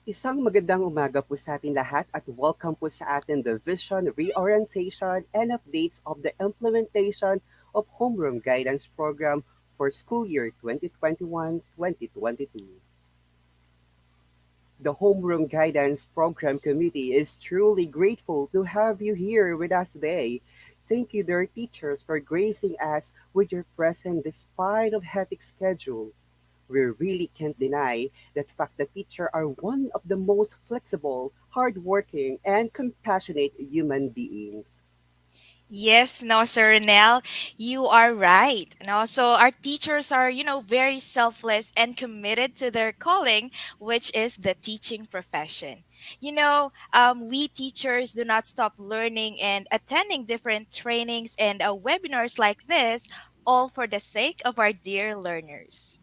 Isang magandang umaga po sa ating lahat at welcome po sa ating Division Reorientation and Updates of the Implementation of Homeroom Guidance Program for School Year 2021-2022. The Homeroom Guidance Program Committee is truly grateful to have you here with us today. Thank you, dear teachers, for gracing us with your presence despite of hectic schedule. We really can't deny that fact that teachers are one of the most flexible, hardworking, and compassionate human beings. Yes, no, Sir Nell, you are right. No, so our teachers are, very selfless and committed to their calling, which is the teaching profession. We teachers do not stop learning and attending different trainings and webinars like this, all for the sake of our dear learners.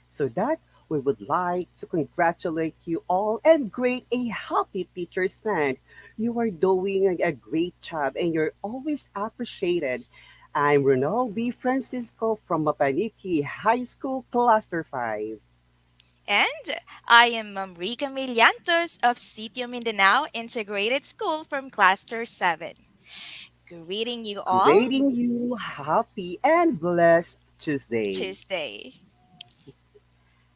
So that we would like to congratulate you all and create a happy teacher's month. You are doing a great job and you're always appreciated. I'm Ronald B. Francisco from Mapaniki High School Cluster 5. And I am Rika Miliantos of Sitio Mindanao Integrated School from Cluster 7. Greeting you all Greeting you happy and blessed Tuesday. Tuesday.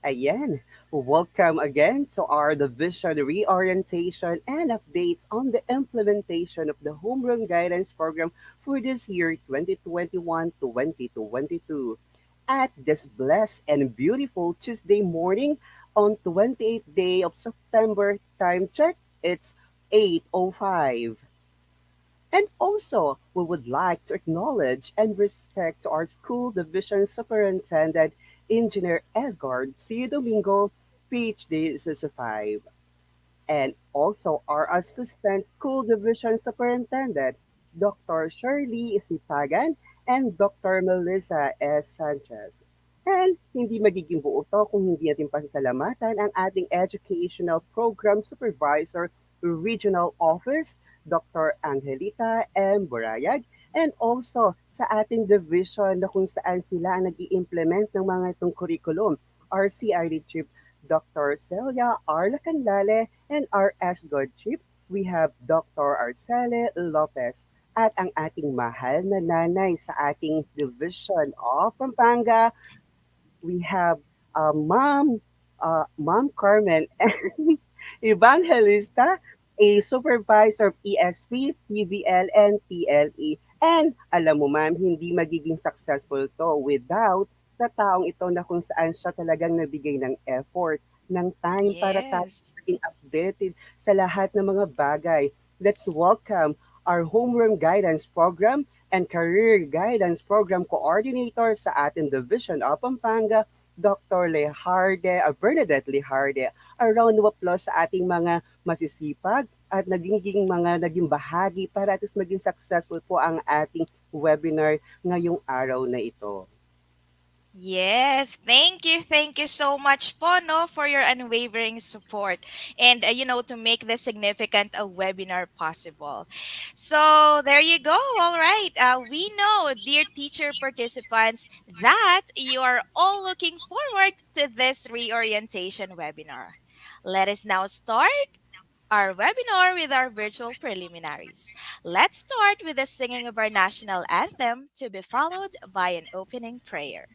Ayan, welcome again to our division reorientation and updates on the implementation of the Homeroom Guidance Program for this year 2021-2022. At this blessed and beautiful Tuesday morning on 28th day of September, time check, it's 8:05. And also, we would like to acknowledge and respect our school division superintendent, Engineer Edgar C. Domingo, PhD CC5, and also our assistant school division superintendent, Dr. Shirley Isipagan and Dr. Melissa S. Sanchez. And hindi magiging buo to kung hindi natin pasasalamatan ang ating Educational Program Supervisor Regional Office, Dr. Angelita M. Borayag, and also sa ating division na kung saan sila nag implement ng mga itong curriculum, our CID Chief Dr. Celia R. Lacanlale, and our S-God Chief, we have Dr. Arcele Lopez at ang ating mahal na nanay sa ating Division of Pampanga, we have Ma'am Carmen Evangelista, a supervisor of ESP, PVL, and TLE. And alam mo ma'am, hindi magiging successful to without sa taong ito na kung saan siya talagang nabigay ng effort, ng time para tayo Yes. maging updated sa lahat ng mga bagay. Let's welcome our Homeroom Guidance Program and Career Guidance Program Coordinator sa ating Division of Pampanga, Dr. Bernadette Leharde. A round of applause sa ating mga masisipag at naging bahagi para at least maging successful po ang ating webinar ngayong araw na ito. Yes, thank you so much, Pono, for your unwavering support and to make this significant webinar possible. So there you go. All right, we know, dear teacher participants, that you are all looking forward to this reorientation webinar. Let us now start our webinar with our virtual preliminaries. Let's start with the singing of our national anthem to be followed by an opening prayer.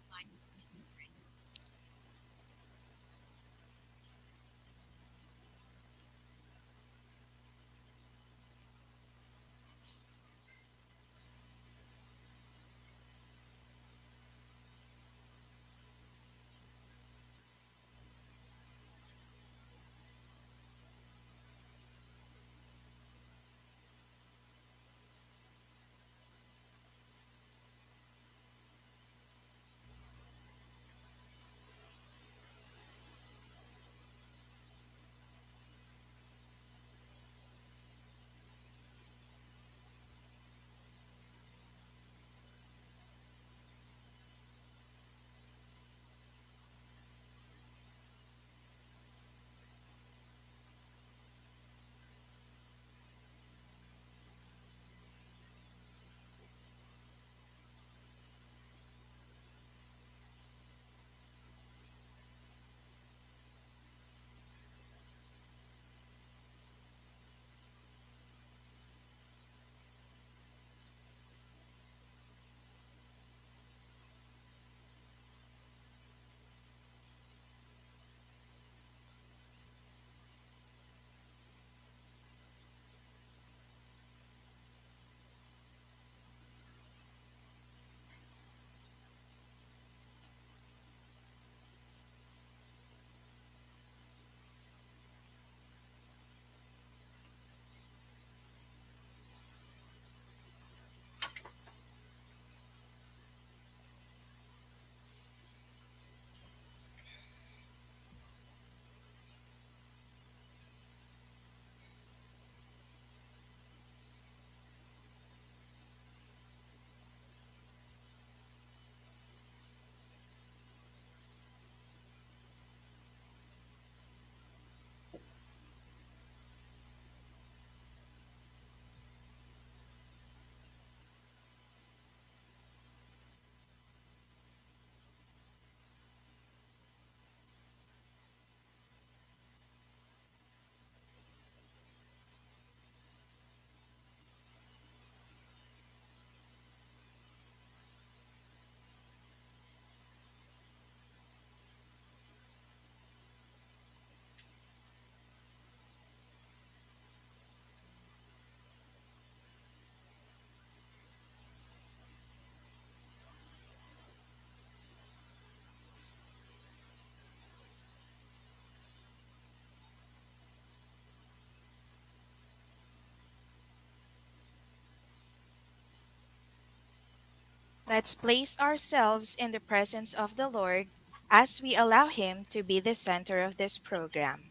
Let's place ourselves in the presence of the Lord as we allow Him to be the center of this program.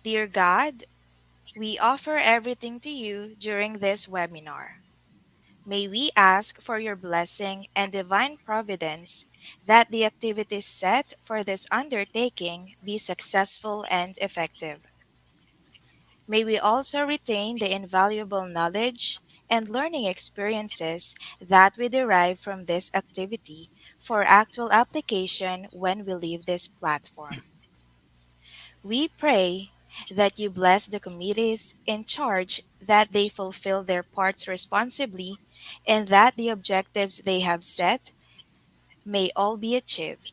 Dear God, we offer everything to you during this webinar. May we ask for your blessing and divine providence that the activities set for this undertaking be successful and effective. May we also retain the invaluable knowledge and learning experiences that we derive from this activity for actual application when we leave this platform. We pray that you bless the committees in charge, that they fulfill their parts responsibly, and that the objectives they have set may all be achieved.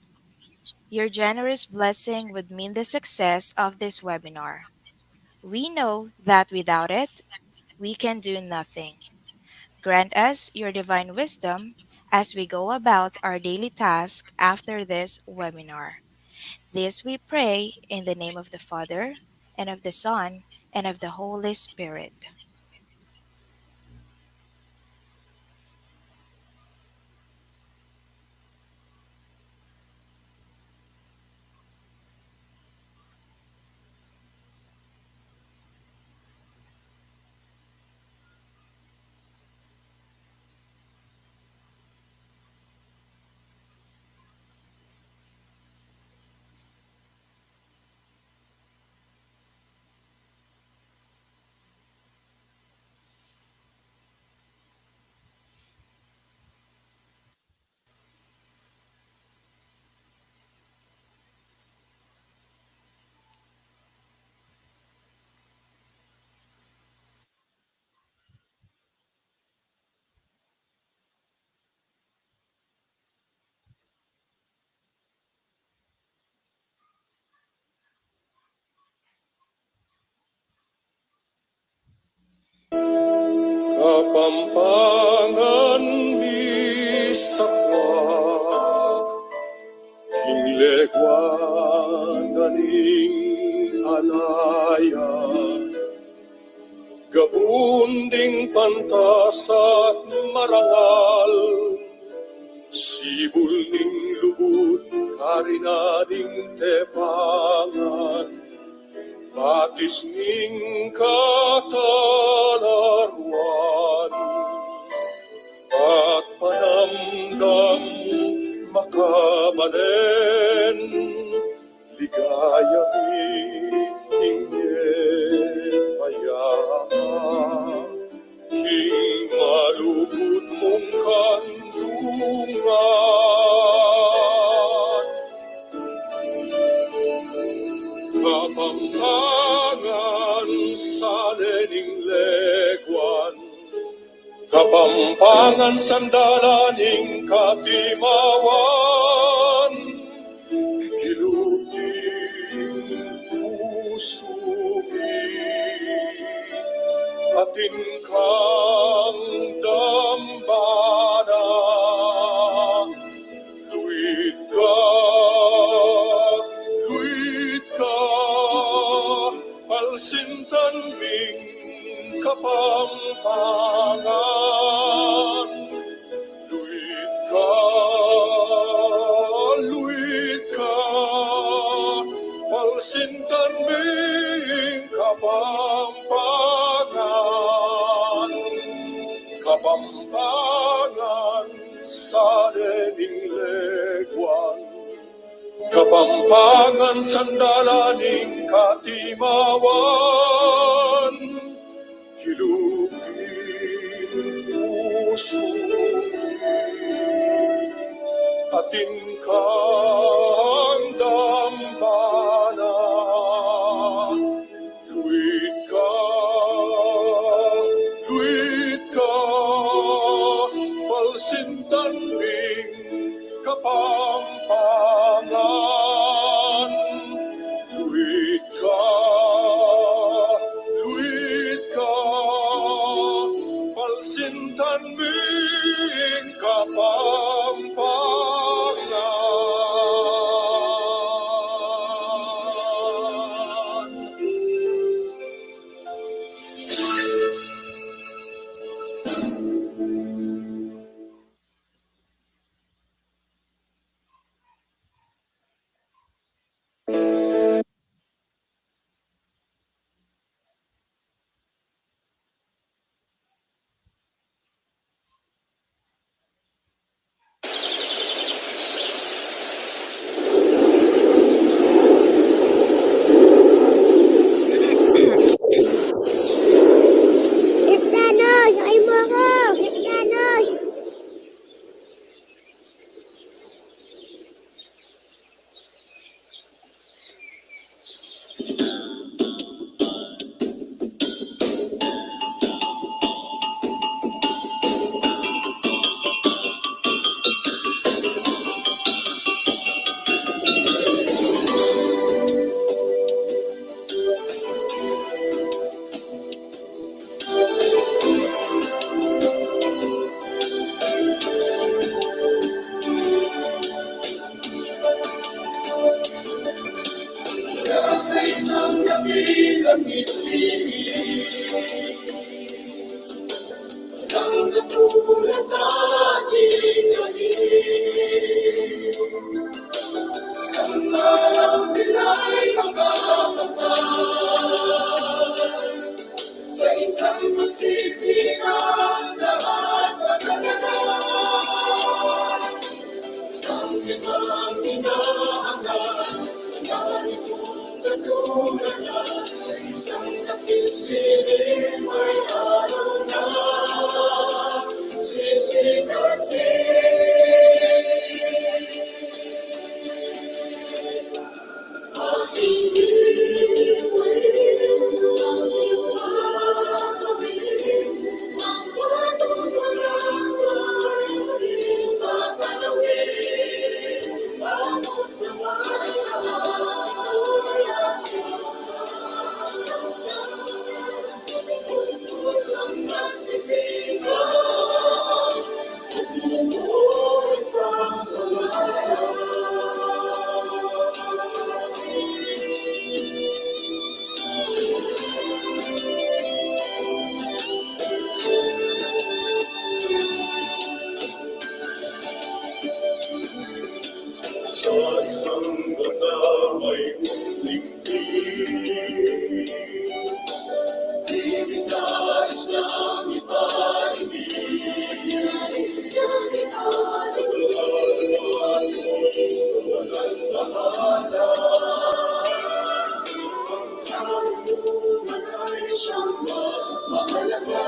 Your generous blessing would mean the success of this webinar. We know that without it, we can do nothing. Grant us your divine wisdom as we go about our daily task after this webinar. This we pray in the name of the Father, and of the Son, and of the Holy Spirit. Kapampangan mi saklak, Kinglegwan ganing alaya, Gabunding pantas at marangal, Sibul ning lubut karinading tepangan, Batis ning katalaruan, at panamdam makamanen, ligaya mi inye payama, king malugod mong kandungan. Kapampangan sa lening leguan, Kapampangan sandalaning katimawan, Kiluping pusubi, atin kang dambana, luit ka, luit ka, palsintan ming Kapampangan. Luit ka, palsintan ming Kapampangan. Kapampangan sa lening leguan, Kapampangan sandalaning katimawan, Hilugin puso atin kang dambana, luit ka, palsintan ming Kapampangan, luit ka, tulad ating galing. Sa araw nila'y makakamtan, sa isang magsisikap lahat magagawa. Ang ibang hinahangad, nanahin mong katulad na sa isang nakisilip may araw na sisikatin. Aking iiwan ang iwawin, ang patungkol sa iyong tatanawin. Bawat tawag ako'y aking puspusan ang nagsisigaw, pag-uwi sa sa isang banda may unting-tingin, di biglas ng ipaibig. Paglalaan mo'y sa walang tahanan, ang karunungan ay siyang mas mahalaga.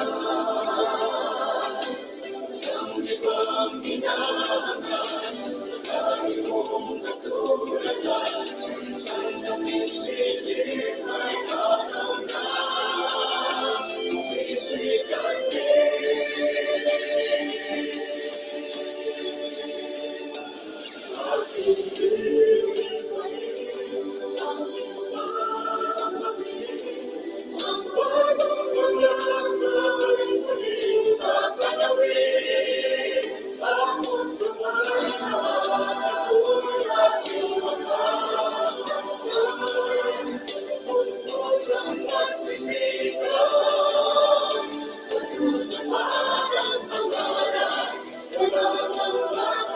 Ang ibang hinahangad, nanahin mong katulad na sa isang nakisilip ay araw na sisikatin. Aking iiwan ang iwawin, ang patungkol sa iyong tatanawin. Bawat tawag ako'y aking makakamtan, puspusan ang nagsisigaw, pagtutupad ang pangarap, nangangahulugan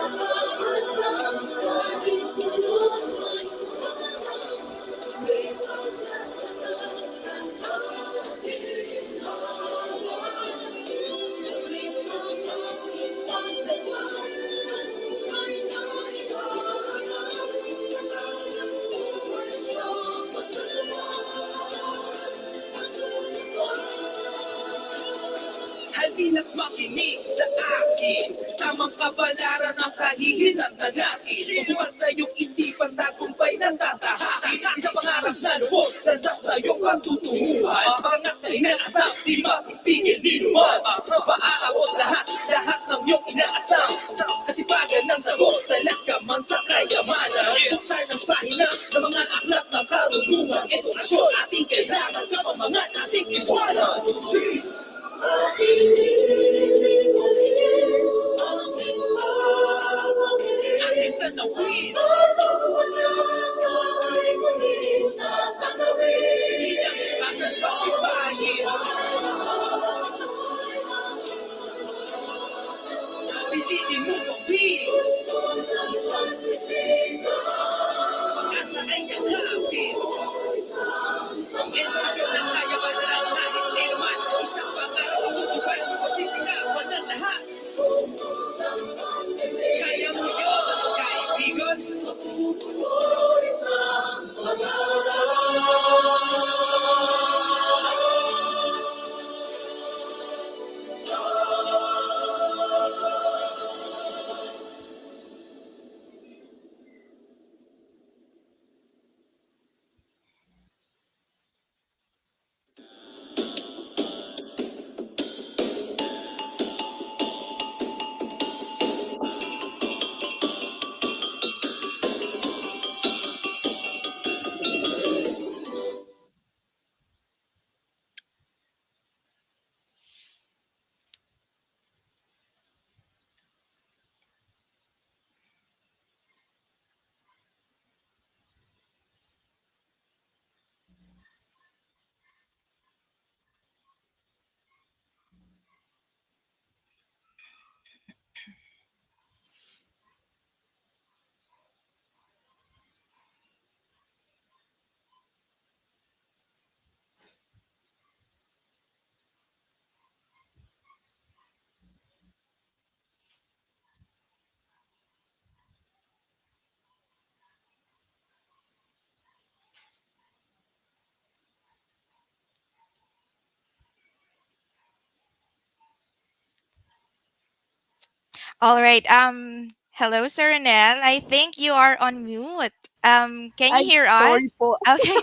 ng ating pulos ay tumatanggap, sipag at tatas ng ating hawan. Labis ng ating pagdagwan, at buhay na hinahanap, natayan mo ay siyang magkagawan, matulungan. Halina't makinig sa akin, tamang kabalaran ang kahihinatnan natin. Mabuhat sa iyong isipan, tagumpay ng tatahakin. Isang pangarap na lubos, landas na iyong pagtutunguhan. Pangat na inaasam, di mapipigil ni luman. Maaabot lahat, lahat ng iyong inaasam. Kasipagan ng sagot, salat ka man sa kayamanan. Buksan ang pahina ng mga aklat ng karunungan. Edukasyon, ating kailangan, kapamangan, ating iwanan. Peace! Aking iiwan ang iwawin, ating tanawin, patungkol sa iyong tatanawin. Kinabukasan bawat bayan, pilitin mo gawin, puspusan ang pagsisigaw, pag-asa ay yakapin. Ang edukasyon ng kayamanan kahit di naman, isang pangarap ang tutupad, pagsisigawan ng lahat. Kaya mo yun, kaibigan. Mapupuno isang pangarap. All right. Hello, Sir Renel. I think you are on mute. Can you Ay, hear sorry us? po. Okay.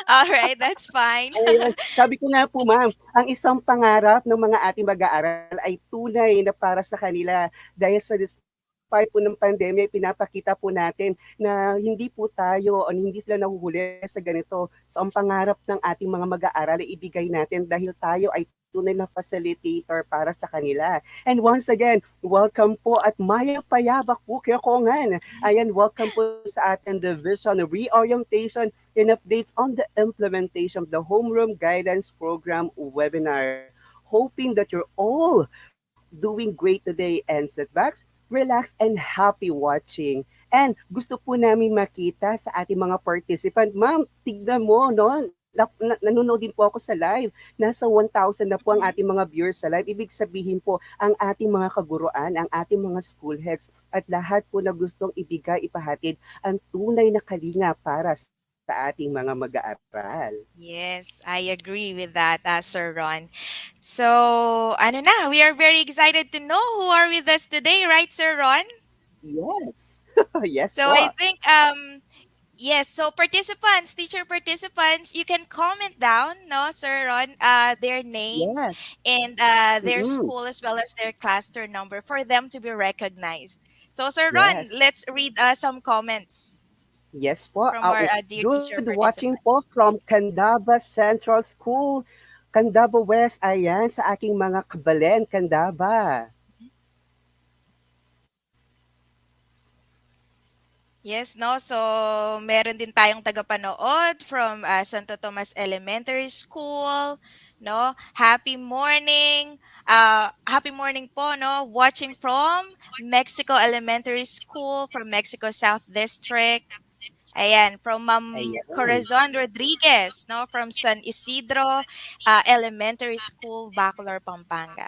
All right, that's fine. Ayan, sabi ko nga po ma'am, ang isang pangarap ng mga ating mag-aaral ay tunay na para sa kanila. Dahil sa despite po ng pandemya, pinapakita po natin na hindi po tayo o hindi sila nahuhuli sa ganito. So ang pangarap ng ating mga mag-aaral ay ibigay natin dahil tayo ay tunay na facilitator para sa kanila. And once again, welcome po at Maya Payabak po Kyokongan. Ayan, welcome po sa ating division reorientation and updates on the implementation of the Homeroom Guidance Program webinar. Hoping that you're all doing great today and sit back, relax, and happy watching. And gusto po namin makita sa ating mga participant. Ma'am, tignan mo, no? Nanonood din po ako sa live. Nasa 1,000 na po ang Mhm. ating mga viewers sa live. Ibig sabihin po, ang ating mga kaguruan, ang ating mga school heads, at lahat po na gustong ibigay, ipahatid ang tunay na kalinga para sa ating mga mag-aaral. Yes, I agree with that, Sir Ron. So, ano na, we are very excited to know who are with us today, right, Sir Ron? Yes. Yes So, I po. think yes, so participants, teacher participants, you can comment down, no, Sir Ron, their names Yes. and their Mm-mm. school as well as their cluster number for them to be recognized. So, Sir Ron, Yes. let's read some comments Yes po. from our dear Good teacher watching po participants. from Candaba Central School. Candaba West. Ayan, sa aking mga kabalen, Candaba. Yes, no? So, meron din tayong tagapanood from Santo Tomas Elementary School, no? Happy morning po, no? Watching from Mexico Elementary School from Mexico South District. Ayan, from Ayan. Corazon Rodriguez, no? From San Isidro Elementary School, Bacolor, Pampanga.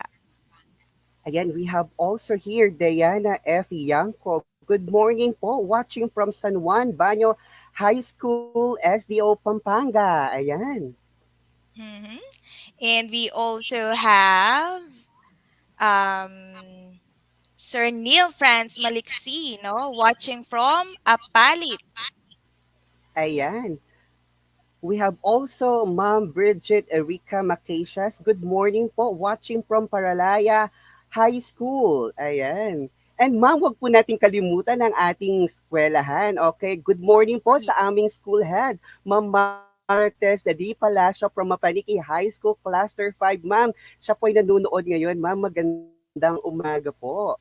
Ayan, we have also here Diana F. Yanko. Good morning po. Watching from San Juan, Banyo High School, SDO, Pampanga. Ayan. Mhm. And we also have um Sir Neil Franz Maliksi, no, watching from Apalit. Ayan. We have also Ma'am Bridget Erika Macasias. Good morning po. Watching from Paralaya High School. Ayan. And ma'am, wag po natin kalimutan ang ating eskwelahan. Okay, good morning po Ye- sa aming school head, Ma'am Martes de Di Palacio from Mapaniki High School Cluster 5. Ma'am, siya po ay nanonood ngayon. Ma'am, magandang umaga po.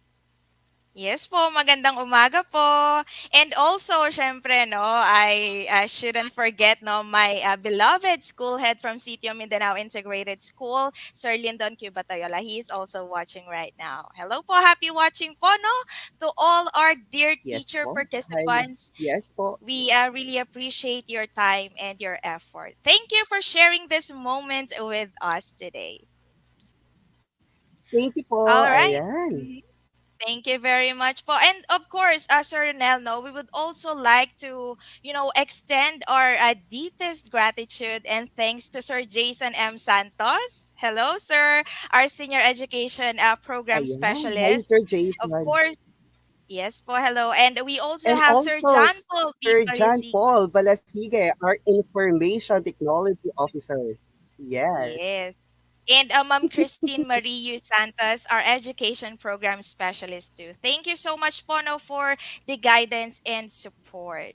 Yes po, magandang umaga po. And also, syempre, no, I shouldn't forget, no, my beloved school head from Sitio Mindanao Integrated School, Sir Lyndon Q. Batayola. He is also watching right now. Hello po, happy watching po, no, to all our dear Yes teacher po. Hi. participants. Yes po. We really appreciate your time and your effort. Thank you for sharing this moment with us today. Thank you po. All right. Ayan. Mhm. Thank you very much po. And of course, Sir Nel, no, we would also like to, extend our deepest gratitude and thanks to Sir Jason M. Santos. Hello, sir, our senior education program Ayan. Hi, specialist. Sir Of Jason. course, yes po, hello. And we also And have Sir also John Sir Paul John B. Paul Palisi. Balasige, our Information Technology Officer. Yes. Yes. And Ma'am Christine Marie Santos, our education program specialist too. Thank you so much, Pono, for the guidance and support.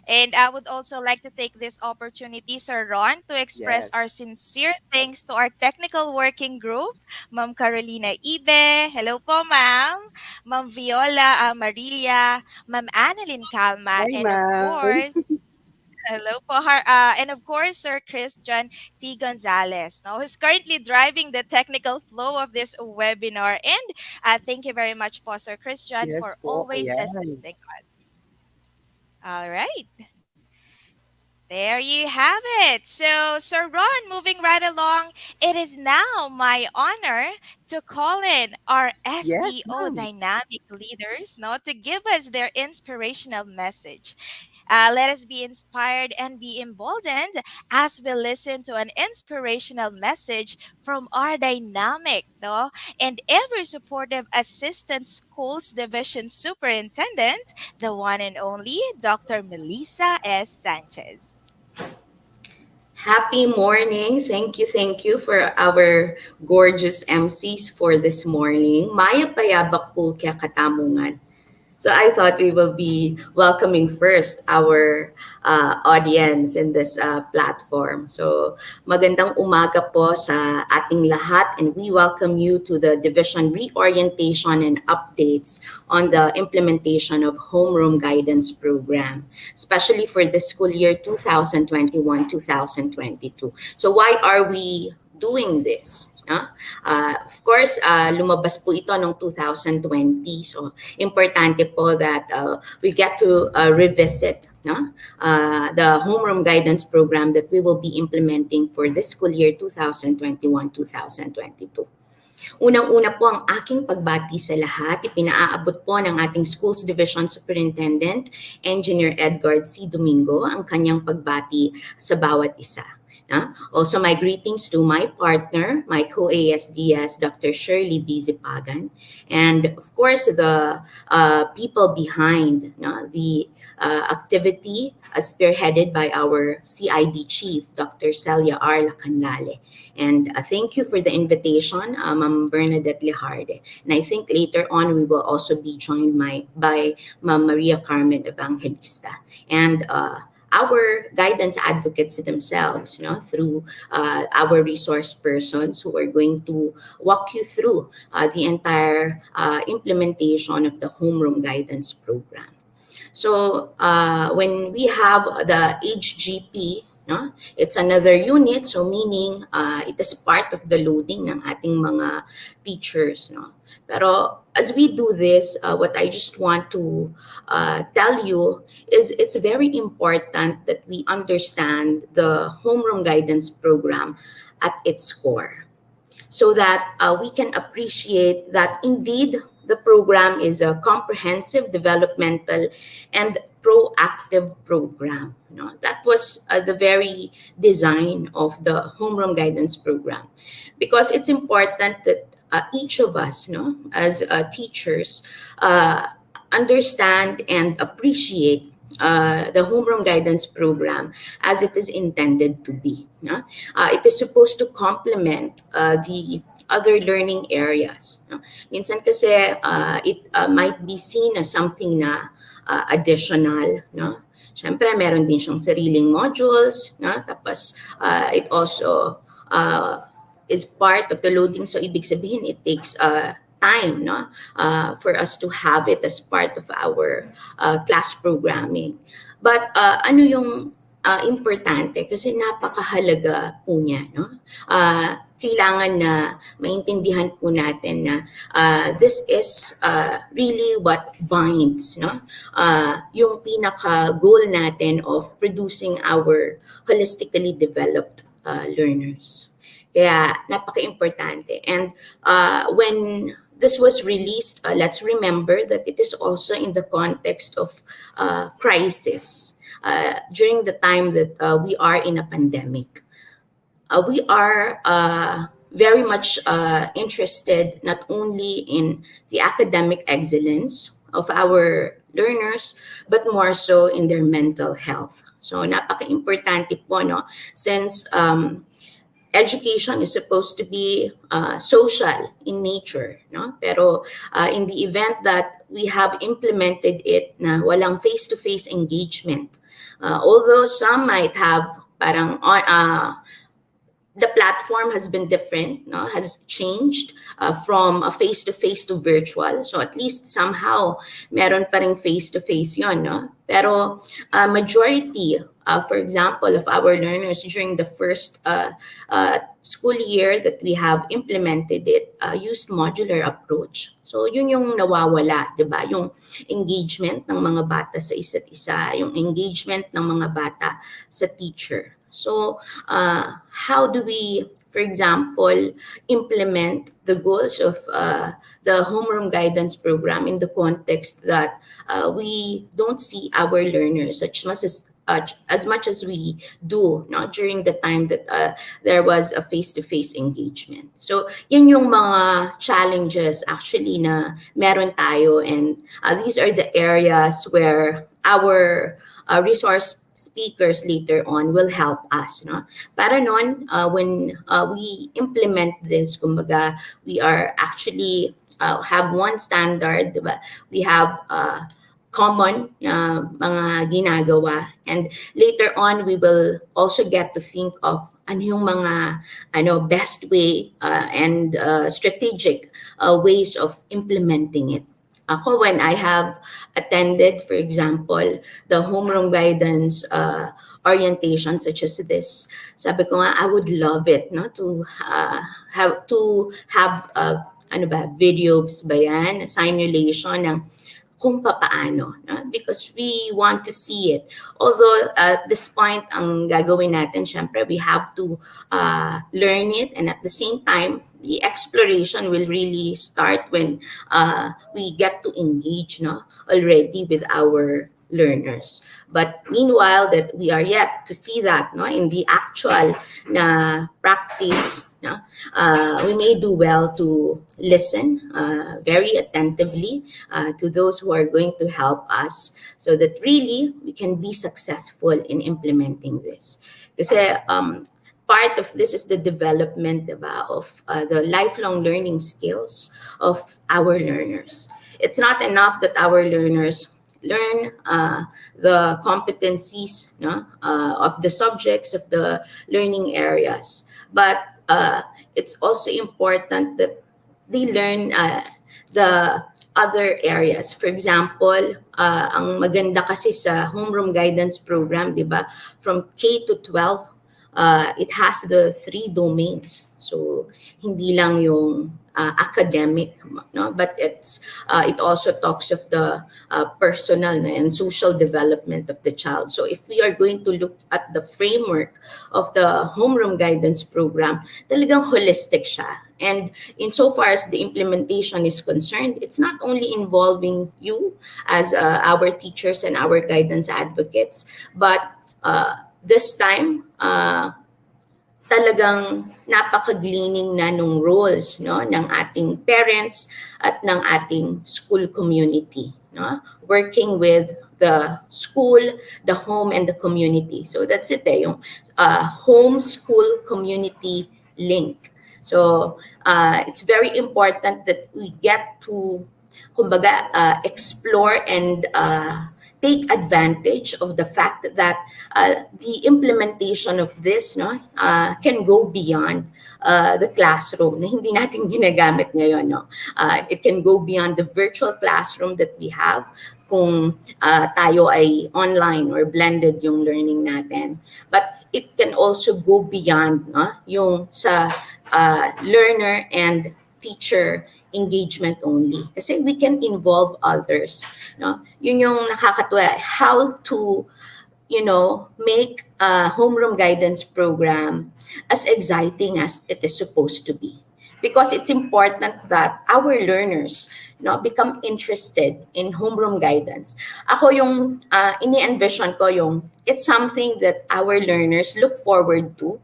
And I would also like to take this opportunity, Sir Ron, to express Yes. our sincere thanks to our technical working group, Ma'am Carolina Ibe, hello po ma'am, Ma'am Viola Marilia, Ma'am Annalyn Calma, Hi, and of ma'am. course, hello po, and of course, Sir Christian T. Gonzalez, no, who's currently driving the technical flow of this webinar. And thank you very much po, Sir Christian, Yes for po. always Ayan. assisting us. All right. There you have it. So, Sir Ron, moving right along, it is now my honor to call in our Yes, STO ma'am. dynamic leaders, no, to give us their inspirational message. Let us be inspired and be emboldened as we listen to an inspirational message from our dynamic, no, and ever supportive Assistant Schools Division Superintendent, the one and only Dr. Melissa S. Sanchez. Happy morning. Thank you for our gorgeous MCs for this morning. Maya payabak po kaya katamungan. So I thought we will be welcoming first our audience in this platform. So magandang umaga po sa ating lahat, and we welcome you to the division reorientation and updates on the implementation of Homeroom Guidance Program, especially for the school year 2021-2022. So why are we doing this? Of course, lumabas po ito noong 2020. So, importante po that we get to revisit the homeroom guidance program that we will be implementing for this school year 2021-2022. Unang-una po ang aking pagbati sa lahat. Ipinaaabot po ng ating Schools Division Superintendent, Engineer Edgard C. Domingo, ang kanyang pagbati sa bawat isa. Also, my greetings to my partner, my co-ASDS, Dr. Shirley B. Zipagan, and of course, the people behind the activity spearheaded by our CID Chief, Dr. Celia R. Lacanlale. And thank you for the invitation, Ma'am Bernadette Lijarde. And I think later on, we will also be joined by Ma'am Maria Carmen Evangelista. And our guidance advocates themselves, through our resource persons who are going to walk you through the entire implementation of the homeroom guidance program. So when we have the HGP, it's another unit, so meaning it is part of the loading ng ating mga teachers. Pero as we do this, what I just want to tell you is it's very important that we understand the homeroom guidance program at its core, so that we can appreciate that indeed the program is a comprehensive, developmental, and proactive program. That was the very design of the homeroom guidance program, because it's important that each of us, as teachers, understand and appreciate the homeroom guidance program as it is intended to be. It is supposed to complement the other learning areas. Minsan kasi it might be seen as something na additional. Siyempre, meron din siyang sariling modules. Tapos, it also is part of the loading. So, ibig sabihin, it takes time for us to have it as part of our class programming. But ano yung importante? Kasi napakahalaga po niya. Kailangan na maintindihan po natin na this is really what binds yung pinaka-goal natin of producing our holistically developed learners. Kaya napaka-importante. And when this was released, let's remember that it is also in the context of crisis during the time that we are in a pandemic. We are very much interested not only in the academic excellence of our learners, but more so in their mental health. So napaka-importante po, since education is supposed to be social in nature, pero in the event that we have implemented it na walang face-to-face engagement, although some might have parang the platform has been different, has changed from a face-to-face to virtual. So at least somehow meron pa ring face-to-face yon, Pero majority, for example, of our learners during the first school year that we have implemented it, used modular approach. So yun yung nawawala, di ba? Yung engagement ng mga bata sa isa't isa, yung engagement ng mga bata sa teacher. So, how do we, for example, implement the goals of the homeroom guidance program in the context that we don't see our learners as much as we do, no, during the time that there was a face-to-face engagement. So, yun yung mga challenges actually na meron tayo, and these are the areas where our resource speakers later on will help us, no? Para noon, when we implement this, kumbaga, we are actually have one standard, diba? We have common mga ginagawa, and later on we will also get to think of ano yung mga best way and strategic ways of implementing it. Ako, when I have attended, for example, the homeroom guidance orientation such as this, sabi ko nga, I would love it, no, to have videos ba yan, simulation ng kung papaano, no? Because we want to see it. Although at this point, ang gagawin natin, syempre, we have to learn it, and at the same time, the exploration will really start when we get to engage, no, already with our learners. But meanwhile, that we are yet to see that, no, in the actual na practice, no, we may do well to listen very attentively to those who are going to help us, so that really we can be successful in implementing this. Kasi part of this is the development, diba, of the lifelong learning skills of our learners. It's not enough that our learners learn the competencies, no, of the subjects of the learning areas, but it's also important that they learn the other areas. For example, ang maganda kasi sa homeroom guidance program, di ba, from K to 12, it has the 3 domains. So, hindi lang yung academic, no, but it also talks of the personal and social development of the child. So if we are going to look at the framework of the homeroom guidance program, talagang holistic siya. And insofar as the implementation is concerned, it's not only involving you as our teachers and our guidance advocates, but this time, talagang napaka-gleaning na nung roles, no, ng ating parents at ng ating school community, no, working with the school, the home, and the community. So that's it, yung home school community link. So it's very important that we get to, kumbaga, explore and take advantage of the fact that the implementation of this, no, can go beyond the classroom na hindi natin ginagamit ngayon, no. It can go beyond the virtual classroom that we have kung tayo ay online or blended yung learning natin. But it can also go beyond, no, yung sa learner and teacher engagement only. Kasi we can involve others, no? Yun yung nakakatuwa. How to, make a homeroom guidance program as exciting as it is supposed to be. Because it's important that our learners, no, become interested in homeroom guidance. Ako yung ini-envision ko yung it's something that our learners look forward to.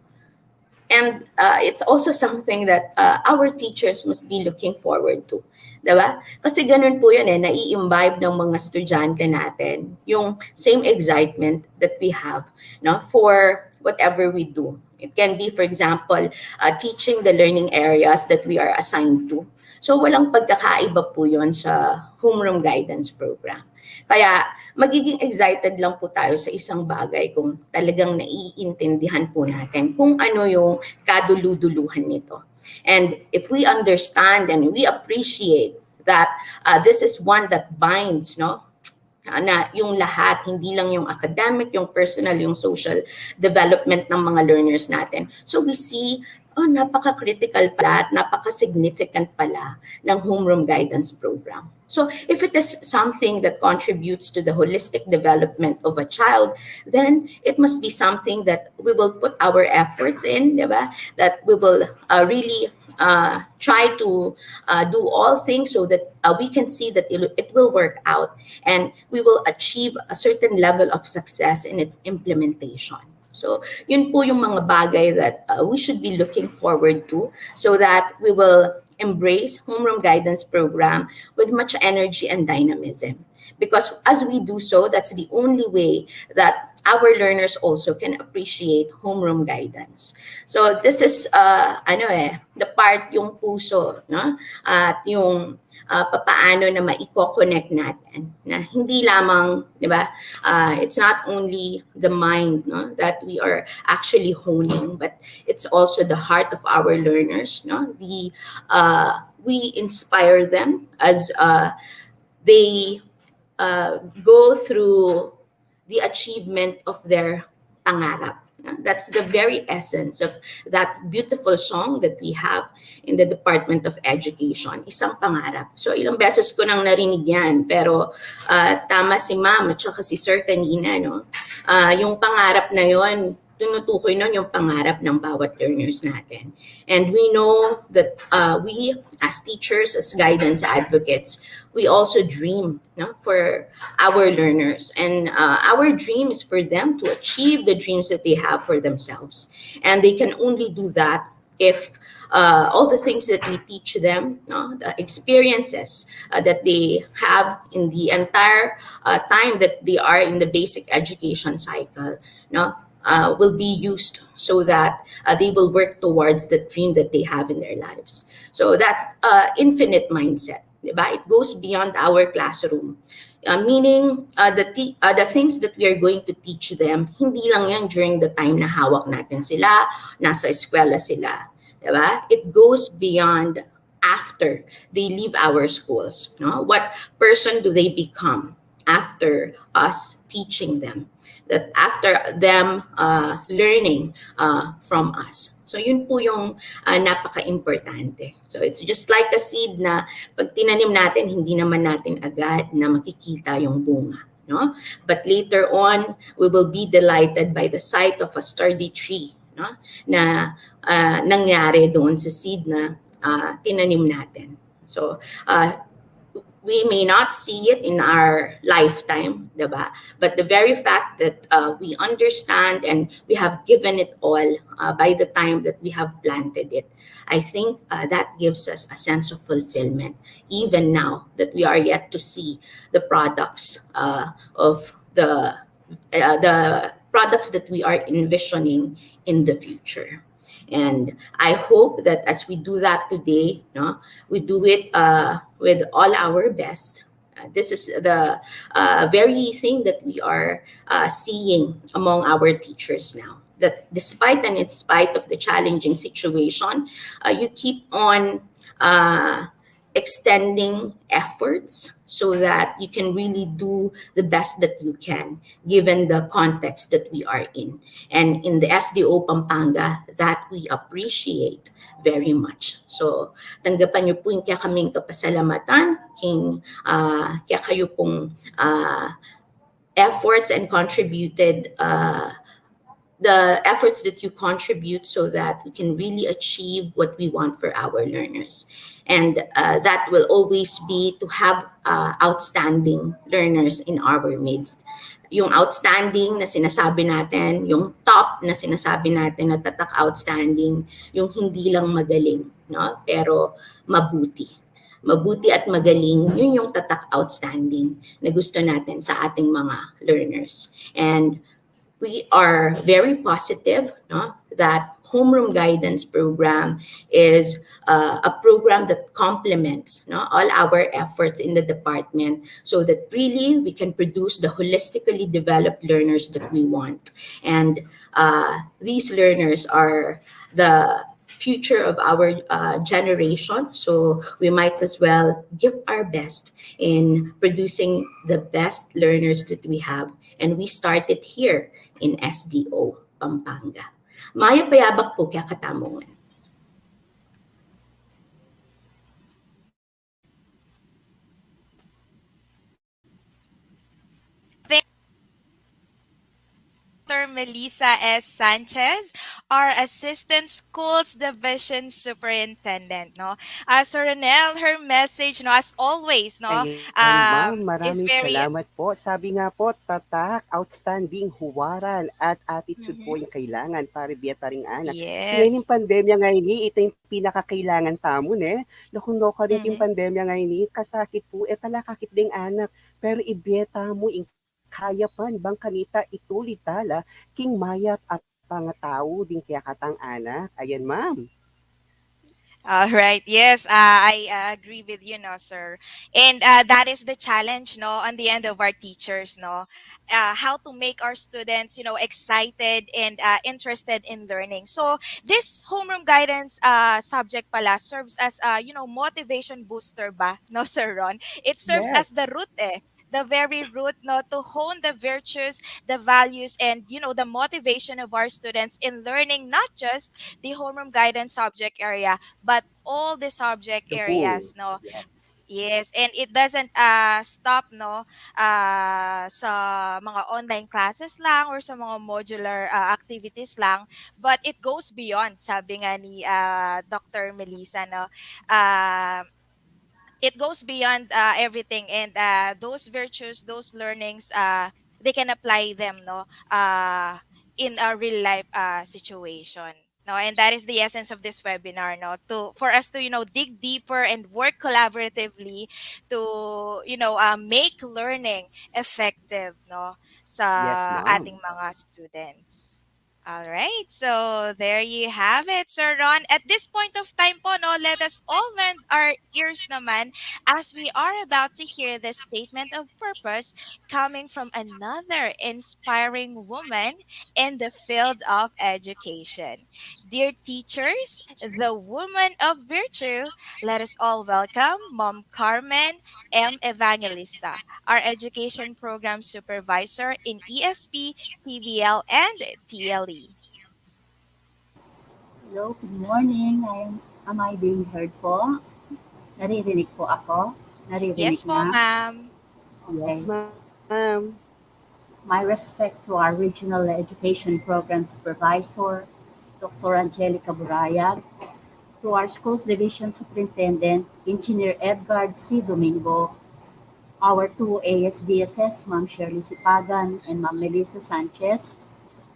And it's also something that our teachers must be looking forward to. Diba? Kasi ganun po yun nai-imbibe ng mga estudyante natin yung same excitement that we have, no, for whatever we do. It can be, for example, teaching the learning areas that we are assigned to. So walang pagkakaiba po yun sa homeroom guidance program. Kaya magiging excited lang po tayo sa isang bagay kung talagang naiintindihan po natin kung ano yung kaduluduluhan nito. And if we understand and we appreciate that this is one that binds, no, na yung lahat, hindi lang yung academic, yung personal, yung social development ng mga learners natin. So we see oh, napaka-critical pala at napaka-significant pala ng homeroom guidance program. So if it is something that contributes to the holistic development of a child, then it must be something that we will put our efforts in, di ba? That we will really try to do all things so that we can see that it will work out and we will achieve a certain level of success in its implementation. So, yun po yung mga bagay that we should be looking forward to so that we will embrace homeroom guidance program with much energy and dynamism. Because as we do so, that's the only way that our learners also can appreciate homeroom guidance. So this is the part yung puso, no? At yung papaano na maiko-connect natin na hindi lamang, 'di ba? It's not only the mind, no, that we are actually honing, but it's also the heart of our learners, no? We inspire them as they go through the achievement of their pangarap. That's the very essence of that beautiful song that we have in the Department of Education, isang pangarap. So ilang beses ko nang narinig yan, pero tama si Ma'am at saka si Sir kanina, no? Yung pangarap na yon, tinutukoy nun yung pangarap ng bawat learners natin. And we know that we as teachers, as guidance advocates, we also dream, no, for our learners. And our dream is for them to achieve the dreams that they have for themselves. And they can only do that if all the things that we teach them, no, the experiences that they have in the entire time that they are in the basic education cycle, no, will be used so that they will work towards the dream that they have in their lives. So that's infinite mindset. Diba? It goes beyond our classroom. Meaning, the things that we are going to teach them, hindi lang yan during the time na hawak natin sila, nasa eskwela sila. Diba? It goes beyond after they leave our schools. No? What person do they become after us teaching them? That after them learning from us. So yun po yung napaka-importante. So it's just like a seed na pag tinanim natin, hindi naman natin agad na makikita yung bunga. No? But later on, we will be delighted by the sight of a sturdy tree, no? Na nangyari doon sa seed na tinanim natin. So we may not see it in our lifetime, diba? But the very fact that we understand and we have given it all by the time that we have planted it, I think that gives us a sense of fulfillment, even now that we are yet to see the products of the products that we are envisioning in the future. And I hope that as we do that today, no, we do it with all our best. This is the very thing that we are seeing among our teachers now. That despite and in spite of the challenging situation, you keep on extending efforts so that you can really do the best that you can given the context that we are in. And in the SDO Pampanga, that we appreciate very much. So, tanggapan niyo po yung kaya kaming kapasalamatan, kaya kayo pong efforts and contributed the efforts that you contribute so that we can really achieve what we want for our learners. And that will always be to have outstanding learners in our midst. Yung outstanding na sinasabi natin, yung top na sinasabi natin na tatak outstanding, yung hindi lang magaling, no? Pero mabuti. Mabuti at magaling, yun yung tatak outstanding na gusto natin sa ating mga learners. And we are very positive, no, that homeroom guidance program is a program that complements, no, all our efforts in the department so that really we can produce the holistically developed learners that we want. And these learners are the future of our generation. So we might as well give our best in producing the best learners that we have. And we started here in SDO Pampanga. Maya payabak po kaya katamongan. Dr. Melissa S. Sanchez, our Assistant Schools Division Superintendent. No, Sir Renel, her message, no, as always, no, Ayan, ma'am. is Maraming very. salamat po. Sabi nga po, tatak, outstanding, huwaran, at attitude po Mhm. yung kailangan para biyataring anak. Ngayon yung Yes. pandemya ngayon, ito yung pinakakailangan tamon eh. Nakuno ka rin yung Mhm. pandemya ngayon, kasakit po, talakakit ding anak. Pero ibiyeta mo, in kaya pan, bang kanita, itulit tala, king mayat at pangatao, din kaya katang anak. Ayan, ma'am. All right. Yes, I agree with you, no, sir. And that is the challenge, no, on the end of our teachers, no, how to make our students, excited and interested in learning. So this homeroom guidance subject pala serves as motivation booster ba, no, sir Ron? It serves as Yes. the root, the very root, no, to hone the virtues, the values, and the motivation of our students in learning not just the homeroom guidance subject area but all the subject The whole. areas, no. Yes. Yes, and it doesn't stop, no, sa mga online classes lang or sa mga modular activities lang, but it goes beyond, sabi nga ni Dr. Melissa, no. It goes beyond everything, and those virtues, those learnings, they can apply them, no, in a real life situation, no. And that is the essence of this webinar, no, to for us to dig deeper and work collaboratively to make learning effective, no, Yes, sa ma'am. ating mga students. All right, so there you have it, Sir Ron. At this point of time po, no, let us all lend our ears naman as we are about to hear the statement of purpose coming from another inspiring woman in the field of education. Dear teachers, the woman of virtue, let us all welcome Mom Carmen M. Evangelista, our education program supervisor in ESP, TVL, and TLE. Hello, good morning. Am I being heard po? Naririnig po ako? Yes Naririnig po, na? ma'am. Okay. Yes, ma'am. My respect to our Regional Education Program Supervisor, Dr. Angelica Burayag, to our Schools Division Superintendent, Engineer Edgard C. Domingo, our two ASDSS, Ma'am Shirley Sipagan and Ma'am Melissa Sanchez,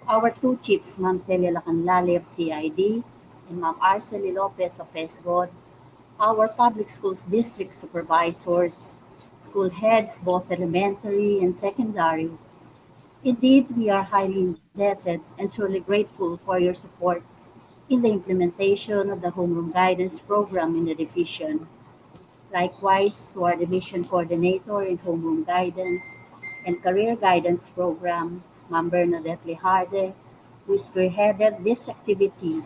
our two chiefs, Ma'am Celia Lacanlale of CID and Ma'am Arceli Lopez of SGOD, our public schools district supervisors, school heads, both elementary and secondary. Indeed, we are highly indebted and truly grateful for your support in the implementation of the homeroom guidance program in the division. Likewise, to our division coordinator in homeroom guidance and career guidance program, Ma'am Bernadette Lijarde, who spearheaded this activity,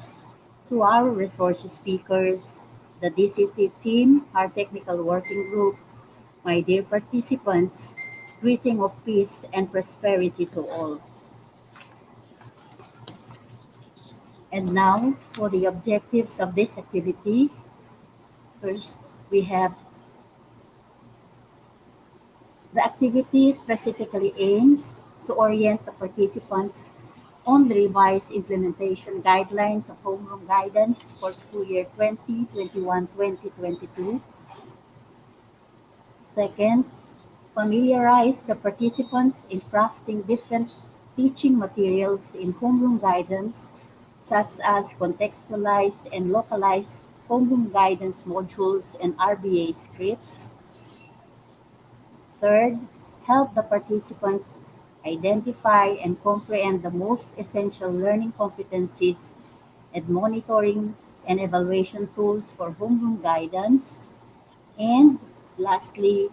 to our resource speakers, the DCT team, our technical working group, my dear participants, greeting of peace and prosperity to all. And now, for the objectives of this activity, first we have the activity specifically aims to orient the participants on the revised implementation guidelines of homeroom guidance for school year 2021-2022. Second, familiarize the participants in crafting different teaching materials in homeroom guidance, such as contextualized and localized homeroom guidance modules and RBA scripts. Third, help the participants identify and comprehend the most essential learning competencies and monitoring and evaluation tools for homeroom guidance. And lastly,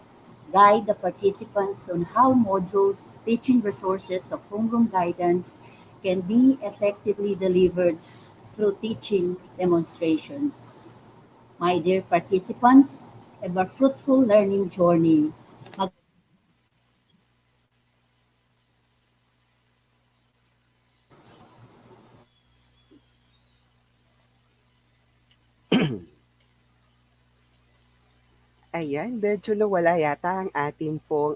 guide the participants on how modules, teaching resources of homeroom guidance can be effectively delivered through teaching demonstrations. My dear participants, have a fruitful learning journey. Ayan, medyo nawala yata ang ating pong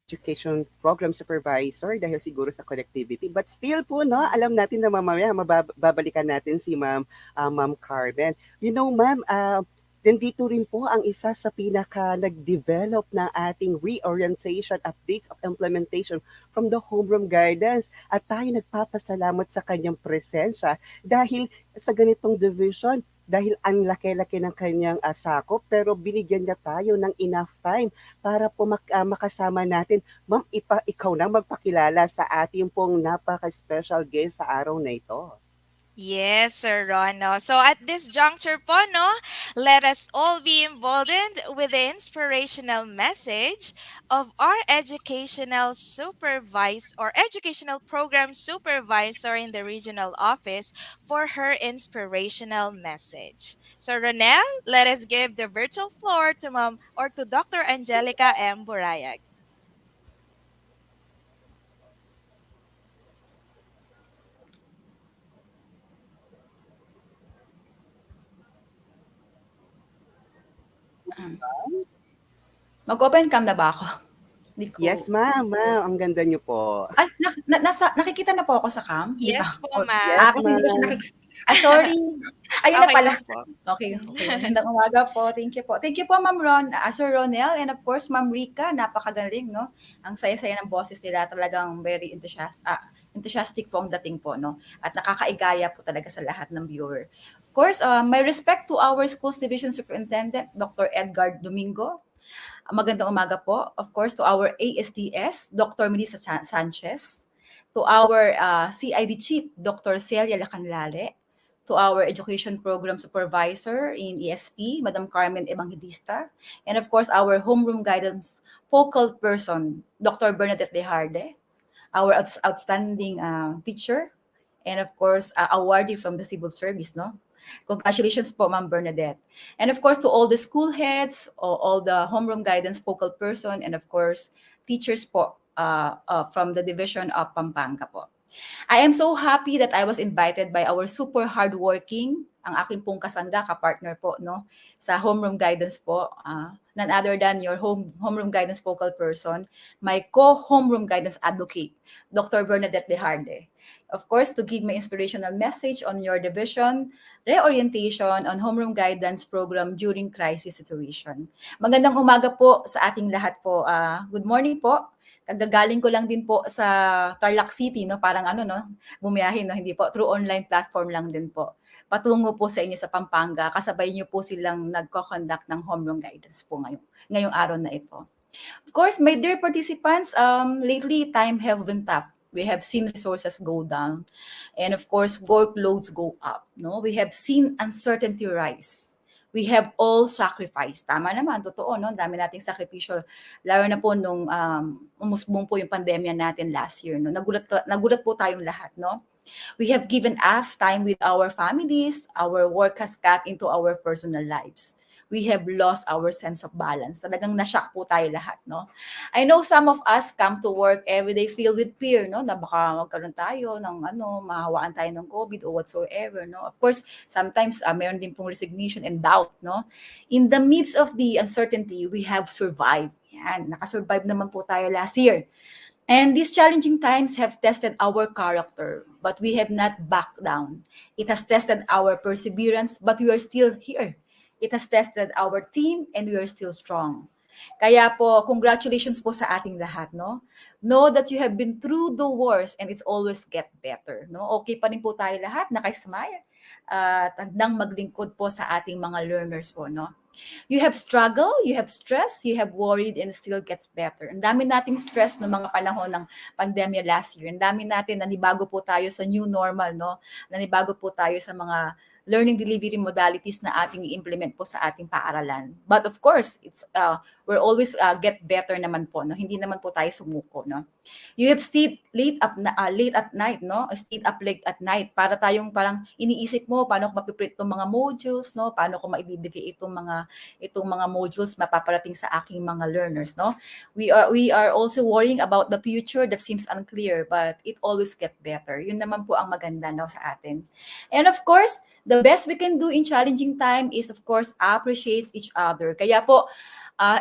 education program supervisor dahil siguro sa connectivity. But still po, no, alam natin na mamaya mababalikan natin si Ma'am Carmen. You know, ma'am, nandito rin po ang isa sa pinaka nag-develop ng ating reorientation updates of implementation from the homeroom guidance. At tayo nagpapasalamat sa kanyang presensya dahil sa ganitong division, dahil ang laki-laki ng kanyang sakop, pero binigyan niya tayo ng enough time para po makasama natin. Ma'am, ikaw na magpakilala sa ating pong napaka-special guest sa araw na ito. Yes, Sir Rono. So at this juncture po, no, let us all be emboldened with the inspirational message of our educational supervisor or educational program supervisor in the regional office for her inspirational message. So Ronel, let us give the virtual floor to Mom or to Dr. Angelica M. Burayag. Mag-open cam na ba ako? Hindi ko Yes, ma'am. Ang ganda niyo po. ay nakikita na po ako sa cam? Hindi pa? Yes po, O Yes, ma'am. kasi hindi ko siya ma'am. sorry. Ayun na Okay pala. lang po. Okay, okay. Magandang umaga po. Thank you po. Thank you po, Ma'am Ron, Sir Ronel, and of course, Ma'am Rika. Napakagaling, no? Ang saya-saya ng boses nila. Talagang very enthusiastic po ang dating po, no? At nakakaigaya po talaga sa lahat ng viewer. Of course, my respect to our Schools Division Superintendent, Dr. Edgar Domingo. Magandang umaga po. Of course, to our ASTS, Dr. Melissa Sanchez. To our CID Chief, Dr. Celia Lacanlale. To our Education Program Supervisor in ESP, Madam Carmen Evangelista. And of course, our Homeroom Guidance Focal Person, Dr. Bernadette Lejarde. Our outstanding teacher. And of course, awardee from the civil service, no? Congratulations po, Ma'am Bernadette. And of course, to all the school heads, all the homeroom guidance focal person, and of course, teachers po from the division of Pampanga po. I am so happy that I was invited by our super hardworking, ang aking pong kasangga, kapartner po, no, sa homeroom guidance po, none other than your homeroom guidance focal person, my co-homeroom guidance advocate, Dr. Bernadette Lejarde. Of course, to give my inspirational message on your division, reorientation on homeroom guidance program during crisis situation. Magandang umaga po sa ating lahat po. Good morning po. Kagagaling ko lang din po sa Tarlac City, no? Parang ano, no? Bumiyahin, no? Hindi po. Through online platform lang din po. Patungo po sa inyo sa Pampanga. Kasabay niyo po silang nagko-conduct ng homeroom guidance po ngayong araw na ito. Of course, my dear participants, lately time have been tough. We have seen resources go down, and of course, workloads go up. No, we have seen uncertainty rise. We have all sacrificed. Tama naman, totoo, no? Dami nating sakripisyo. Lalo na po nung umusbong po yung pandemya natin last year, no? Nagulat po tayong lahat, no? We have given off time with our families. Our work has cut into our personal lives. We have lost our sense of balance. Talagang na-shock po tayo lahat, no? I know some of us come to work every day filled with fear, no? Na baka magkaroon tayo ng mahawaan tayo ng COVID or whatsoever, no? Of course, sometimes meron din pong resignation and doubt, no? In the midst of the uncertainty, we have survived. Yan, nakasurvive naman po tayo last year. And these challenging times have tested our character, but we have not backed down. It has tested our perseverance, but we are still here. It has tested our team, and we are still strong. Kaya po, congratulations po sa ating lahat, no? Know that you have been through the worst and it's always get better, no? Okay pa rin po tayo lahat, naka-smile. Tandang maglingkod po sa ating mga learners po, no? You have struggle, you have stress, you have worried, and it still gets better. Ang dami nating stress no mga panahon ng pandemya last year. Ang dami natin, nanibago po tayo sa new normal, no? Nanibago po tayo sa mga learning delivery modalities na ating i-implement po sa ating paaralan. But of course, it's we're always get better naman po, no? Hindi naman po tayo sumuko, no? You have stayed late at night, no? Stayed up late at night para tayong parang iniisip mo paano ko mapiprint itong mga modules, no? Paano ko maibibigay itong mga modules mapaparating sa aking mga learners, no? We are also worrying about the future that seems unclear, but it always get better. Yun naman po ang maganda, no, sa atin. And of course, the best we can do in challenging time is of course appreciate each other. Kaya po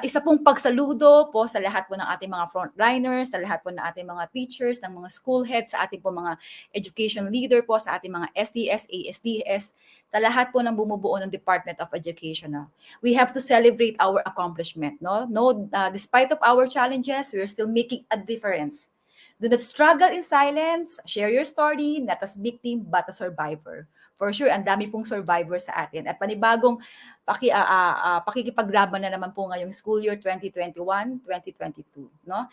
Isa pong pagsaludo po sa lahat po ng ating mga frontliners, sa lahat po ng ating mga teachers, ng mga school heads, sa ating po mga education leader po, sa ating mga SDS, ASDS, sa lahat po ng bumubuo ng Department of Education. No? We have to celebrate our accomplishment. No, despite of our challenges, we are still making a difference. Do not struggle in silence. Share your story, not as victim, but as survivor. For sure, ang dami pong survivor sa atin. At panibagong pakikipaglaban na naman po ngayong school year 2021-2022. No?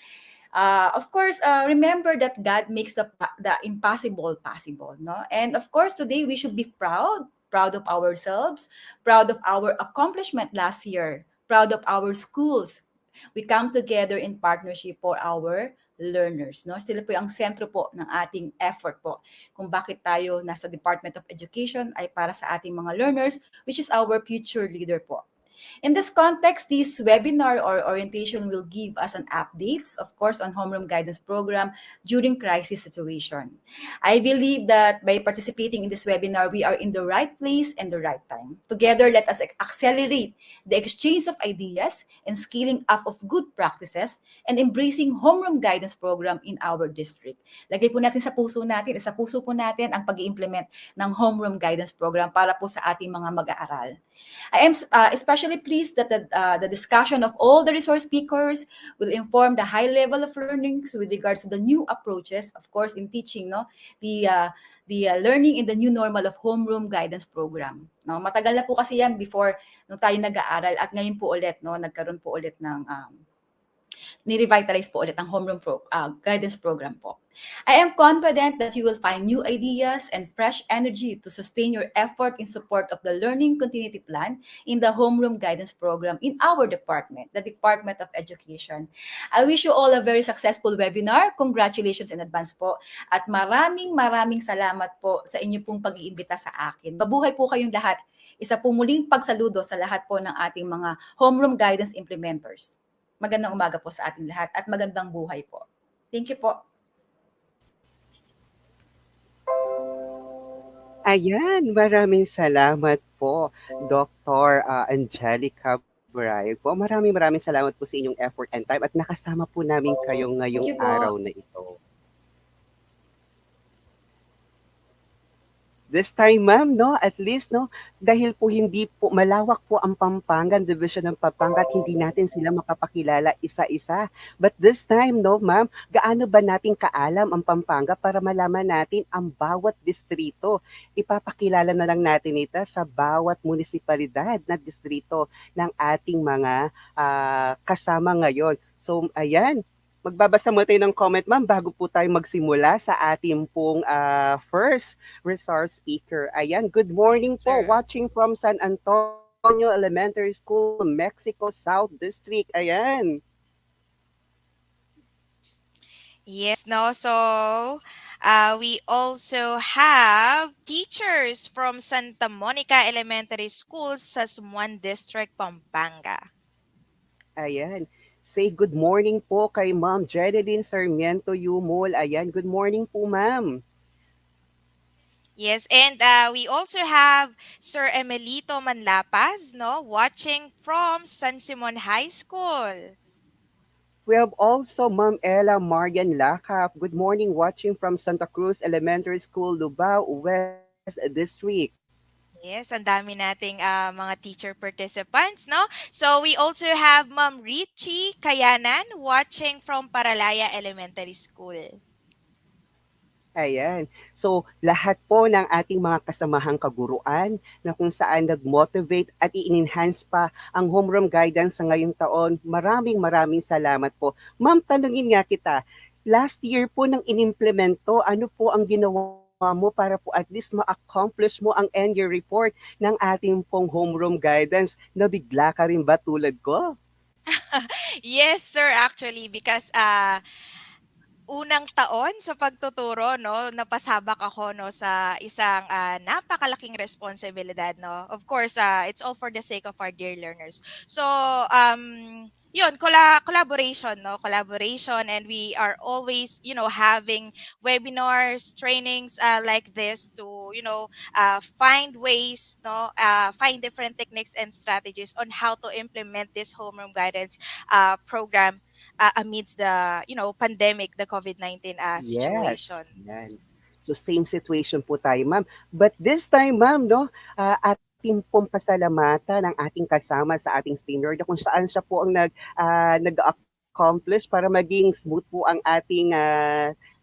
Of course, remember that God makes the impossible possible. No? And of course, today we should be proud of ourselves, proud of our accomplishment last year, proud of our schools. We come together in partnership for our learners. No? Sila po ang sentro po ng ating effort po. Kung bakit tayo nasa Department of Education ay para sa ating mga learners, which is our future leader po. In this context, this webinar or orientation will give us an updates, of course, on homeroom guidance program during crisis situation. I believe that by participating in this webinar, we are in the right place and the right time. Together, let us accelerate the exchange of ideas and scaling up of good practices and embracing homeroom guidance program in our district. Lagay po natin sa puso po natin ang pag-implement ng homeroom guidance program para po sa ating mga mag-aaral. I am especially pleased that the discussion of all the resource speakers will inform the high level of learnings with regards to the new approaches, of course, in teaching, no, the learning in the new normal of homeroom guidance program. No, matagal na po kasi yan before nung tayo nag-aaral at ngayon po ulit, no, nagkaroon po ulit ng ni-revitalize po ulit ang guidance program po. I am confident that you will find new ideas and fresh energy to sustain your effort in support of the Learning Continuity Plan in the Homeroom Guidance Program in our department, the Department of Education. I wish you all a very successful webinar. Congratulations in advance po. At maraming salamat po sa inyo pong pag-iimbita sa akin. Mabuhay po kayong lahat. Isa po muling pagsaludo sa lahat po ng ating mga homeroom guidance implementers. Magandang umaga po sa ating lahat at magandang buhay po. Thank you po. Ayan, maraming salamat po, Dr. Angelica Brayag po. Maraming salamat po sa inyong effort and time at nakasama po namin kayo Thank ngayong you araw po. na ito. This time, ma'am, no, at least, no, dahil po hindi po, malawak po ang Pampangan, Division ng Pampanga, at hindi natin sila makapakilala isa-isa. But this time, no, ma'am, gaano ba natin kaalam ang Pampanga para malaman natin ang bawat distrito? Ipapakilala na lang natin ito sa bawat munisipalidad na distrito ng ating mga kasama ngayon. So, ayan, magbabasa mo tayo ng comment, ma'am, bago po tayo magsimula sa ating pong first resource speaker. Ayan, good Yes, morning po, sir. watching from San Antonio Elementary School, Mexico South District. Ayan. Yes, no. So, we also have teachers from Santa Monica Elementary School sa Sumuan District, Pampanga. Ayan. Say good morning po kay Ma'am Jeneline Sarmiento Yumol. Ayan, good morning po, ma'am. Yes, and we also have Sir Emelito Manlapas, no, watching from San Simon High School. We have also Ma'am Ella Marian Lakap. Good morning, watching from Santa Cruz Elementary School, Lubao West District. Yes, ang dami nating mga teacher participants, no? So we also have Ma'am Richie Kayanan watching from Paralaya Elementary School. Ayan. So, lahat po ng ating mga kasamahang kaguruan na kung saan nag-motivate at i-enhance pa ang homeroom guidance sa ngayong taon, maraming salamat po. Ma'am, tanungin nga kita, last year po nang inimplemento, ano po ang ginawa mo para po at least ma-accomplish mo ang end year report ng ating pong homeroom guidance? Nabigla ka rin ba tulad ko? Yes, sir, actually, because unang taon sa pagtuturo, no, napasabak ako, no, sa isang napakalaking responsibilidad, no. Of course, it's all for the sake of our dear learners. So, yun, collaboration, no, collaboration, and we are always, having webinars, trainings like this to, find ways, no, find different techniques and strategies on how to implement this homeroom guidance program amidst the pandemic, the COVID-19 Yes, situation. yan. So same situation po tayo, ma'am. But this time, ma'am, no, ating pong pasalamatan ang ating kasama sa ating senior na kung saan siya po ang nag-accomplish para maging smooth po ang ating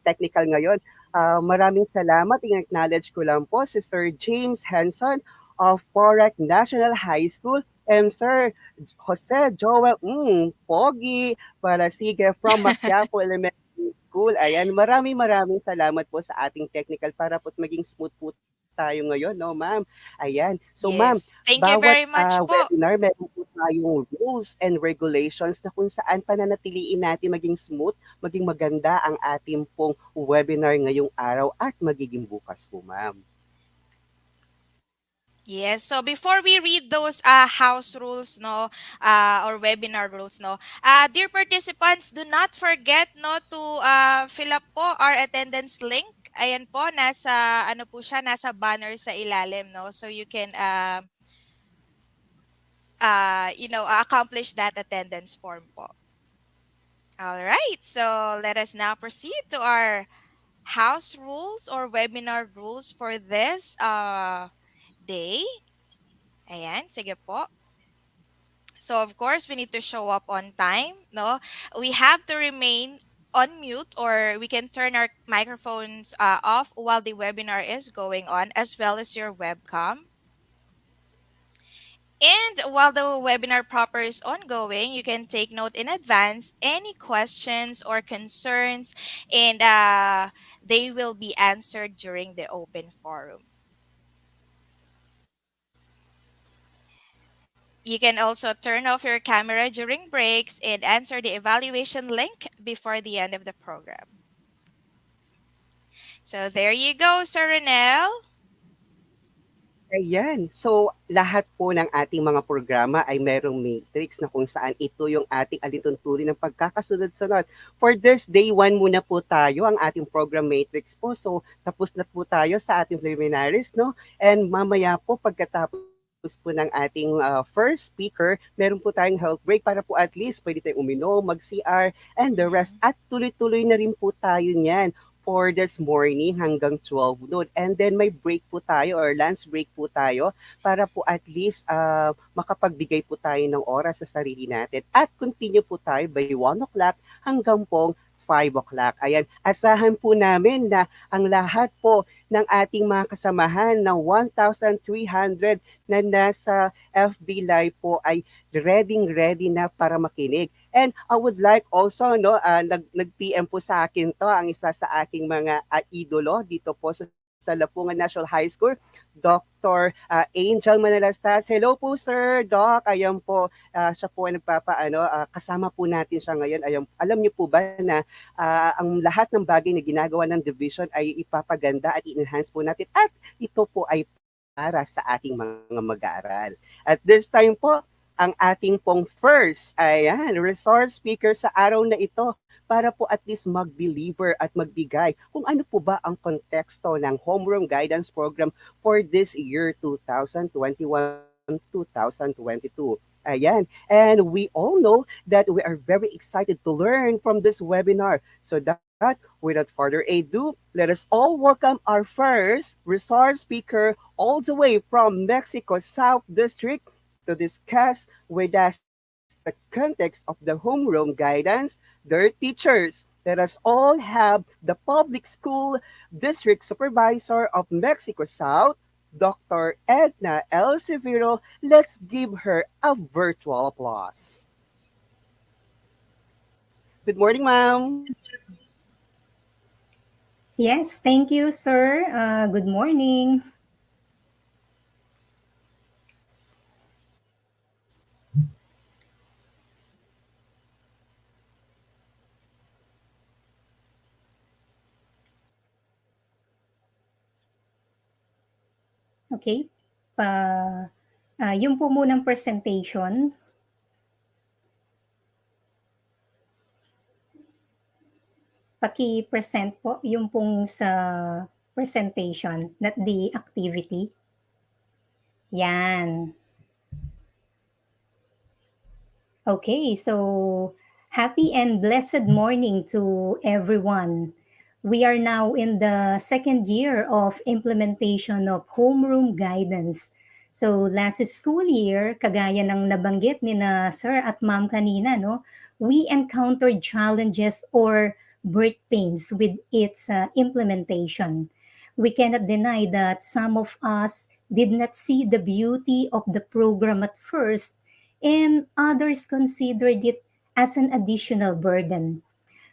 technical ngayon. Maraming salamat. I-acknowledge ko lang po si Sir James Henson of Porac National High School and Sir Jose Joel Pogi para sige from Maquiapo Elementary School. Ayan, maraming salamat po sa ating technical para po maging smooth po tayo ngayon, no, ma'am? Ayan. So, ma'am, Yes. Thank you bawat very much po. webinar, meron po tayong rules and regulations na kung saan pananatiliin natin maging smooth, maging maganda ang ating pong webinar ngayong araw at magiging bukas po, ma'am. Yes. So before we read those house rules, no, or webinar rules, no, dear participants, do not forget, no, to fill up po our attendance link. Ayan po, nasa ano po siya, nasa banner sa ilalim, no, so you can accomplish that attendance form po. All right. So let us now proceed to our house rules or webinar rules for this day. Ayan, sige po. So of course, we need to show up on time, no? We have to remain on mute, or we can turn our microphones off while the webinar is going on, as well as your webcam. And while the webinar proper is ongoing, you can take note in advance any questions or concerns, and they will be answered during the open forum. You can also turn off your camera during breaks and answer the evaluation link before the end of the program. So there you go, Sir Renel. Ayan. So, lahat po ng ating mga programa ay merong matrix na kung saan ito yung ating alituntunin ng pagkakasunod-sunod. For this day one muna po tayo, ang ating program matrix po. So, tapos na po tayo sa ating preliminaries, no? And mamaya po, pagkatapos po ng ating first speaker, meron po tayong health break para po at least pwede tayong uminom, mag-CR, and the rest. Mhm. At tuloy-tuloy na rin po tayo niyan for this morning hanggang 12 noon. And then may break po tayo or lunch break po tayo para po at least makapagbigay po tayo ng oras sa sarili natin. At continue po tayo by 1 o'clock hanggang pong 5 o'clock. Ayan, asahan po namin na ang lahat po ng ating mga kasamahan ng 1,300 na nasa FB Live po ay ready na para makinig. And I would like also, no, nag-PM po sa akin to, ang isa sa aking mga idolo dito po sa Lapungan National High School, Dr. Angel Manalastas. Hello po, Sir Doc. Ayan po, siya po ay kasama po natin siya ngayon. Ayan, alam niyo po ba na ang lahat ng bagay na ginagawa ng division ay ipapaganda at i-enhance po natin at ito po ay para sa ating mga mag-aaral. At this time po, ang ating pong first, resource speaker sa araw na ito para po at least mag-deliver at magbigay kung ano po ba ang konteksto ng Homeroom Guidance Program for this year 2021-2022. Ayan. And we all know that we are very excited to learn from this webinar. So that without further ado, let us all welcome our first resource speaker all the way from Mexico South District to discuss with us the context of the homeroom guidance, their teachers. Let us all have the public school district supervisor of Mexico South, Dr. Edna L. Severo. Let's give her a virtual applause. Good morning, ma'am. Yes, thank you, sir. Good morning. Okay? Pa, yung po munang presentation, paki-present po yung pong sa presentation, not the activity. Yan. Okay, so happy and blessed morning to everyone. We are now in the second year of implementation of homeroom guidance. So last school year, kagaya ng nabanggit ni na sir at ma'am kanina, no, we encountered challenges or birth pains with its implementation. We cannot deny that some of us did not see the beauty of the program at first, and others considered it as an additional burden.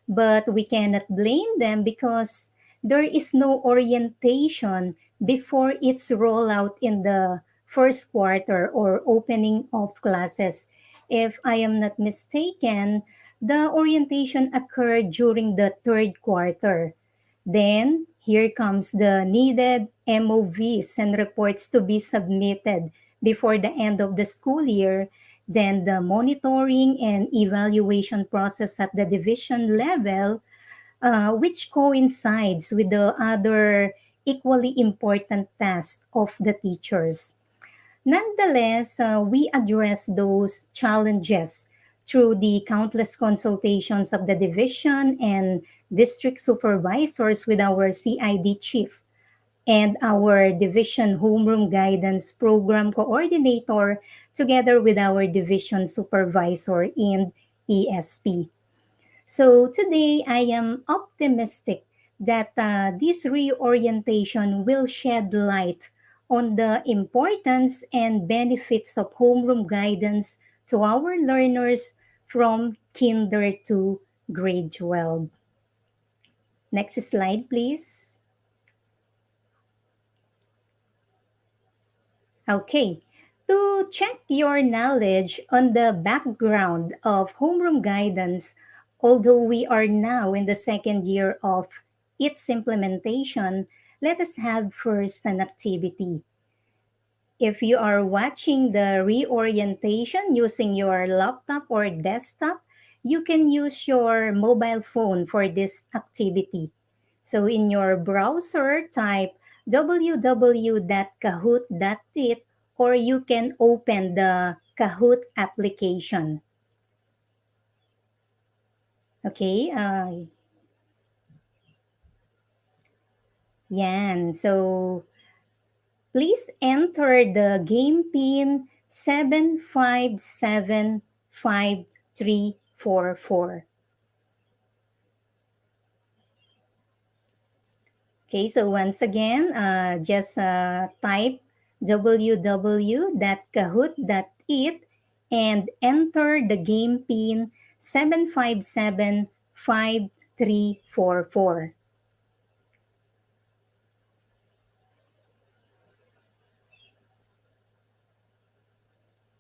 But we cannot blame them because there is no orientation before its rollout in the first quarter or opening of classes. If I am not mistaken, the orientation occurred during the third quarter. Then, here comes the needed MOVs and reports to be submitted before the end of the school year. Then, the monitoring and evaluation process at the division level, which coincides with the other equally important task of the teachers. Nonetheless, we address those challenges through the countless consultations of the division and district supervisors with our CID chief and our division homeroom guidance program coordinator together with our division supervisor and ESP. So today I am optimistic that this reorientation will shed light on the importance and benefits of homeroom guidance to our learners from kinder to grade 12. Next slide, please. Okay. To check your knowledge on the background of homeroom guidance, although we are now in the second year of its implementation, let us have first an activity. If you are watching the reorientation using your laptop or desktop, you can use your mobile phone for this activity. So in your browser, type www.kahoot.it or you can open the Kahoot application. Okay, yan. So please enter the game pin 7575344. Okay, so once again, just type www.kahoot.it and enter the game pin 7575344.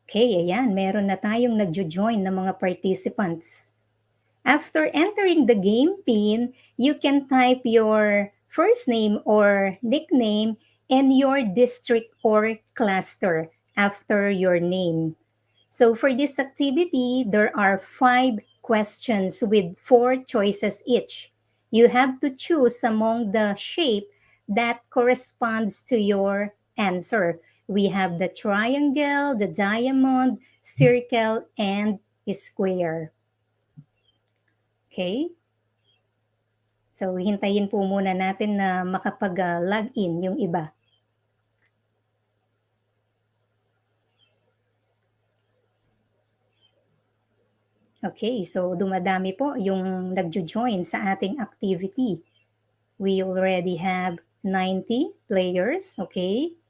Okay, ayan, meron na tayong nagjo-join na mga participants. After entering the game pin, you can type your first name or nickname and your district or cluster after your name. So for this activity, there are 5 questions with 4 choices each. You have to choose among the shape that corresponds to your answer. We have the triangle, the diamond, circle, and square. Okay? So, hintayin po muna natin na makapag-login yung iba. Okay, so dumadami po yung nagjo-join sa ating activity. We already have 90 players, okay?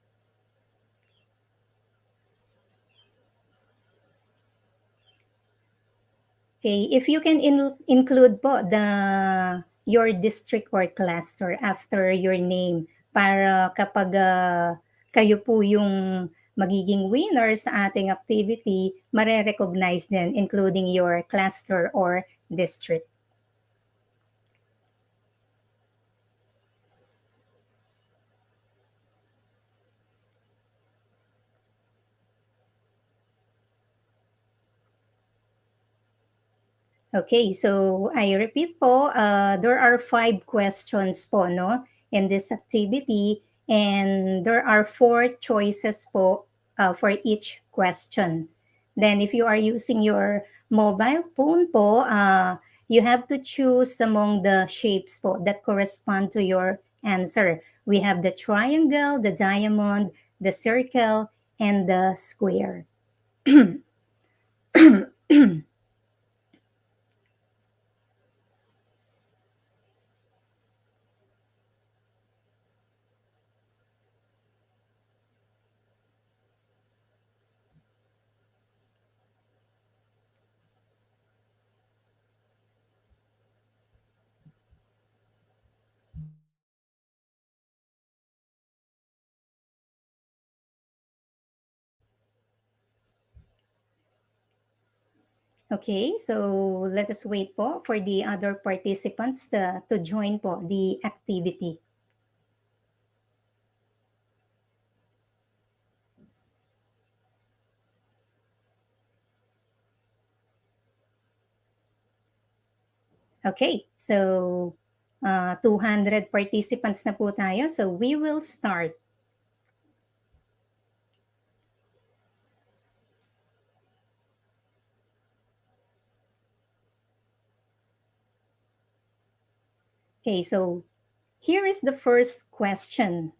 Okay, if you can include po your district or cluster after your name para kapag kayo po yung magiging winner sa ating activity, mare-recognize din including your cluster or district. Okay, so I repeat po, there are 5 questions po, no, in this activity, and there are 4 choices po for each question. Then if you are using your mobile phone po, you have to choose among the shapes po that correspond to your answer. We have the triangle, the diamond, the circle, and the square. Okay, so let us wait po for the other participants to join po the activity. Okay, so 200 participants na po tayo. So we will start. Okay, so here is the first question.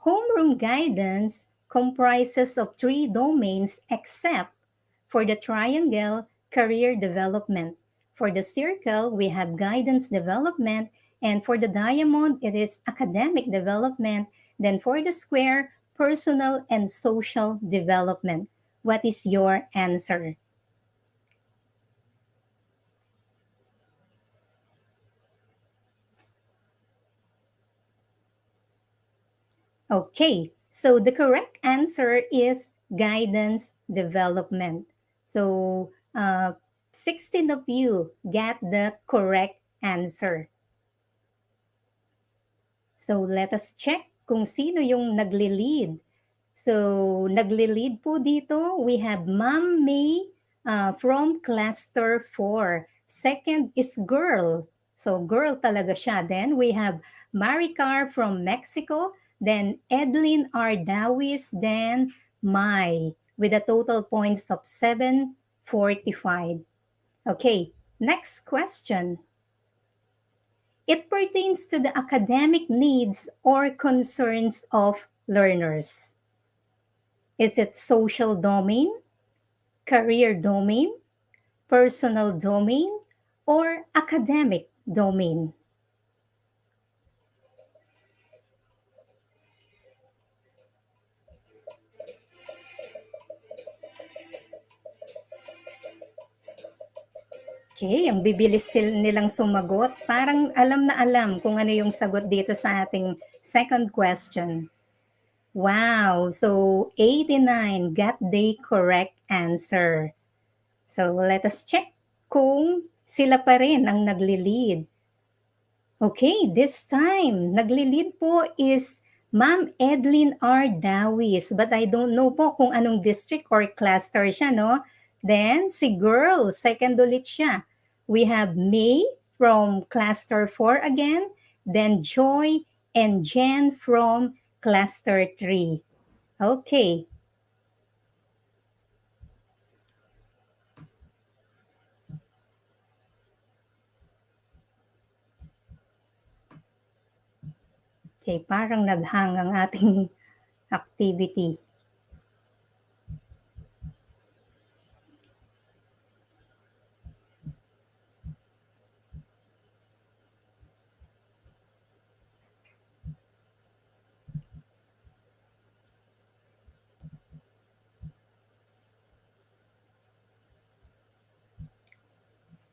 Homeroom guidance comprises of 3 domains except for the triangle, career development. For the circle, we have guidance development, and for the diamond, it is academic development. Then for the square, personal and social development. What is your answer? Okay, so the correct answer is guidance development. So 16 of you get the correct answer. So let us check kung sino yung nagli-lead. So nagli-lead po dito, we have Ma'am May from cluster 4. Second is girl. So girl talaga siya. Then we have Maricar from Mexico. Then Edlin R. Dawis. Then Mai with a total points of 745. Okay, next question. It pertains to the academic needs or concerns of learners. Is it social domain, career domain, personal domain, or academic domain? Okay, ang bibilis nilang sumagot. Parang alam na alam kung ano yung sagot dito sa ating second question. Wow, so 89 got the correct answer. So let us check kung sila pa rin ang nagli-lead. Okay, this time, nagli-lead po is Ma'am Edlin R. Dawis. But I don't know po kung anong district or cluster siya, no? Then, si girl, second ulit siya. We have May from cluster 4 again. Then, Joy and Jen from cluster 3. Okay. Okay, parang naghang ang ating activity.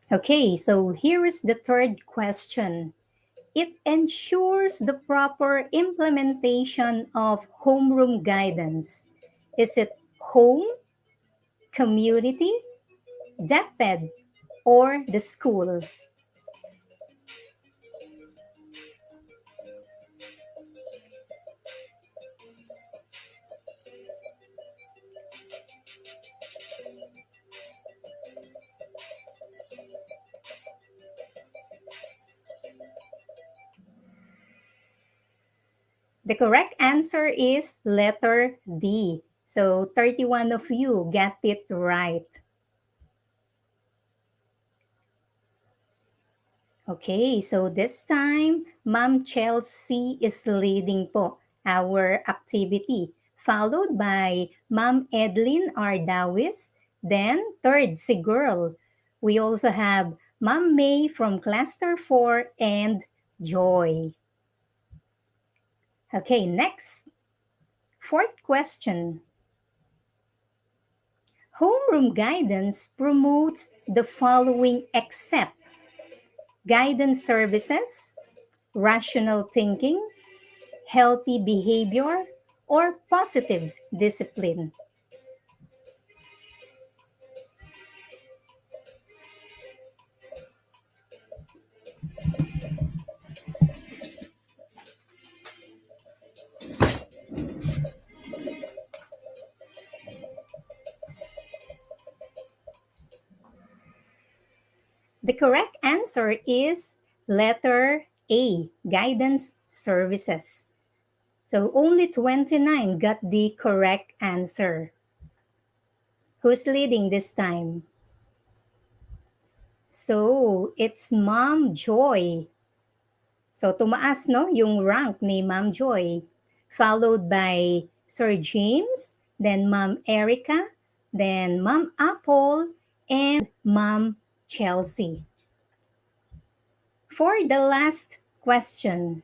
Okay, so here is the third question. It ensures the proper implementation of homeroom guidance. Is it home, community, DepEd, or the school? The correct answer is letter D. So 31 of you got it right. Okay, so this time, Ma'am Chelsea is leading po our activity, followed by Ma'am Edlin R. Dawis, then third si Girl. We also have Ma'am May from Cluster 4 and Joy. Okay, next, fourth question. Homeroom guidance promotes the following except guidance services, rational thinking, healthy behavior, or positive discipline. The correct answer is letter A, guidance services. So only 29 got the correct answer. Who's leading this time? So, it's Ma'am Joy. So, tumaas no yung rank ni Ma'am Joy. Followed by Sir James, then Ma'am Erica, then Ma'am Apple, and Ma'am Chelsea. For the last question,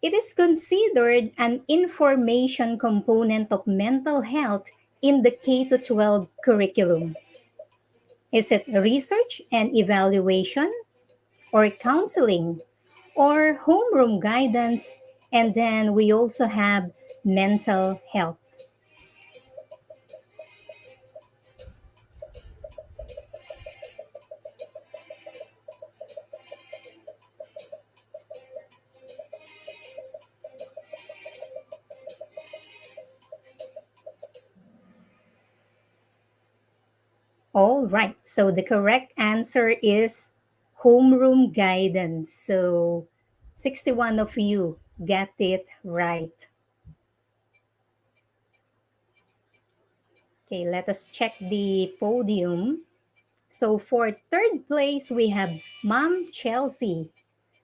it is considered an information component of mental health in the K to 12 curriculum. Is it research and evaluation, or counseling, or homeroom guidance? And then we also have mental health. All right, so the correct answer is homeroom guidance. So 61 of you get it right. Okay, let us check the podium. So for third place, we have Mom Chelsea.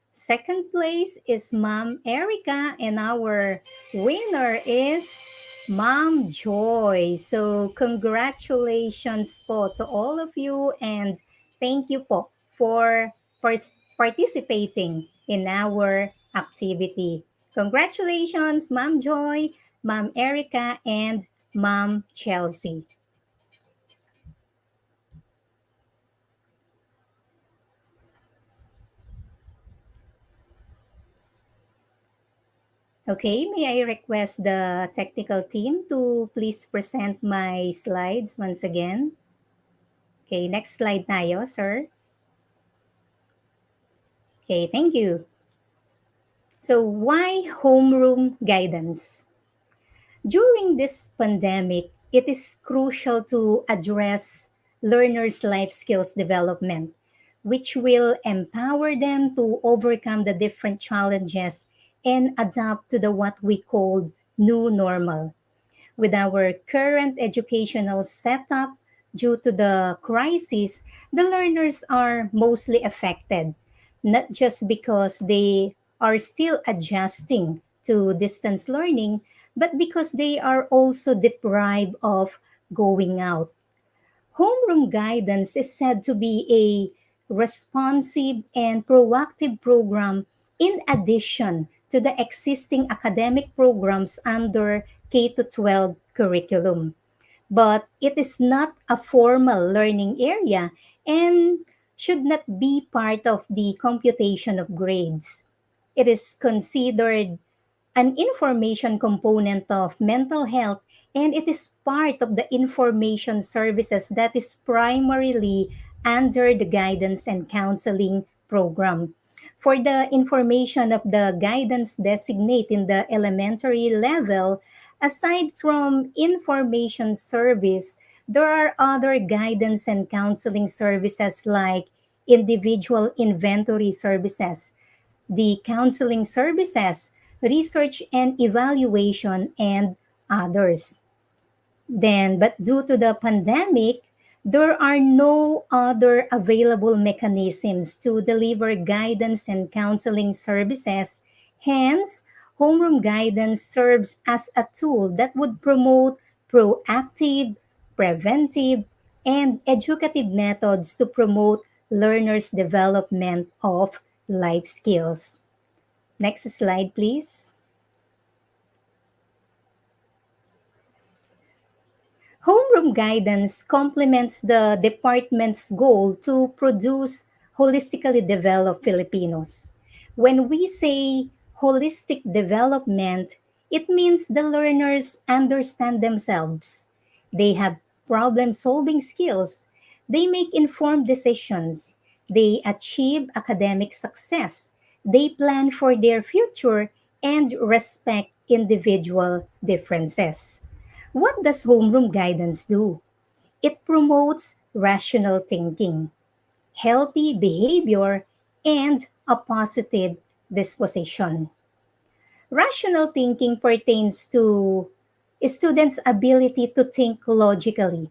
Second place is Mom Erica, and our winner is Mom Joy. So congratulations po to all of you, and thank you po for participating in our activity. Congratulations, Mom Joy, Mom Erica, and Mom Chelsea. Okay, may I request the technical team to please present my slides once again? Okay, next slide tayo, sir. Okay, thank you. So, why homeroom guidance? During this pandemic, it is crucial to address learners' life skills development, which will empower them to overcome the different challenges and adapt to the what we call new normal. With our current educational setup, due to the crisis, the learners are mostly affected, not just because they are still adjusting to distance learning, but because they are also deprived of going out. Homeroom guidance is said to be a responsive and proactive program in addition to the existing academic programs under K to 12 curriculum. But it is not a formal learning area and should not be part of the computation of grades. It is considered an information component of mental health, and it is part of the information services that is primarily under the guidance and counseling program. For the information of the guidance designate in the elementary level, aside from information service, there are other guidance and counseling services like individual inventory services, the counseling services, research and evaluation, and others. But due to the pandemic, there are no other available mechanisms to deliver guidance and counseling services. Hence, homeroom guidance serves as a tool that would promote proactive, preventive, and educative methods to promote learners' development of life skills. Next slide, please. Homeroom guidance complements the department's goal to produce holistically developed Filipinos. When we say holistic development, it means the learners understand themselves. They have problem solving skills. They make informed decisions. They achieve academic success. They plan for their future and respect individual differences. What does homeroom guidance do? It promotes rational thinking, healthy behavior, and a positive disposition. Rational thinking pertains to students' ability to think logically.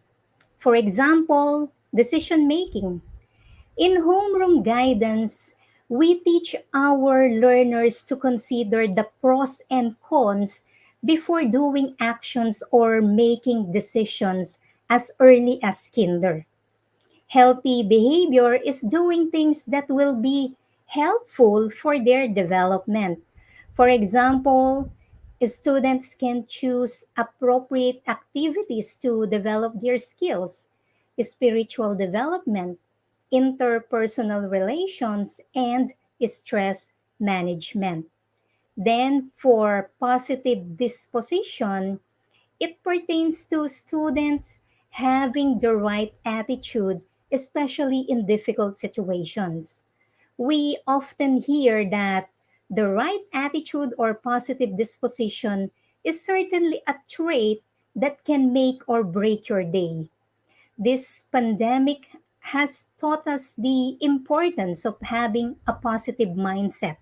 For example, decision making. In homeroom guidance, we teach our learners to consider the pros and cons before doing actions or making decisions as early as kinder. Healthy behavior is doing things that will be helpful for their development. For example, students can choose appropriate activities to develop their skills, spiritual development, interpersonal relations, and stress management. Then, for positive disposition, it pertains to students having the right attitude, especially in difficult situations. We often hear that the right attitude or positive disposition is certainly a trait that can make or break your day. This pandemic has taught us the importance of having a positive mindset,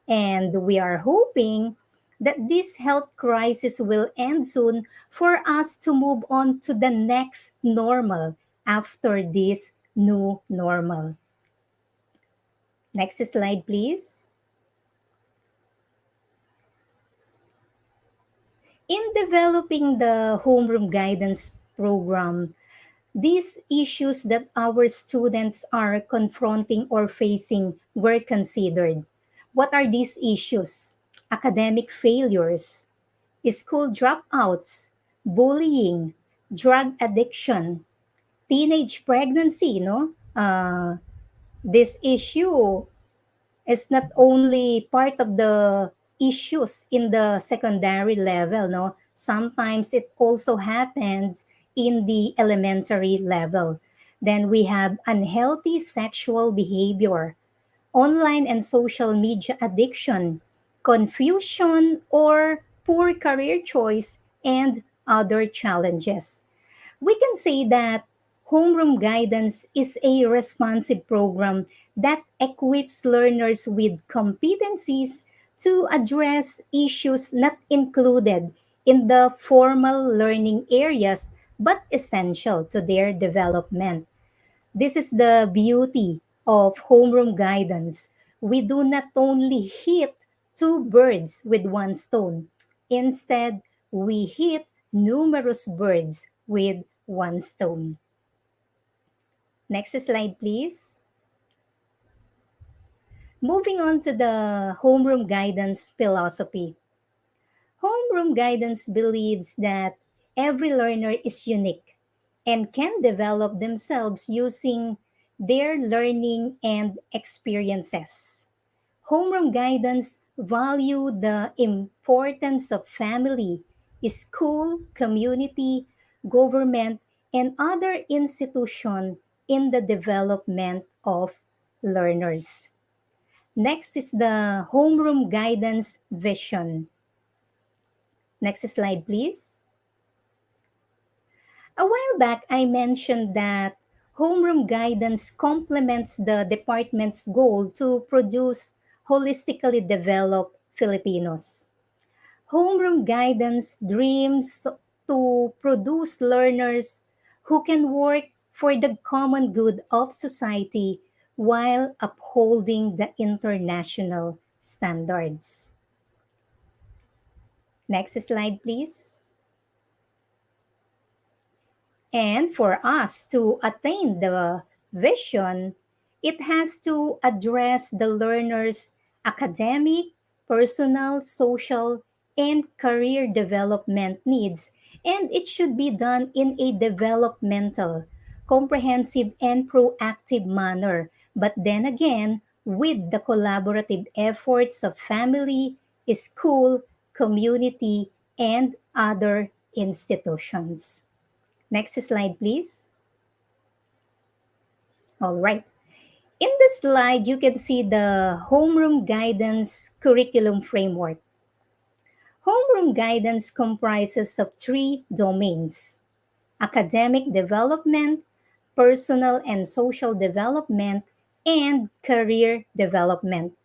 and we are hoping that this health crisis will end soon for us to move on to the next normal after this new normal. Next slide, please. In developing the homeroom guidance program, these issues that our students are confronting or facing were considered. What are these issues? Academic failures, school dropouts, bullying, drug addiction, teenage pregnancy, no? This issue is not only part of the issues in the secondary level, no? Sometimes it also happens in the elementary level. Then we have unhealthy sexual behavior, online and social media addiction, confusion or poor career choice, and other challenges. We can say that homeroom guidance is a responsive program that equips learners with competencies to address issues not included in the formal learning areas but essential to their development. This is the beauty of homeroom guidance. We do not only hit two birds with one stone. Instead, we hit numerous birds with one stone. Next slide, please. Moving on to the homeroom guidance philosophy. Homeroom guidance believes that every learner is unique and can develop themselves using their learning and experiences. Homeroom guidance value the importance of family, school, community, government, and other institution in the development of learners. Next is the homeroom guidance vision. Next slide, please. A while back, I mentioned that homeroom guidance complements the department's goal to produce holistically develop Filipinos. Homeroom guidance dreams to produce learners who can work for the common good of society while upholding the international standards. Next slide, please. And for us to attain the vision, it has to address the learner's academic, personal, social, and career development needs. And it should be done in a developmental, comprehensive, and proactive manner. But then again, with the collaborative efforts of family, school, community, and other institutions. Next slide, please. All right. In this slide, you can see the homeroom guidance curriculum framework. Homeroom guidance comprises of three domains: academic development, personal and social development, and career development.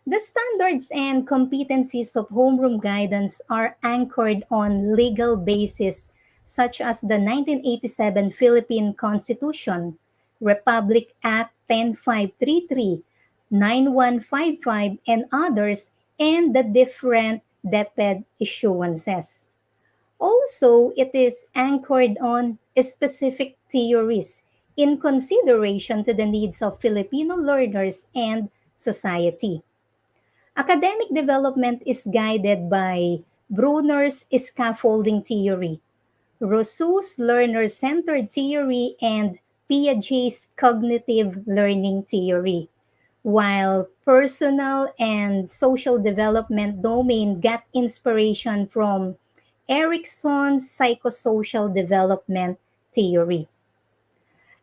The standards and competencies of homeroom guidance are anchored on legal bases such as the 1987 Philippine Constitution, Republic Act 10533, 9155, and others, and the different DepEd issuances. Also, it is anchored on specific theories in consideration to the needs of Filipino learners and society. Academic development is guided by Brunner's scaffolding theory, Rousseau's learner-centered theory, and Piaget's cognitive learning theory, while personal and social development domain got inspiration from Erickson's psychosocial development theory.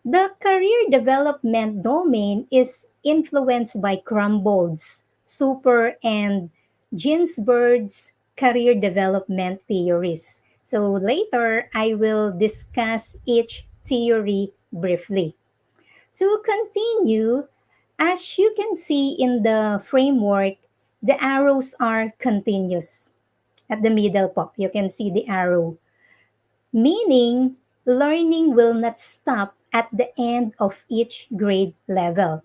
The career development domain is influenced by Crumbold's, Super, and Ginsberg's career development theories. So later, I will discuss each theory briefly. To continue, as you can see in the framework, the arrows are continuous. At the middle po, you can see the arrow, meaning learning will not stop at the end of each grade level.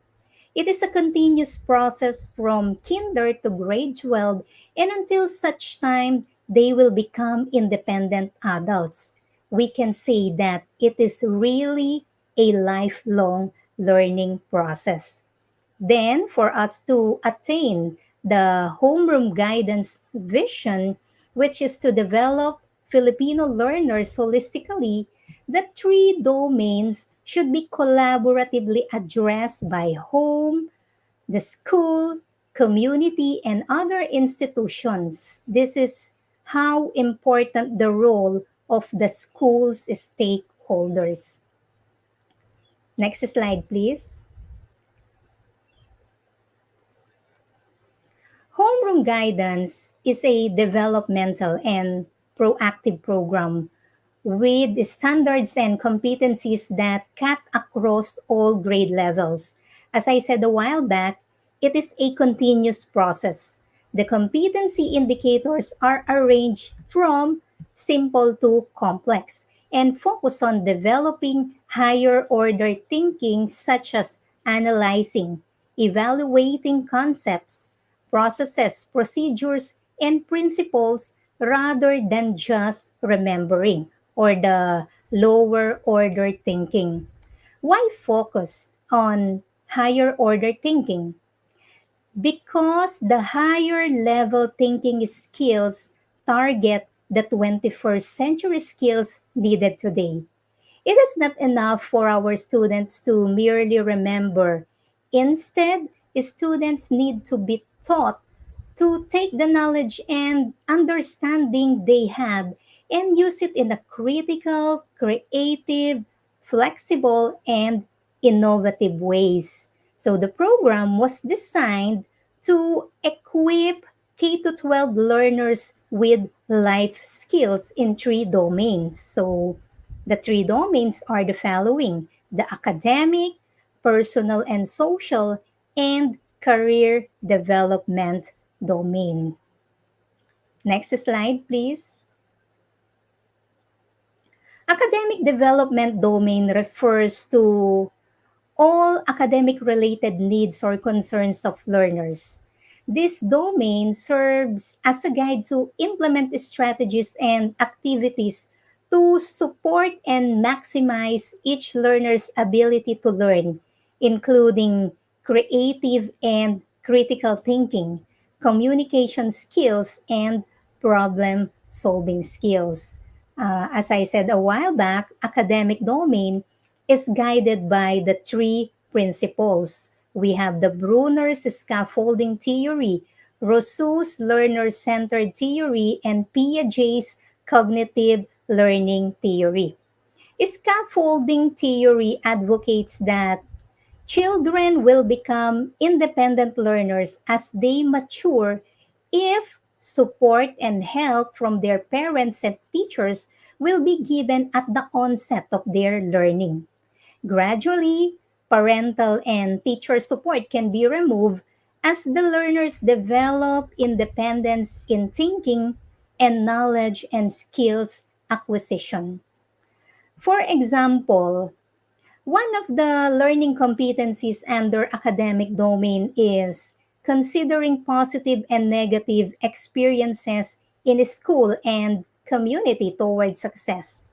It is a continuous process from kinder to grade 12 and until such time they will become independent adults. We can say that it is really a lifelong learning process. Then, for us to attain the homeroom guidance vision, which is to develop Filipino learners holistically, the three domains should be collaboratively addressed by home, the school, community, and other institutions. This is how important the role of the school's stakeholders. Next slide, please. Homeroom guidance is a developmental and proactive program with standards and competencies that cut across all grade levels. As I said a while back, it is a continuous process. The competency indicators are arranged from simple to complex and focus on developing higher order thinking such as analyzing, evaluating concepts, processes, procedures, and principles rather than just remembering or the lower order thinking. Why focus on higher order thinking? Because the higher level thinking skills target the 21st century skills needed today. It is not enough for our students to merely remember. Instead, students need to be taught to take the knowledge and understanding they have and use it in a critical, creative, flexible, and innovative ways. So the program was designed to equip K to 12 learners with life skills in three domains. So the three domains are the following: the academic, personal and social, and career development domain. Next slide, please. Academic development domain refers to all academic related needs or concerns of learners. This domain serves as a guide to implement strategies and activities to support and maximize each learner's ability to learn, including creative and critical thinking, communication skills, and problem solving skills. As I said a while back, academic domain is guided by the three principles. We have the Brunner's scaffolding theory, Rousseau's learner-centered theory, and Piaget's cognitive learning theory. Scaffolding theory advocates that children will become independent learners as they mature if support and help from their parents and teachers will be given at the onset of their learning. Gradually, parental and teacher support can be removed as the learners develop independence in thinking and knowledge and skills acquisition. For example, one of the learning competencies under academic domain is considering positive and negative experiences in school and community towards success.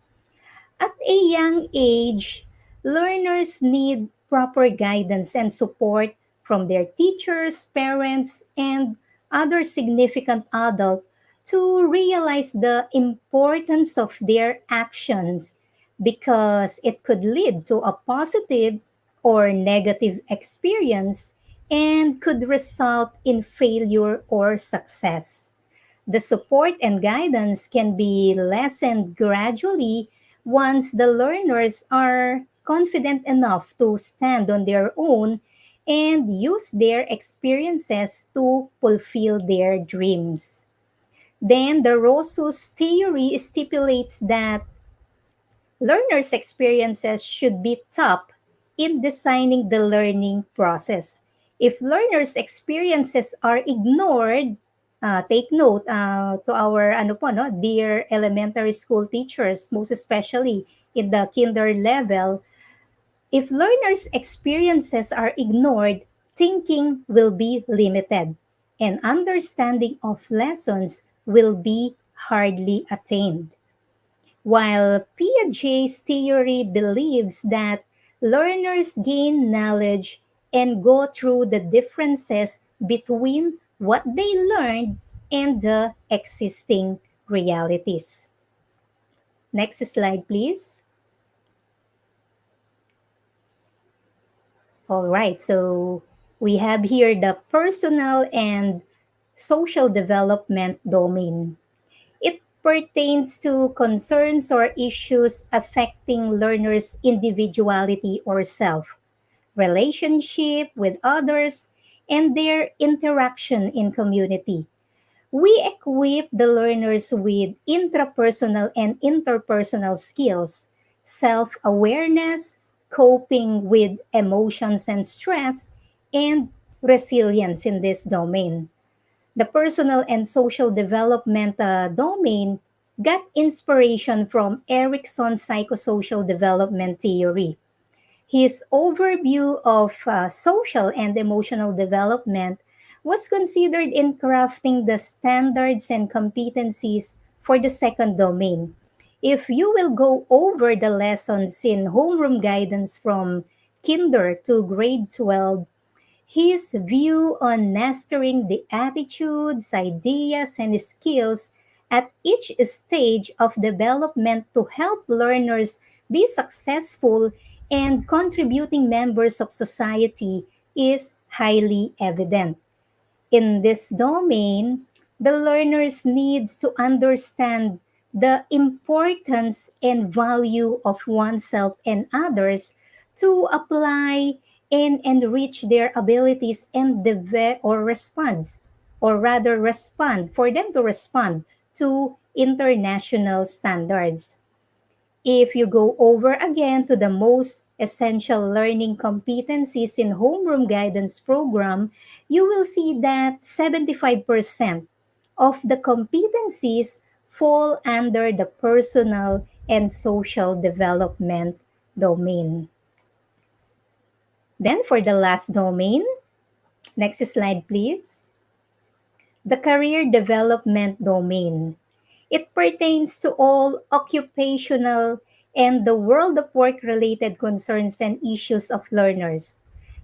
At a young age, learners need proper guidance and support from their teachers, parents, and other significant adults to realize the importance of their actions because it could lead to a positive or negative experience and could result in failure or success. The support and guidance can be lessened gradually once the learners are confident enough to stand on their own and use their experiences to fulfill their dreams. Then the Rousseau's theory stipulates that learners' experiences should be top in designing the learning process. If learners' experiences are ignored, take note to our ano po, no, dear elementary school teachers, most especially in the kinder level, if learners' experiences are ignored, thinking will be limited and understanding of lessons will be hardly attained. While Piaget's theory believes that learners gain knowledge and go through the differences between what they learned and the existing realities. Next slide, please. All right, so we have here the personal and social development domain. It pertains to concerns or issues affecting learners' individuality or self, relationship with others, and their interaction in community. We equip the learners with intrapersonal and interpersonal skills, self awareness, coping with emotions and stress, and resilience in this domain. The personal and social development domain got inspiration from Erickson's psychosocial development theory. His overview of social and emotional development was considered in crafting the standards and competencies for the second domain. If you will go over the lessons in homeroom guidance from kinder to grade 12, his view on mastering the attitudes, ideas, and skills at each stage of development to help learners be successful and contributing members of society is highly evident. In this domain, the learners needs to understand the importance and value of oneself and others to apply and enrich their abilities and or response or rather respond for them to respond to international standards. If you go over again to the most essential learning competencies in homeroom guidance program, you will see that 75% of the competencies fall under the personal and social development domain. Then for the last domain, next slide please. The career development domain. It pertains to all occupational and the world of work related concerns and issues of learners.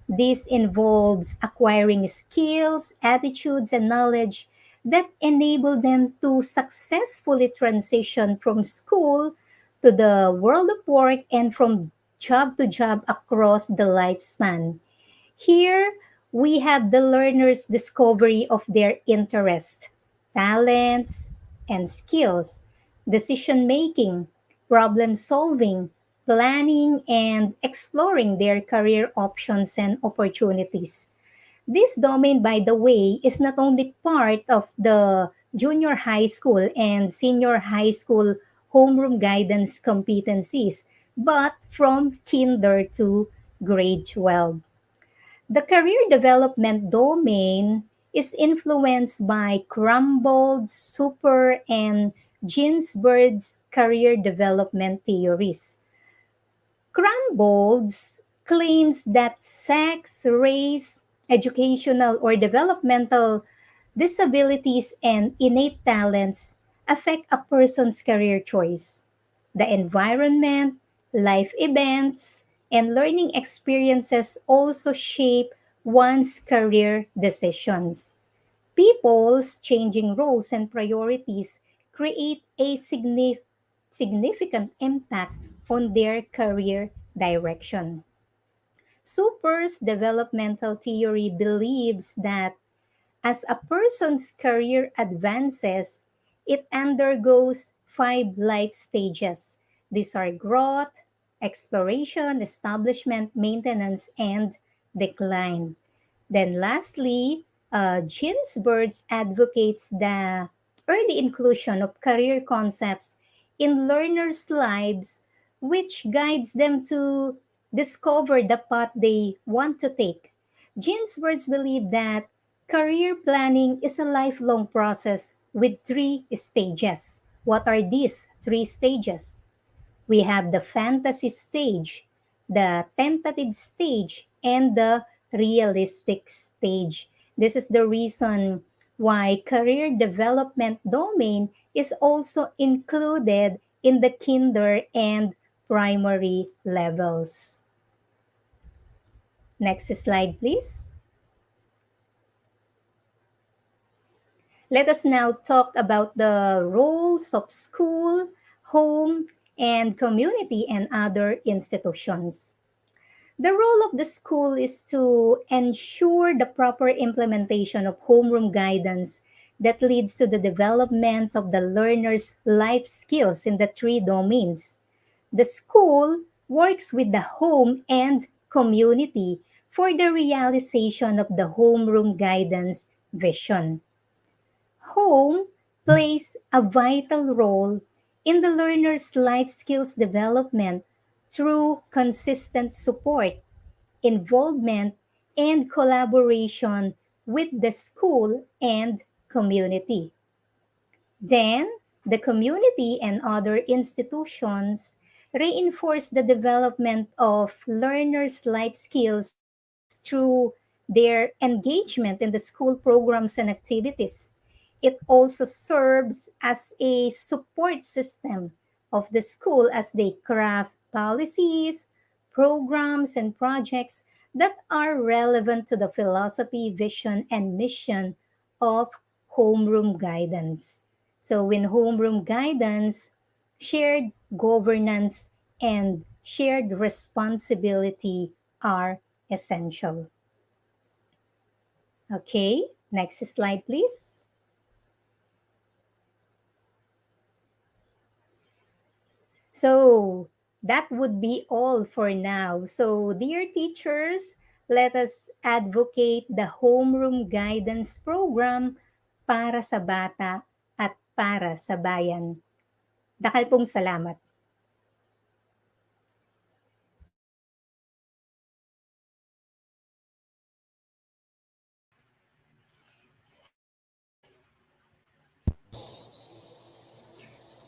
This involves acquiring skills, attitudes, and knowledge that enable them to successfully transition from school to the world of work and from job to job across the lifespan. Here, we have the learner's discovery of their interest, talents, and skills, decision making, problem solving, planning, and exploring their career options and opportunities. This domain, by the way, is not only part of the junior high school and senior high school homeroom guidance competencies, but from kinder to grade 12. The career development domain is influenced by Crumbold's, Super, and Ginsberg's career development theories. Crumbold's claims that sex, race, educational or developmental disabilities, and innate talents affect a person's career choice. The environment, life events, and learning experiences also shape one's career decisions. People's changing roles and priorities create a significant impact on their career direction. Super's developmental theory believes that as a person's career advances, it undergoes five life stages. These are growth, exploration, establishment, maintenance, and decline. Then, lastly, Ginsberg advocates the early inclusion of career concepts in learners' lives, which guides them to discover the path they want to take. Ginsberg believe that career planning is a lifelong process with three stages. What are these three stages? We have the fantasy stage, the tentative stage, and the realistic stage. This is the reason why career development domain is also included in the kinder and primary levels. Next slide, please. Let us now talk about the roles of school, home, and community and other institutions. The role of the school is to ensure the proper implementation of homeroom guidance that leads to the development of the learner's life skills in the three domains. The school works with the home and community for the realization of the homeroom guidance vision. Home plays a vital role in the learner's life skills development through consistent support, involvement, and collaboration with the school and community. Then, the community and other institutions reinforce the development of learners' life skills through their engagement in the school programs and activities. It also serves as a support system of the school as they craft policies, programs, and projects that are relevant to the philosophy, vision, and mission of homeroom guidance. So, in homeroom guidance, shared governance and shared responsibility are essential. Okay, next slide, please. So, that would be all for now. So, dear teachers, let us advocate the homeroom guidance program para sa bata at para sa bayan. Dakal pong salamat.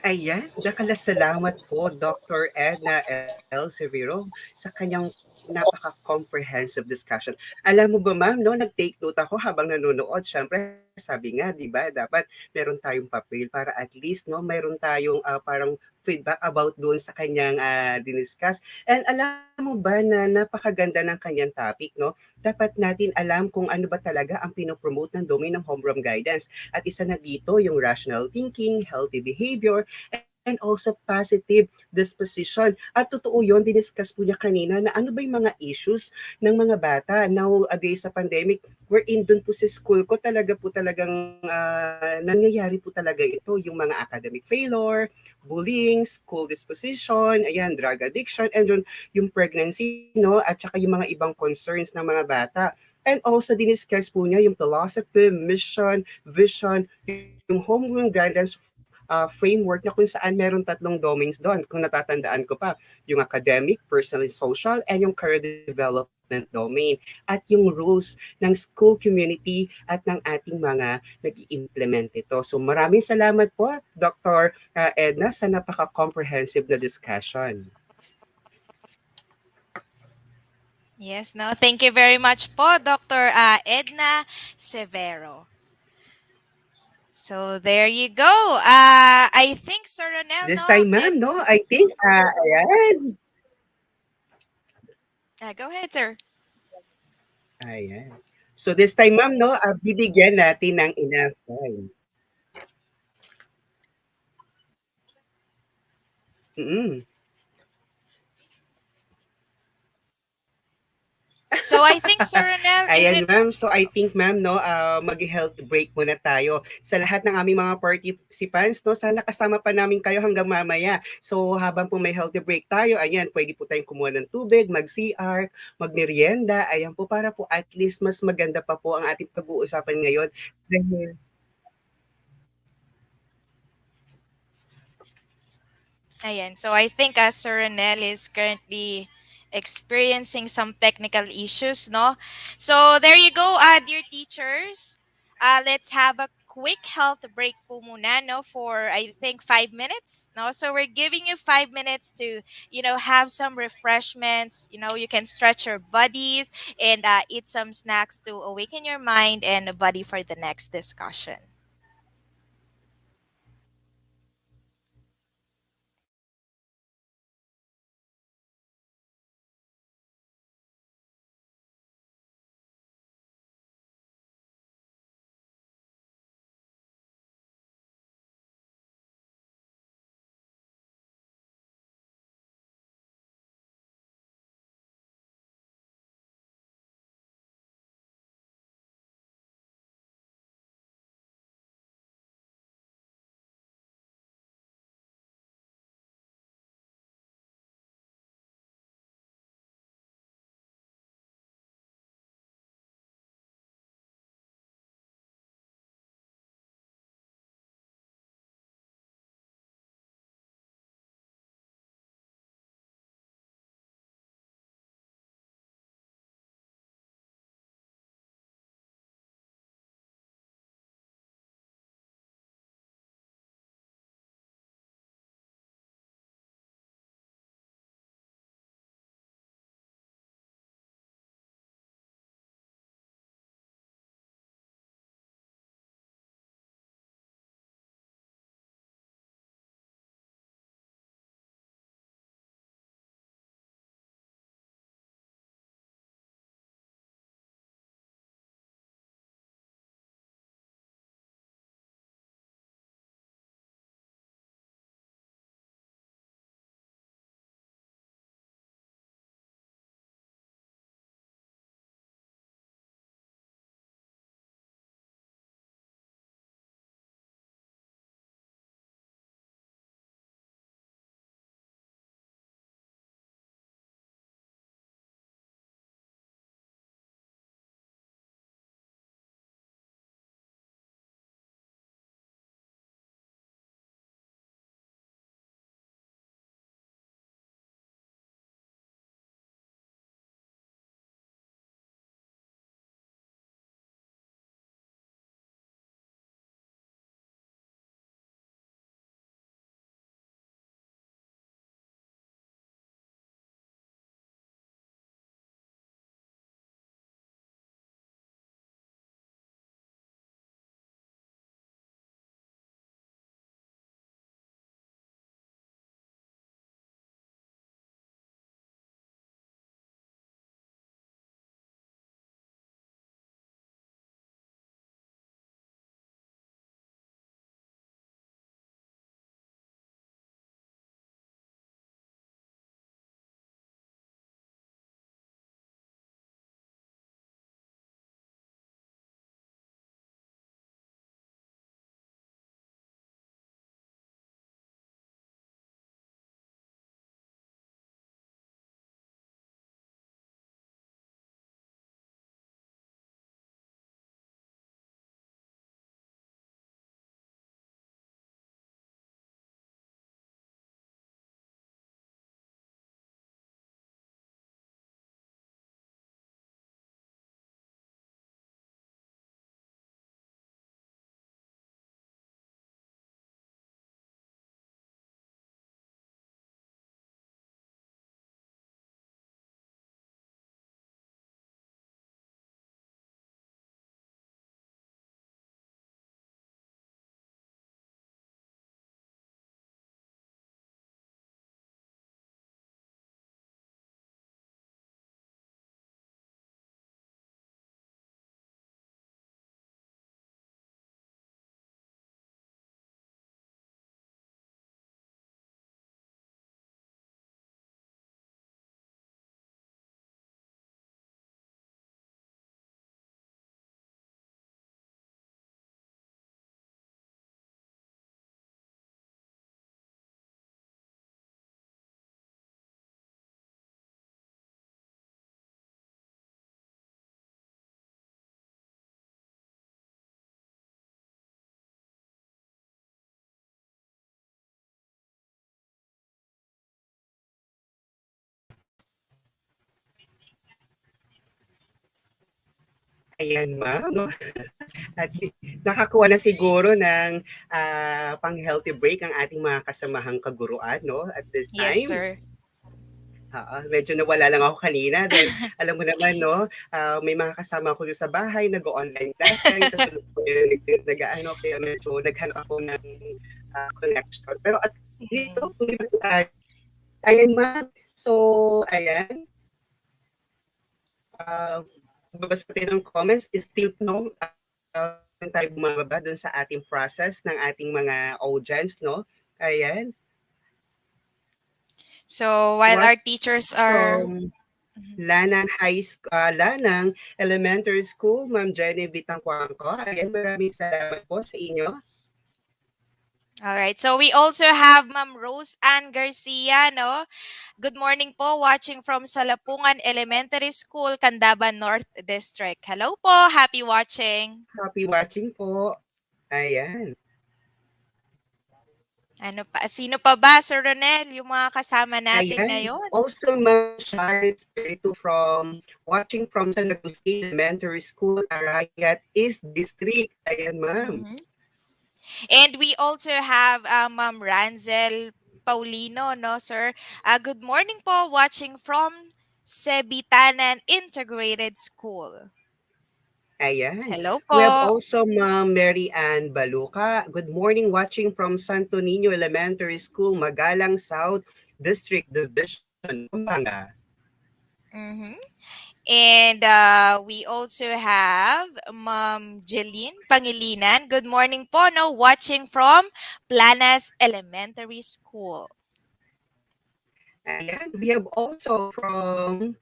Ayan, salamat po Dr. Edna L. Severo sa kanyang napaka-comprehensive discussion. Alam mo ba ma'am, no, nag-take note ako habang nanonood. Siyempre, sabi nga, di ba, dapat meron tayong papel para at least, no, meron tayong parang feedback about doon sa kanyang diniscuss. And alam mo ba na napakaganda ng kanyang topic, no? Dapat natin alam kung ano ba talaga ang pinopromote ng domain ng homeroom guidance. At isa na dito yung rational thinking, healthy behavior, and also positive disposition. At totoo yun, diniscuss po niya kanina na ano ba yung mga issues ng mga bata nowadays sa pandemic wherein doon po sa school ko talagang nangyayari po talaga ito, yung mga academic failure, bullying, school disposition, ayan, drug addiction, and yung pregnancy, no, at saka yung mga ibang concerns ng mga bata. And also, diniscuss po niya yung philosophy, mission, vision, yung homeroom guidance framework na kung saan meron tatlong domains doon. Kung natatandaan ko pa, yung academic, personal and social, and yung career development domain. At yung rules ng school community at ng ating mga nag-implement ito. So maraming salamat po, Dr. Edna, sa napaka-comprehensive na discussion. Yes, no. Thank you very much po, Dr. Edna Severo. So there you go. I think Sir Ronel, This no, time, ma'am, no, it's I think, ayan, go ahead, sir. ayan. So this time, ma'am, no, bibigyan natin ng enough time. Mm. So I think Sir Ronel, is Ayan it? ma'am, so I think ma'am, no, mag-health break muna tayo. Sa lahat ng aming mga participants, no, sana kasama pa namin kayo hanggang mamaya. So habang po may healthy break tayo, ayan, pwede po tayong kumuha ng tubig, mag-CR, magmerienda, ayan po, para po at least mas maganda pa po ang ating pag-uusapan ngayon. Dahil Ayan. So I think Sir Ronel is currently experiencing some technical issues, no? So there you go, dear teachers. Let's have a quick health break po muna, no, for I think 5 minutes, no? So we're giving you 5 minutes to, have some refreshments. You can stretch your bodies and eat some snacks to awaken your mind and body for the next discussion. Ayan, ma'am. No? At nakakuha na siguro ng pang-healthy break ang ating mga kasamahang kaguruan, no? At this Yes, time. sir. Oo, medyo nawala lang ako kanina dahil alam mo naman 'no, may mga kasama ako dun sa bahay nag-o-online class yan kasalukuyan nag-aano kaya medyo naghanap ako ng, connection. Pero at dito Mhm. tuloy na tayo. Ayan ma'am, so ayan, ah, magbabasa tayo ng comments still 'no, tayo bumababa dun sa ating process ng ating mga audience 'no, ayan. So while our Watching teachers are from Mhm. Lanang Elementary School, Ma'am Jenny Bitangcuangco. Ayan, maraming salamat po sa inyo. All right. So we also have Ma'am Rose Ann Garcia, no? Good morning po, watching from Salapungan Elementary School, Candaban North District. Hello po, happy watching. Happy watching po. Ayan. Ano pa? Sino pa ba, Sir Ronel, yung mga kasama natin Ayan. ngayon? Also, Ma'am Shar Espiritu from watching from San Agustin Elementary School, Arayat East District. Ayan, ma'am. Mhm. And we also have Ma'am Ranzel Paulino, no, sir? Good morning po, watching from Sebitanan Integrated School. Ayan. Hello We have po. also Ma'am Mary Ann Baluca. Good morning, watching from Santo Niño Elementary School, Magalang South District Division, Pampanga. Mhm. And we also have Ma'am Jeline Pangilinan. Good morning po, no? Watching from Planas Elementary School. Ayan. We have also from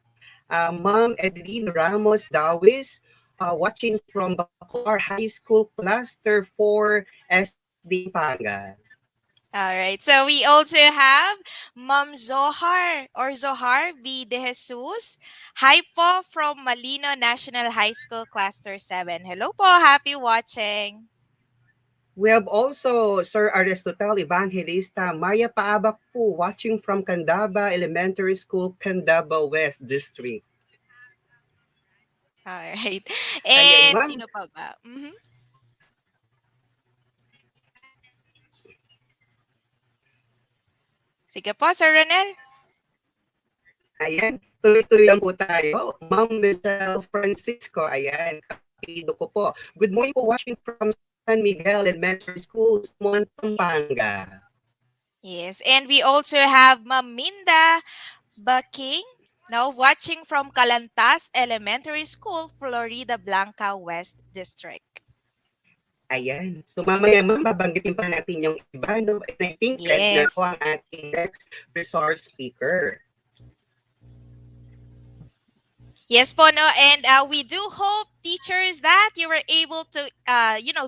Ma'am Edeline Ramos Dawis, watching from Bacoor High School Cluster 4 SD Panga. All right. So we also have Ma'am Zohar or Zohar B. De Jesus. Hi po from Malino National High School Cluster 7. Hello po. Happy watching. We have also Sir Aristotle Evangelista Maria Paabak po, watching from Candaba Elementary School, Candaba West District. All right. Ayan, And ma'am. sino pa ba? Mhm. Sige po, Sir Ronel. Ayan, tuloy-tuloy lang po tayo. Ma'am Michelle Francisco, ayan, kapilido ko po. Good morning po, watching from San Miguel Elementary School, Mon, Pampanga. Yes. And we also have Ma'am Minda Baking. Now watching from Calantas Elementary School, Florida Blanca West District. Ayan. So mamaya ma'am, babanggitin pa natin yung iba, no? And I think ready na Yes. po ang ating next resource speaker. Yes po, no? And we do hope, teachers, that you were able to,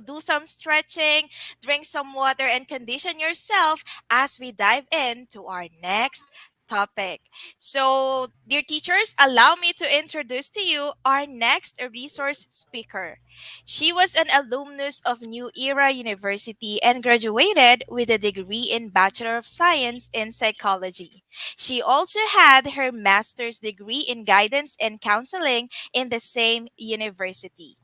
do some stretching, drink some water, and condition yourself as we dive into our next topic. So, dear teachers, allow me to introduce to you our next resource speaker. She was an alumnus of New Era University and graduated with a degree in Bachelor of Science in Psychology. She also had her master's degree in guidance and counseling in the same university.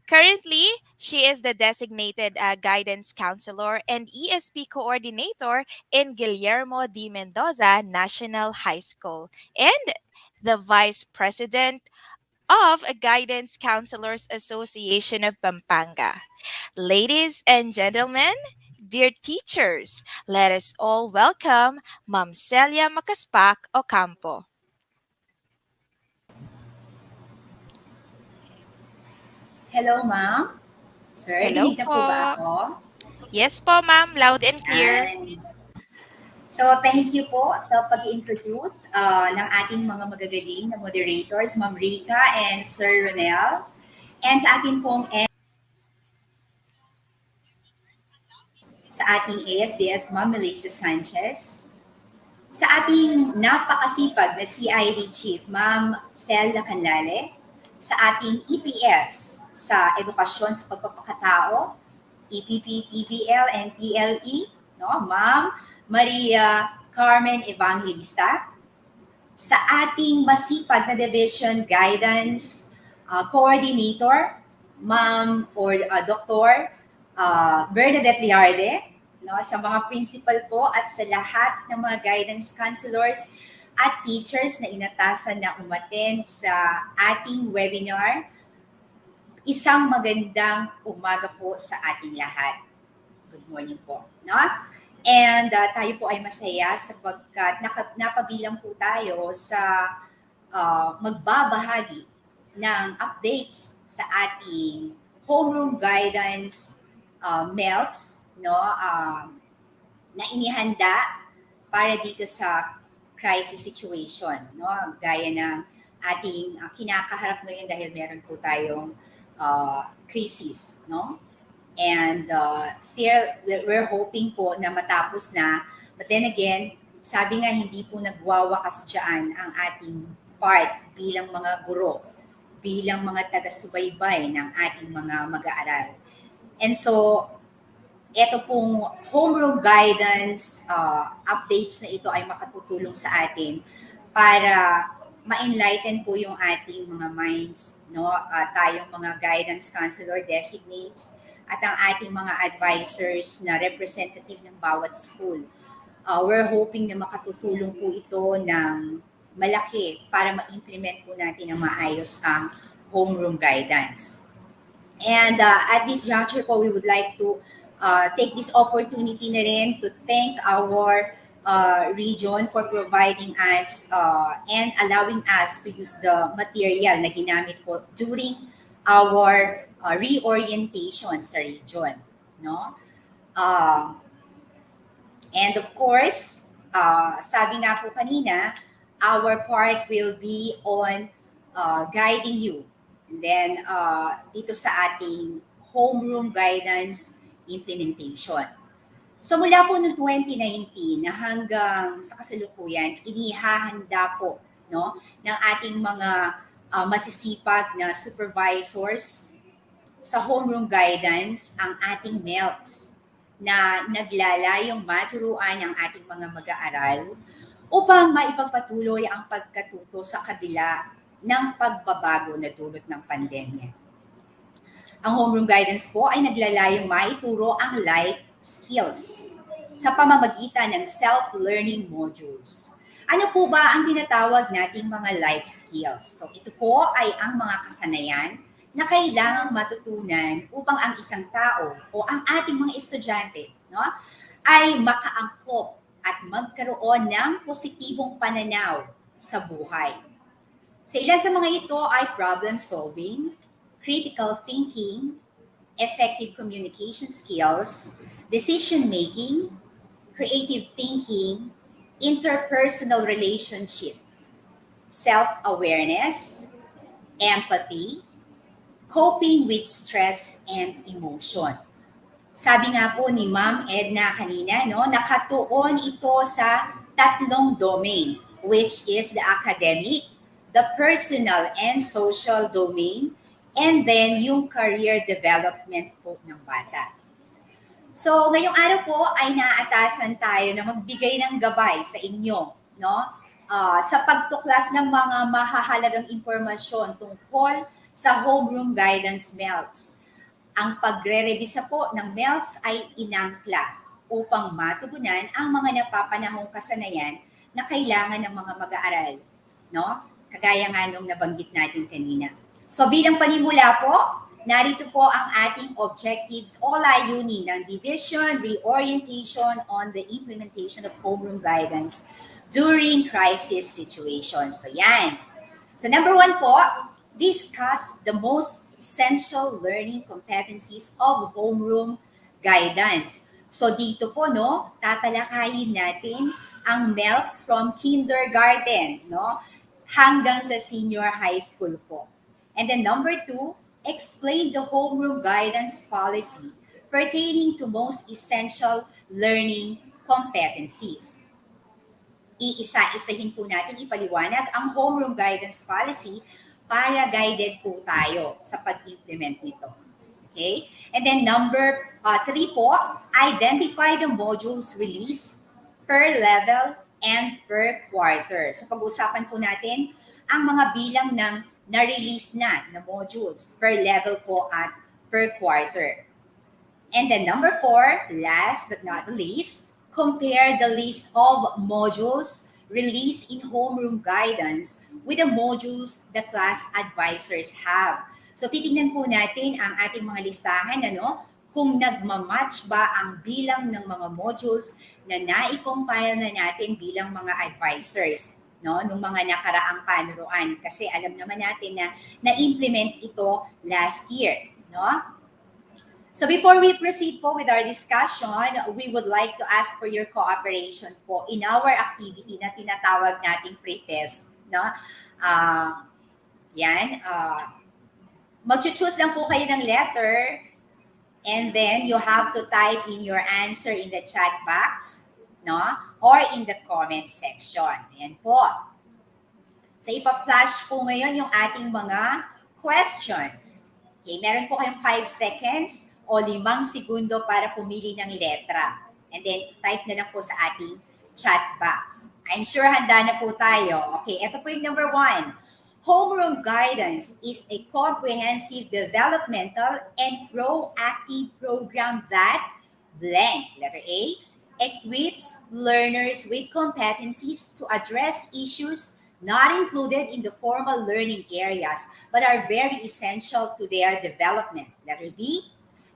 Currently, she is the designated guidance counselor and ESP coordinator in Guillermo de Mendoza National High School and the vice president of a Guidance Counselors Association of Pampanga. Ladies and gentlemen, dear teachers, let us all welcome Ma'am Celia Macaspac Ocampo. Hello, ma'am. Sir, Hello dinig na po ba po. ako? Yes po, ma'am. Loud and clear. Yan. So, thank you po sa pag-introduce ng ating mga magagaling na moderators, Ma'am Rika and Sir Ronel. And sa ating pong sa ating ASDS Ma'am Melissa Sanchez. Sa ating napakasipag na CID Chief, Ma'am Sel Lacanlale. Sa ating EPS sa Edukasyon sa Pagpapakatao, EPP, TVL, and TLE, no? Ma'am Maria Carmen Evangelista. Sa ating masipag na Division Guidance coordinator, Ma'am or Dr. Bernadette Liarde, no, sa mga principal po at sa lahat ng mga guidance counselors at teachers na inatasan na umattend sa ating webinar. Isang magandang umaga po sa ating lahat. Good morning po. No? And tayo po ay masaya sapagkat napabilang po tayo sa magbabahagi ng updates sa ating homeroom guidance melts, no? Na inihanda para dito sa crisis situation, no? Gaya ng ating kinakaharap ngayon dahil meron po tayong crisis, no? And still, we're hoping po na matapos na. But then again, sabi nga hindi po nagwawakas dyan ang ating part bilang mga guro, bilang mga taga-subaybay ng ating mga mag-aaral. And so, ito pong homeroom guidance updates na ito ay makatutulong sa atin para ma-enlighten po yung ating mga minds, no? Tayong mga guidance counselor designates at ang ating mga advisors na representative ng bawat school. We're hoping na makatutulong po ito ng malaki para ma-implement po natin ng maayos ang homeroom guidance. And at this juncture po, we would like to take this opportunity na rin to thank our region for providing us and allowing us to use the material na ginamit po during our reorientation sa region. No? And of course, sabi nga po kanina, our part will be on guiding you. And then, dito sa ating homeroom guidance implementation. So mula po noong 2019 na hanggang sa kasalukuyan, inihahanda po, no, ng ating mga masisipag na supervisors sa homeroom guidance ang ating MELCs na naglalayong maturuan ang ating mga mag-aaral upang maipagpatuloy ang pagkatuto sa kabila ng pagbabago na dulot ng pandemya. Ang homeroom guidance po ay naglalayong maituro ang life skills sa pamamagitan ng self-learning modules. Ano po ba ang tinatawag nating mga life skills? So ito po ay ang mga kasanayan na kailangang matutunan upang ang isang tao o ang ating mga estudyante, no, ay makaangkop at magkaroon ng positibong pananaw sa buhay. Sa ilan sa mga ito ay problem solving, critical thinking, effective communication skills, decision making, creative thinking, interpersonal relationship, self-awareness, empathy, coping with stress and emotion. Sabi nga po ni Ma'am Edna kanina, no, nakatuon ito sa tatlong domain, which is the academic, the personal and social domain, and then yung career development po ng bata. So, ngayong araw po ay naaatasan tayo na magbigay ng gabay sa inyo, no? Sa pagtuklas ng mga mahahalagang impormasyon tungkol sa homeroom guidance MELCs. Ang pagre-revisa po ng MELCs ay inangkla upang matugunan ang mga napapanahong kasanayan na kailangan ng mga mag-aaral, no? Kagaya nga nung nabanggit natin kanina. So bilang panimula po, narito po ang ating objectives o layunin ng Division Reorientation on the Implementation of Homeroom Guidance during crisis situations. So yan. So number 1 po, discuss the most essential learning competencies of homeroom guidance. So dito po, no, tatalakayin natin ang MELCs from kindergarten, no, hanggang sa senior high school po. And then number 2, explain the homeroom guidance policy pertaining to most essential learning competencies. Iisa-isahin po natin ipaliwanag ang homeroom guidance policy para guided po tayo sa pag-implement nito. Okay? And then number 3 po, identify the modules released per level and per quarter. So pag-usapan po natin ang mga bilang ng na-release na modules per level po at per quarter. And then number 4, last but not the least, compare the list of modules released in homeroom guidance with the modules the class advisors have. So titingnan po natin ang ating mga listahan, kung nagmamatch ba ang bilang ng mga modules na nai-compile na natin bilang mga advisors, nung mga nakaraang panuruan. Kasi alam naman natin na na-implement ito last year, no? So before we proceed po with our discussion, we would like to ask for your cooperation po in our activity na tinatawag nating pre-test. No? Uh, yan. Mag-choose lang po kayo ng letter and then you have to type in your answer in the chat box, no? Or in the comment section. Yan po. So ipa-flash po ngayon yung ating mga questions. Okay, meron po kayong 5 seconds o 5 segundo para pumili ng letra. And then type na lang po sa ating chat box. I'm sure handa na po tayo. Okay, ito po yung number 1. Homeroom guidance is a comprehensive developmental and proactive program that blank, letter A, equips learners with competencies to address issues not included in the formal learning areas but are very essential to their development. Letter B,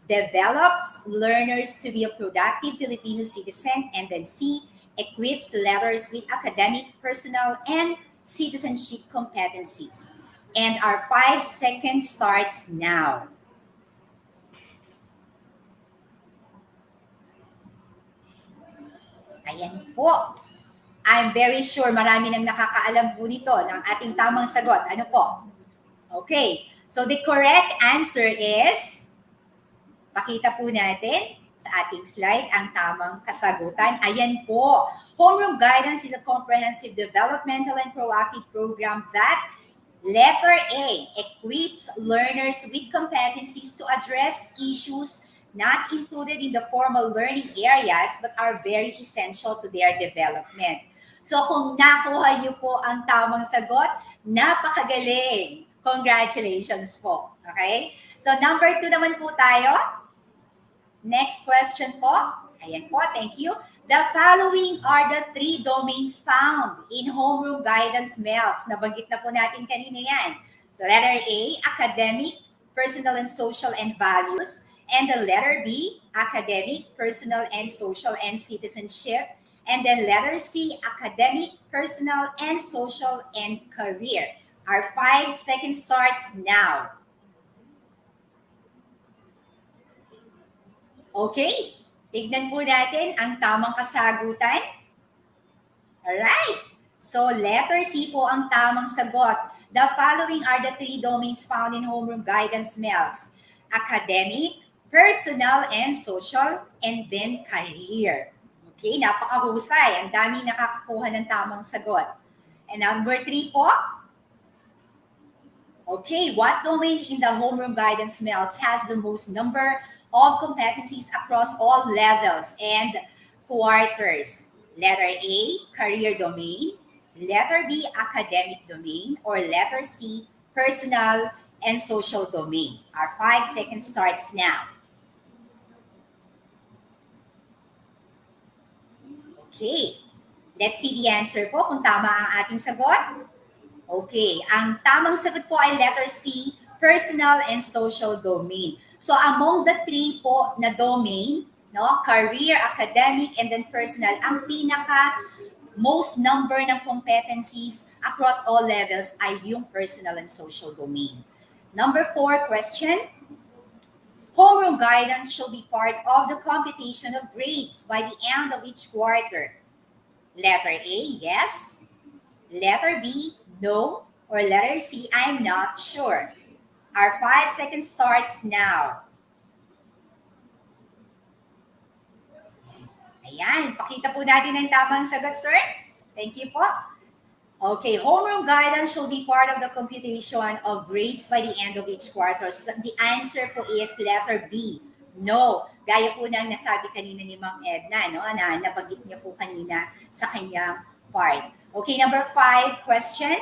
develops learners to be a productive Filipino citizen. And then C, equips learners with academic, personal, and citizenship competencies. And our 5 seconds starts now. Ayan po. I'm very sure marami nang nakakaalam po nito ng ating tamang sagot. Ano po? Okay. So the correct answer is, pakita po natin sa ating slide ang tamang kasagutan. Ayan po. Homeroom Guidance is a comprehensive developmental and proactive program that, letter A, equips learners with competencies to address issues not included in the formal learning areas but are very essential to their development. So kung nakuha niyo po ang tamang sagot, napakagaling. Congratulations po. Okay? So number 2 naman po tayo. Next question po. Ayan po, thank you. The following are the 3 domains found in homeroom guidance MELCs. Nabanggit na po natin kanina yan. So letter A, academic, personal and social and values. And the letter B, academic, personal and social and citizenship. And then letter C, academic, personal and social and career. Our 5 seconds starts now. Okay, tignan po natin ang tamang kasagutan. Alright, so letter C po ang tamang sagot. The following are the 3 domains found in homeroom guidance MELCs. Academic, personal and social, and then career. Okay, napakahusay. Ang daming nakakakuha ng tamang sagot. And number 3 po. Okay, what domain in the homeroom guidance MELCs has the most number of competencies across all levels and quarters? Letter A, career domain. Letter B, academic domain. Or letter C, personal and social domain. Our 5 seconds starts now. Okay, let's see the answer po kung tama ang ating sagot. Okay, ang tamang sagot po ay letter C, personal and social domain. So among the 3 po na domain, career, academic, and then personal, ang pinaka most number ng competencies across all levels ay yung personal and social domain. Number 4 question, homeroom guidance shall be part of the computation of grades by the end of each quarter. Letter A, yes. Letter B, no. Or letter C, I'm not sure. Our 5 seconds starts now. Ayan, pakita po natin ang tamang sagot, sir. Thank you po. Okay, homeroom guidance should be part of the computation of grades by the end of each quarter. So the answer po is letter B, no. Gaya po ng nasabi kanina ni Ma'am Edna, na nabanggit niya po kanina sa kanyang part. Okay, number 5 question.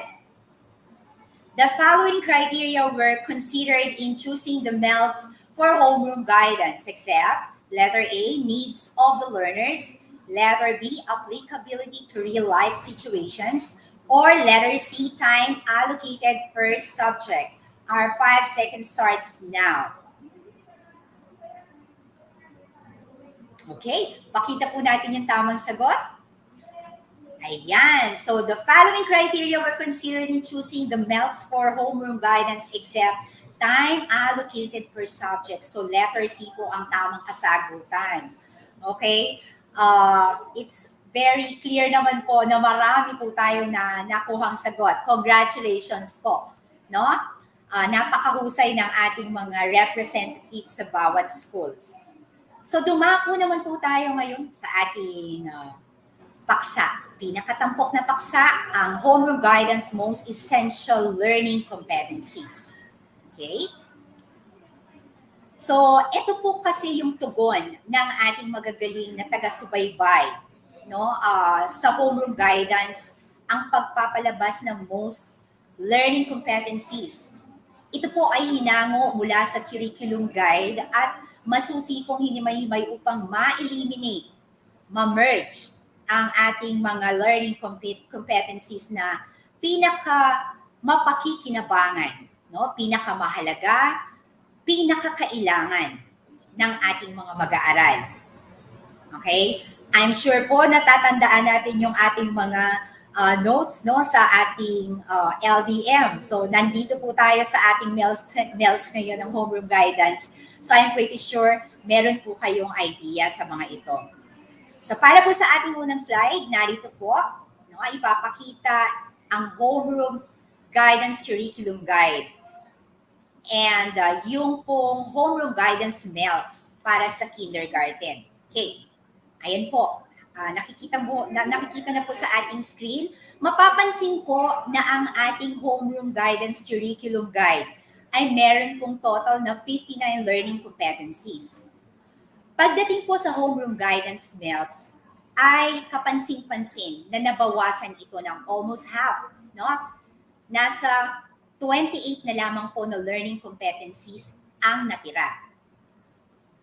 The following criteria were considered in choosing the MELCs for homeroom guidance, except letter A, needs of the learners, letter B, applicability to real life situations, or letter C, time allocated per subject. Our 5 seconds starts now. Okay, pakita po natin yung tamang sagot. Ayan. So the following criteria were considered in choosing the MELCs for homeroom guidance except time allocated per subject. So letter C po ang tamang kasagutan. Okay? It's very clear naman po na marami po tayo na nakuhang sagot. Congratulations po. No? Napakahusay ng ating mga representatives sa bawat schools. So dumako naman po tayo ngayon sa ating paksa. Pinakatampok na paksa, ang homeroom guidance most essential learning competencies. Okay? So, ito po kasi yung tugon ng ating magagaling na taga-subaybay, no? Sa homeroom guidance, ang pagpapalabas ng most learning competencies. Ito po ay hinango mula sa curriculum guide at masusi pong hinimay-himay upang ma-eliminate, ma-merge ang ating mga learning competencies na pinaka mapakikinabangan, no? Pinaka mahalaga, pinakakailangan ng ating mga mag-aaral. Okay? I'm sure po natatandaan natin yung ating mga notes no sa ating LDM. So nandito po tayo sa ating mails ngayon ng homeroom guidance. So I'm pretty sure meron po kayong idea sa mga ito. So para po sa ating unang slide, narito po, no, ipapakita ang homeroom guidance curriculum guide. And yung pong homeroom guidance MELCs para sa kindergarten. Okay, ayan po. Nakikita na po sa ating screen. Mapapansin po na ang ating homeroom guidance curriculum guide ay meron pong total na 59 learning competencies. Pagdating po sa homeroom guidance MELCs, ay kapansin-pansin na nabawasan ito ng almost half. No? Nasa 28 na lamang po na learning competencies ang natira.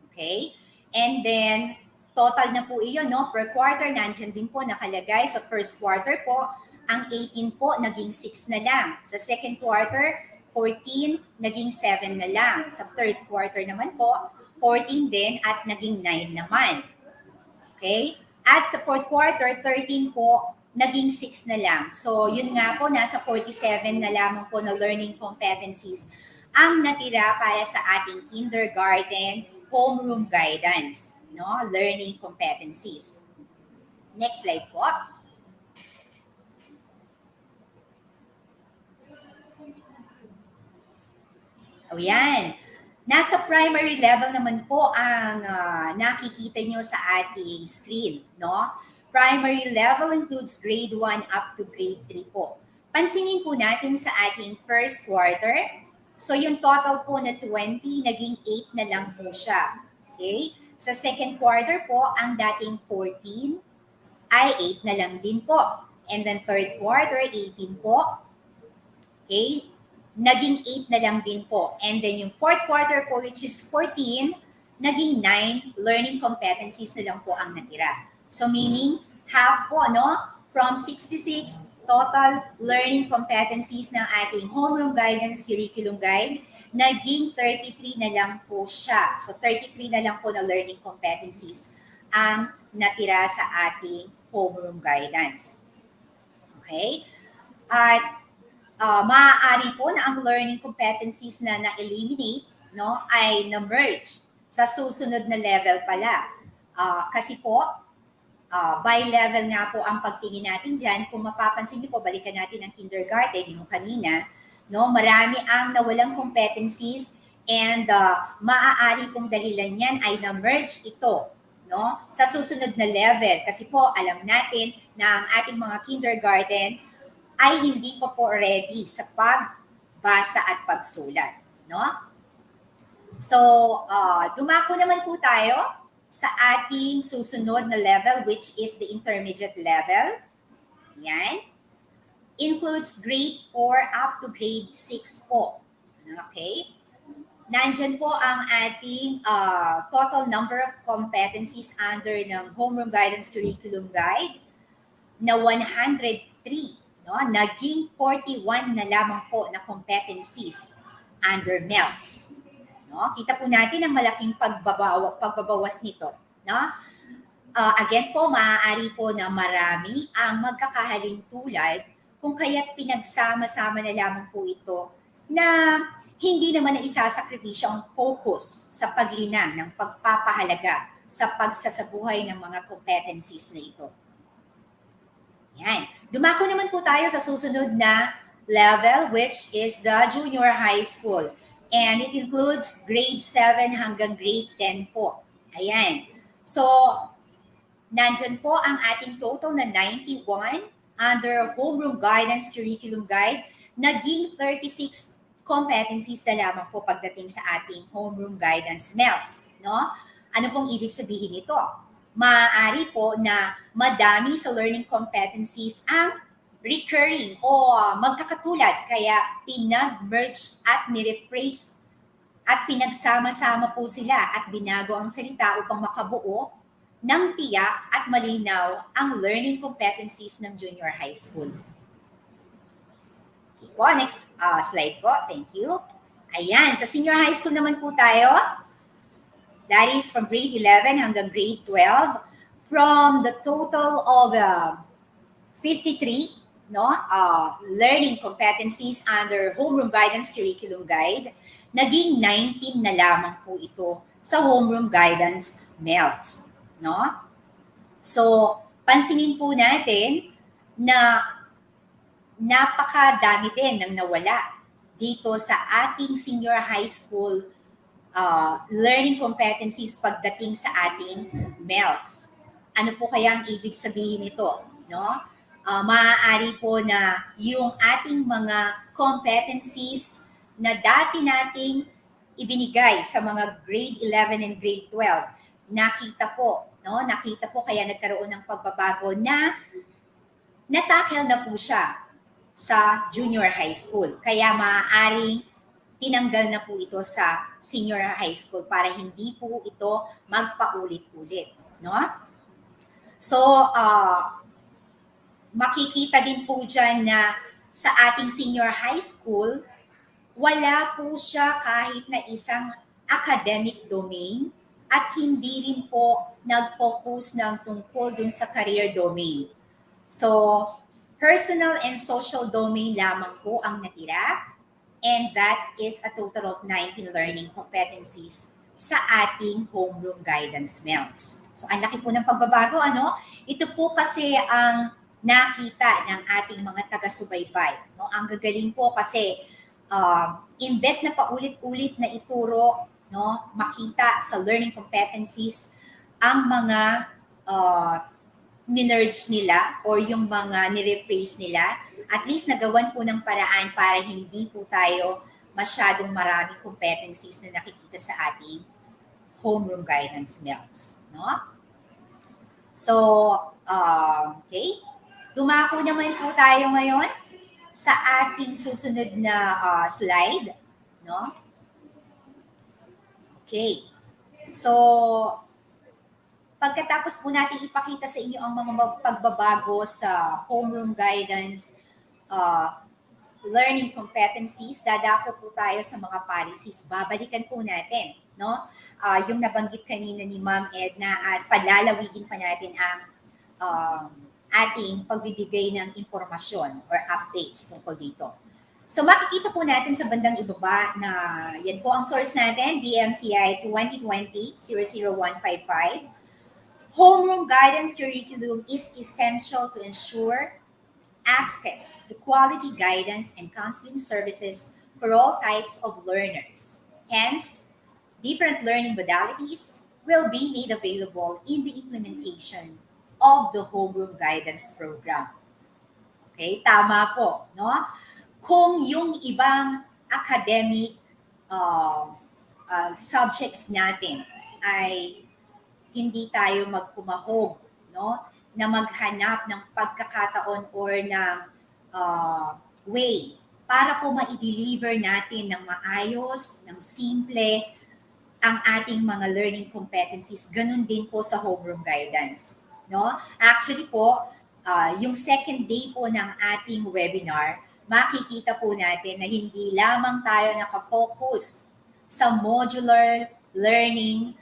Okay? And then, total na po iyon, no? Per quarter, nandyan din po nakalagay. Sa first quarter po, ang 18 po, naging 6 na lang. Sa second quarter, 14, naging 7 na lang. Sa third quarter naman po, 14 din at naging 9 naman. Okay? At sa fourth quarter, 13 po, naging 6 na lang. So, yun nga po, nasa 47 na lamang po na learning competencies ang natira para sa ating kindergarten homeroom guidance, no? Learning competencies. Next slide po. O yan. Nasa primary level naman po ang nakikita nyo sa ating screen, no? Primary level includes grade 1 up to grade 3 po. Pansinin po natin sa ating first quarter. So yung total po na 20, naging 8 na lang po siya. Okay? Sa second quarter po, ang dating 14 ay 8 na lang din po. And then third quarter, 18 po. Okay? Naging 8 na lang din po. And then yung fourth quarter po, which is 14, naging 9 learning competencies na lang po ang natira. So meaning, half po, no? From 66 total learning competencies ng ating homeroom guidance curriculum guide, naging 33 na lang po siya. So 33 na lang po na learning competencies ang natira sa ating homeroom guidance. Okay? At maaari po na ang learning competencies na na-eliminate, no, ay na-merge sa susunod na level pala. Kasi po, by level nga po ang pagtingin natin dyan. Kung mapapansin niyo po, balikan natin ang kindergarten, yung kanina, no, marami ang nawalang competencies and maaari pong dahilan yan ay na-merge ito, no, sa susunod na level. Kasi po, alam natin na ang ating mga kindergarten ay hindi pa po ready sa pagbasa at pagsulat, no? So, dumako naman po tayo sa ating susunod na level, which is the intermediate level. Yan. includes grade 4 up to grade 6 po. Okay? Nandyan po ang ating total number of competencies under ng Homeroom Guidance Curriculum Guide na 103, no? Naging 41 na lamang po na competencies under MELS. No? Kita po natin ang malaking pagbabawas nito. No? Again po, maaari po na marami ang magkakahalin tulad kung kaya't pinagsama-sama na lamang po ito na hindi naman na isasakripisyo ang focus sa paglinang ng pagpapahalaga sa pagsasabuhay ng mga competencies na ito. Yan. Dumako naman po tayo sa susunod na level, which is the junior high school. And it includes grade 7 hanggang grade 10 po. Ayan. So, nandyan po ang ating total na 91 under Homeroom Guidance Curriculum Guide. Naging 36 competencies na lamang po pagdating sa ating Homeroom Guidance MELS. No? Ano pong ibig sabihin nito? Maaari po na madami sa learning competencies ang recurring o magkakatulad. Kaya pinag-merge at nirephrase at pinagsama-sama po sila at binago ang salita upang makabuo ng tiyak at malinaw ang learning competencies ng junior high school. Okay po, next slide po. Thank you. Ayan, sa senior high school naman po tayo. That is from grade 11 hanggang grade 12. From the total of 53 learning competencies under Homeroom Guidance Curriculum Guide, naging 19 na lamang po ito sa Homeroom Guidance MELS. No? So, pansinin po natin na napakadami din ng nawala dito sa ating senior high school learning competencies pagdating sa ating MELS. Ano po kaya ang ibig sabihin nito? No? Maaari po na yung ating mga competencies na dati nating ibinigay sa mga grade 11 and grade 12, nakita po kaya nagkaroon ng pagbabago na natackle na po siya sa junior high school. Kaya maaaring tinanggal na po ito sa senior high school para hindi po ito magpaulit-ulit. No? So, makikita din po dyan na sa ating senior high school, wala po siya kahit na isang academic domain at hindi rin po nag-focus ng tungkol dun sa career domain. So, personal and social domain lamang po ang natira. And that is a total of 19 learning competencies sa ating Homeroom Guidance MELS. So, ang laki po ng pagbabago, ano? Ito po kasi ang nakita ng ating mga taga-subaybay. No? Ang gagaling po kasi imbes na paulit-ulit na ituro, no, makita sa learning competencies ang mga minerge nila or yung mga nirephrase nila, at least nagawan po ng paraan para hindi po tayo masyadong maraming competencies na nakikita sa ating Homeroom Guidance MELS. No? So, okay. Dumako naman po tayo ngayon sa ating susunod na slide. No? Okay. So, pagkatapos po natin ipakita sa inyo ang mga pagbabago sa Homeroom Guidance learning competencies, dadako po tayo sa mga policies. Babalikan po natin, no? Yung nabanggit kanina ni Ma'am Edna at palalawigin pa natin ang ating pagbibigay ng impormasyon or updates tungkol dito. So makikita po natin sa bandang ibaba na yan po ang source natin, DMCI 2020-00155. Homeroom Guidance Curriculum is essential to ensure access to quality guidance and counseling services for all types of learners. Hence, different learning modalities will be made available in the implementation of the Homeroom Guidance Program. Okay, tama po, no? Kung yung ibang academic subjects natin ay hindi tayo magpumahog, no, na maghanap ng pagkakataon or ng way para po ma-deliver natin ng maayos, ng simple, ang ating mga learning competencies. Ganun din po sa homeroom guidance. No? Actually po, yung second day po ng ating webinar, makikita po natin na hindi lamang tayo nakafocus sa modular learning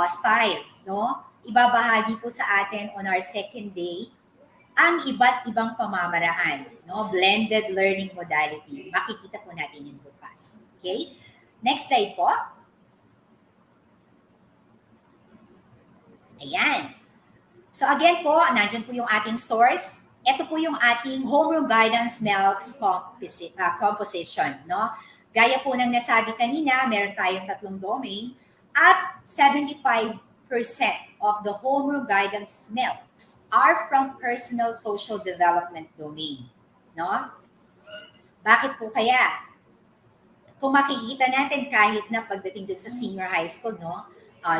style. No? Ibabahagi po sa atin on our second day ang iba't ibang pamamaraan, no? Blended learning modality. Makikita po natin yun bukas. Okay? Next slide po. Ayan. So again po, nandyan po yung ating source. Ito po yung ating homeroom guidance MELCS composition. No? Gaya po ng nasabi kanina, meron tayong tatlong domain at 75% of the homeroom guidance MELCS are from personal social development domain. No? Bakit po kaya? Kung makikita natin kahit na pagdating dun sa senior high school, no,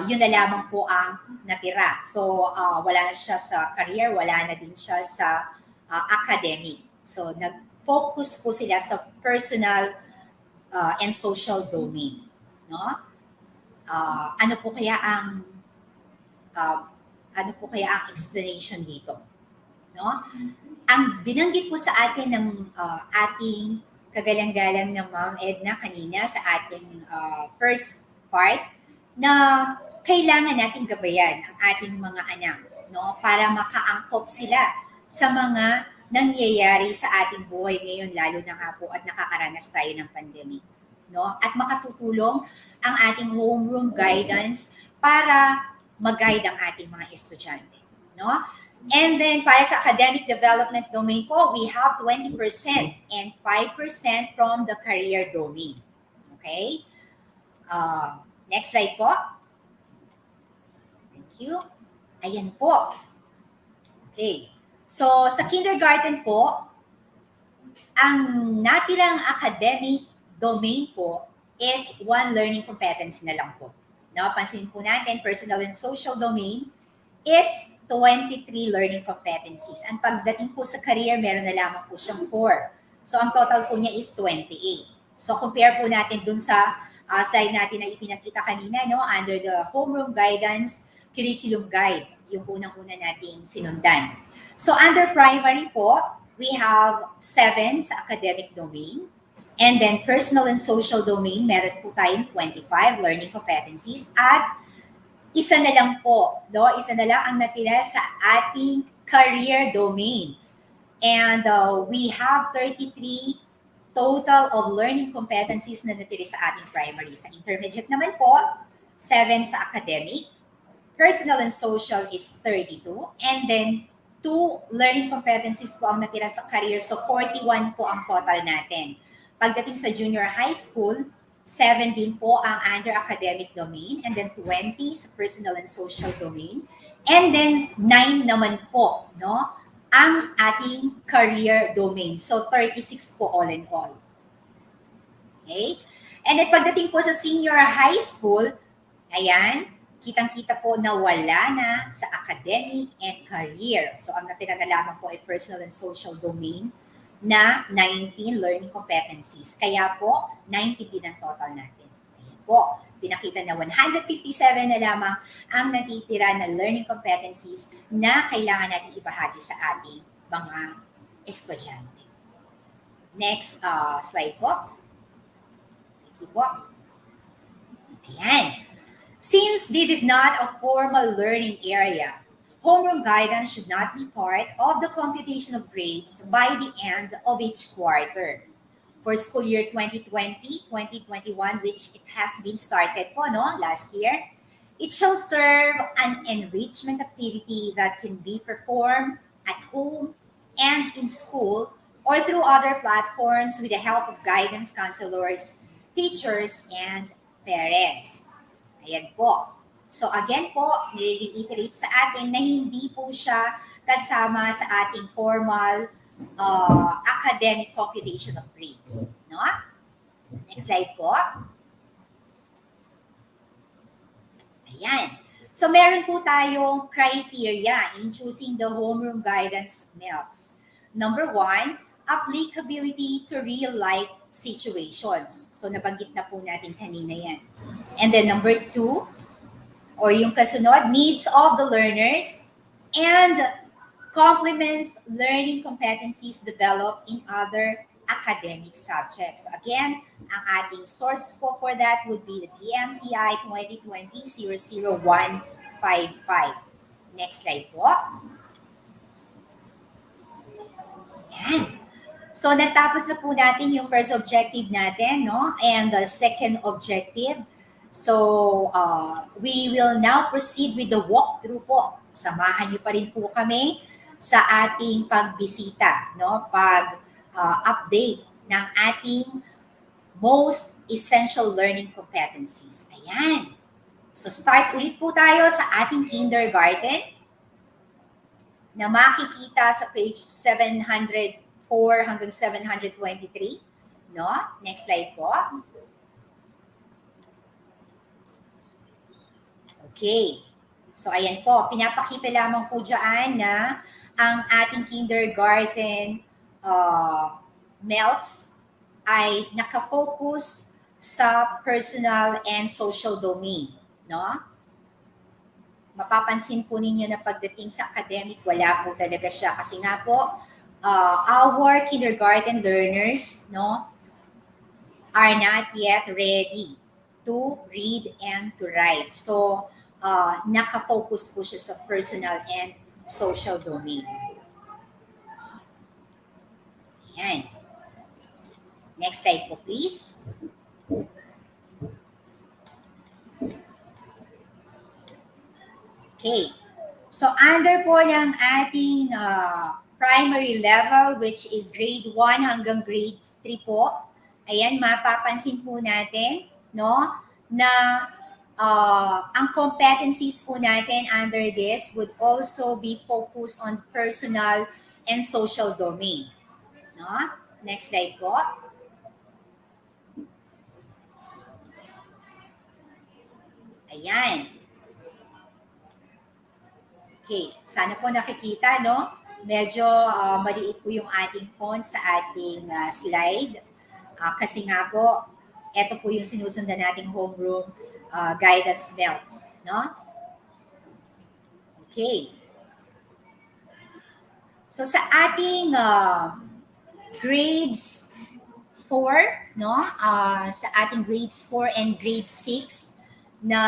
yun na lamang po ang natira. So, wala na siya sa career, wala na din siya sa academic. So, nag-focus po sila sa personal and social domain. No? Ano po kaya ang explanation dito? No? Ang binanggit po sa atin ng ating kagalang-galang ng Ma'am Edna kanina sa ating first part na kailangan nating gabayan ang ating mga anak, no, para makaangkop sila sa mga nangyayari sa ating buhay ngayon, lalo na nga po at nakakaranas tayo ng pandemic, no, at makatutulong ang ating homeroom guidance para mag-guide ang ating mga estudyante, no. And then, para sa academic development domain po, we have 20% and 5% from the career domain. Okay? Next slide po. Thank you. Ayan po. Okay. So, sa kindergarten po, ang natirang academic domain po is one learning competency na lang po. No? Pansin po natin, personal and social domain is 23 learning competencies. Ang pagdating po sa career, meron na lamang po siyang 4. So, ang total po niya is 28. So, compare po natin dun sa slide natin na ipinakita kanina, no? Under the homeroom guidance curriculum guide, yung unang-una nating sinundan. So, under primary po, we have 7 sa academic domain. And then, personal and social domain, meron po tayong 25 learning competencies. At isa na lang po, no? Isa na lang ang natira sa ating career domain. And we have 33 total of learning competencies na natira sa ating primary. Sa intermediate naman po, 7 sa academic, personal and social is 32, and then 2 learning competencies po ang natira sa career, so 41 po ang total natin. Pagdating sa junior high school, 7 din po ang under academic domain, and then 20 sa personal and social domain, and then 9 naman po, no, ang ating career domain. So 36 po all in all. Okay? And then pagdating po sa senior high school, ayan, kitang-kita po na wala na sa academic and career. So ang natira na lamang po ay personal and social domain na 19 learning competencies. Kaya po, 90 din ang total natin. Ayan po, pinakita na 157 na lamang ang natitira na learning competencies na kailangan natin ibahagi sa ating mga estudyante. Next slide po. Thank you po. Ayan. Since this is not a formal learning area, homeroom guidance should not be part of the computation of grades by the end of each quarter. For school year 2020-2021, which it has been started po, no, last year, it shall serve an enrichment activity that can be performed at home and in school or through other platforms with the help of guidance counselors, teachers, and parents. Ayan po. So again po, nire-reiterate sa atin na hindi po siya kasama sa ating formal academic computation of grades. No? Next slide po. Ayan. So meron po tayong criteria in choosing the homeroom guidance MELCS. Number 1, applicability to real life situations. So nabanggit na po natin kanina yan. And then number 2, or yung kasunod, needs of the learners and complements learning competencies developed in other academic subjects. So again, ang ating source po for that would be the DMCI 2020-00155. Next slide po. Yan. So natapos na po natin yung first objective natin, no? And the second objective. So we will now proceed with the walkthrough po. Samahan niyo pa rin po kami sa ating pagbisita, no? Update ng ating most essential learning competencies. Ayan. So start ulit po tayo sa ating kindergarten na makikita sa page 704 hanggang 723. No? Next slide po. Okay. So ayan po, pinapakita lamang po dyan na ang ating kindergarten MELTs ay nakafocus sa personal and social domain. No? Mapapansin po ninyo na pagdating sa academic, wala po talaga siya. Kasi nga po, our kindergarten learners, no, are not yet ready to read and to write. So, nakafocus po siya sa personal and social domain. Ayan. Next slide po, please. Okay. So, under po ng ating primary level, which is grade 1 hanggang grade 3 po, ayan, mapapansin po natin, no, na ang competencies po natin under this would also be focused on personal and social domain. No? Next slide po. Ayan. Okay, sana po nakikita, no? Medyo maliit po yung ating font sa ating slide. Kasi nga po, ito po yung sinusundan nating homeroom guidance belts, no? Okay. So sa ating grades 4, no? Sa ating grades 4 and grade 6 na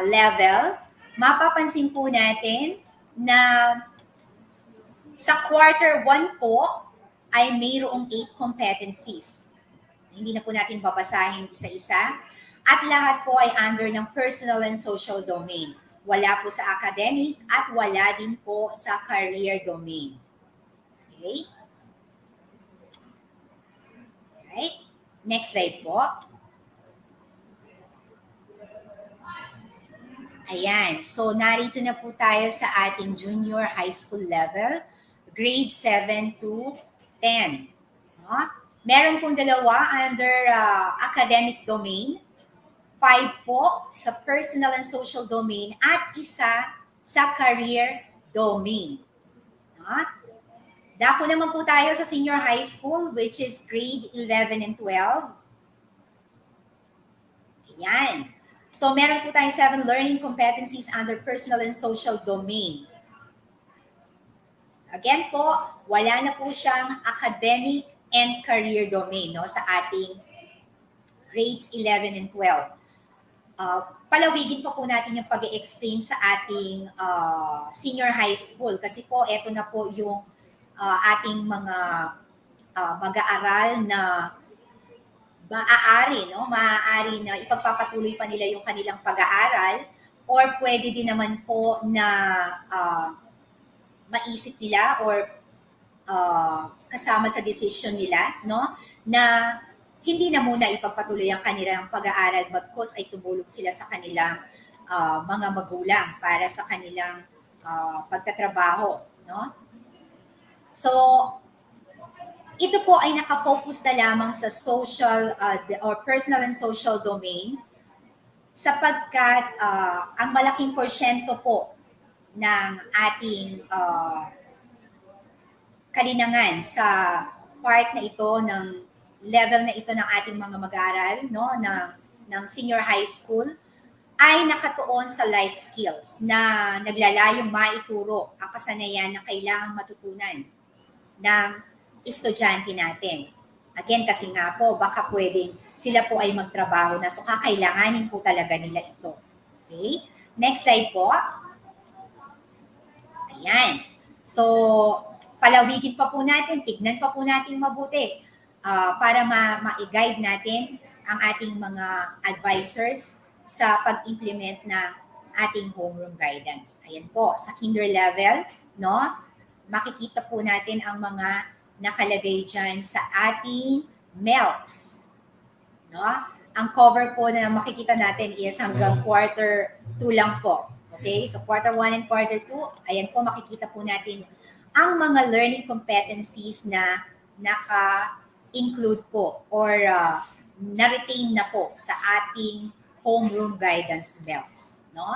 level, mapapansin po natin na sa quarter 1 po ay mayroong 8 competencies. Hindi na po natin babasahin isa-isa. At lahat po ay under ng personal and social domain. Wala po sa academic at wala din po sa career domain. Okay? Alright. Next slide po. Ayan. So, narito na po tayo sa ating junior high school level, grade 7 to 10. No? Meron pong dalawa under academic domain, 5 po sa personal and social domain, at isa sa career domain. No? Dako naman po tayo sa senior high school, which is grade 11 and 12. Ayan. So, meron po tayong 7 learning competencies under personal and social domain. Again po, wala na po siyang academic and career domain, no, sa ating grades 11 and 12. Palawigin pa po natin yung pag-explain sa ating senior high school kasi po eto na po yung ating mga mag-aaral na maaari na ipagpapatuloy pa nila yung kanilang pag-aaral, or pwede din naman po na maisip nila or kasama sa decision nila, no, na hindi na muna ipagpatuloy ang kanilang pag-aaral bagkus ay tumulong sila sa kanilang mga magulang para sa kanilang pagtatrabaho, no? So, ito po ay nakafocus na lamang sa social or personal and social domain sapagkat ang malaking porsyento po ng ating kalinangan sa part na ito ng level na ito ng ating mga mag-aaral, no, ng senior high school, ay nakatuon sa life skills na naglalayong maituro ang kasanayan na kailangang matutunan ng estudyante natin. Again, kasi nga po, baka pwedeng sila po ay magtrabaho na, so kakailanganin po talaga nila ito. Okay? Next slide po. Ayan. So, palawigin pa po natin, tignan pa po natin mabuti para ma-guide natin ang ating mga advisors sa pag-implement ng ating homeroom guidance. Ayan po, sa kinder level, no, makikita po natin ang mga nakalagay dyan sa ating MELCs. No? Ang cover po na makikita natin is hanggang quarter 2 lang po. Okay? So quarter 1 and quarter 2, ayan po makikita po natin ang mga learning competencies na naka-include po or na-retain na po sa ating homeroom guidance MELCs. No?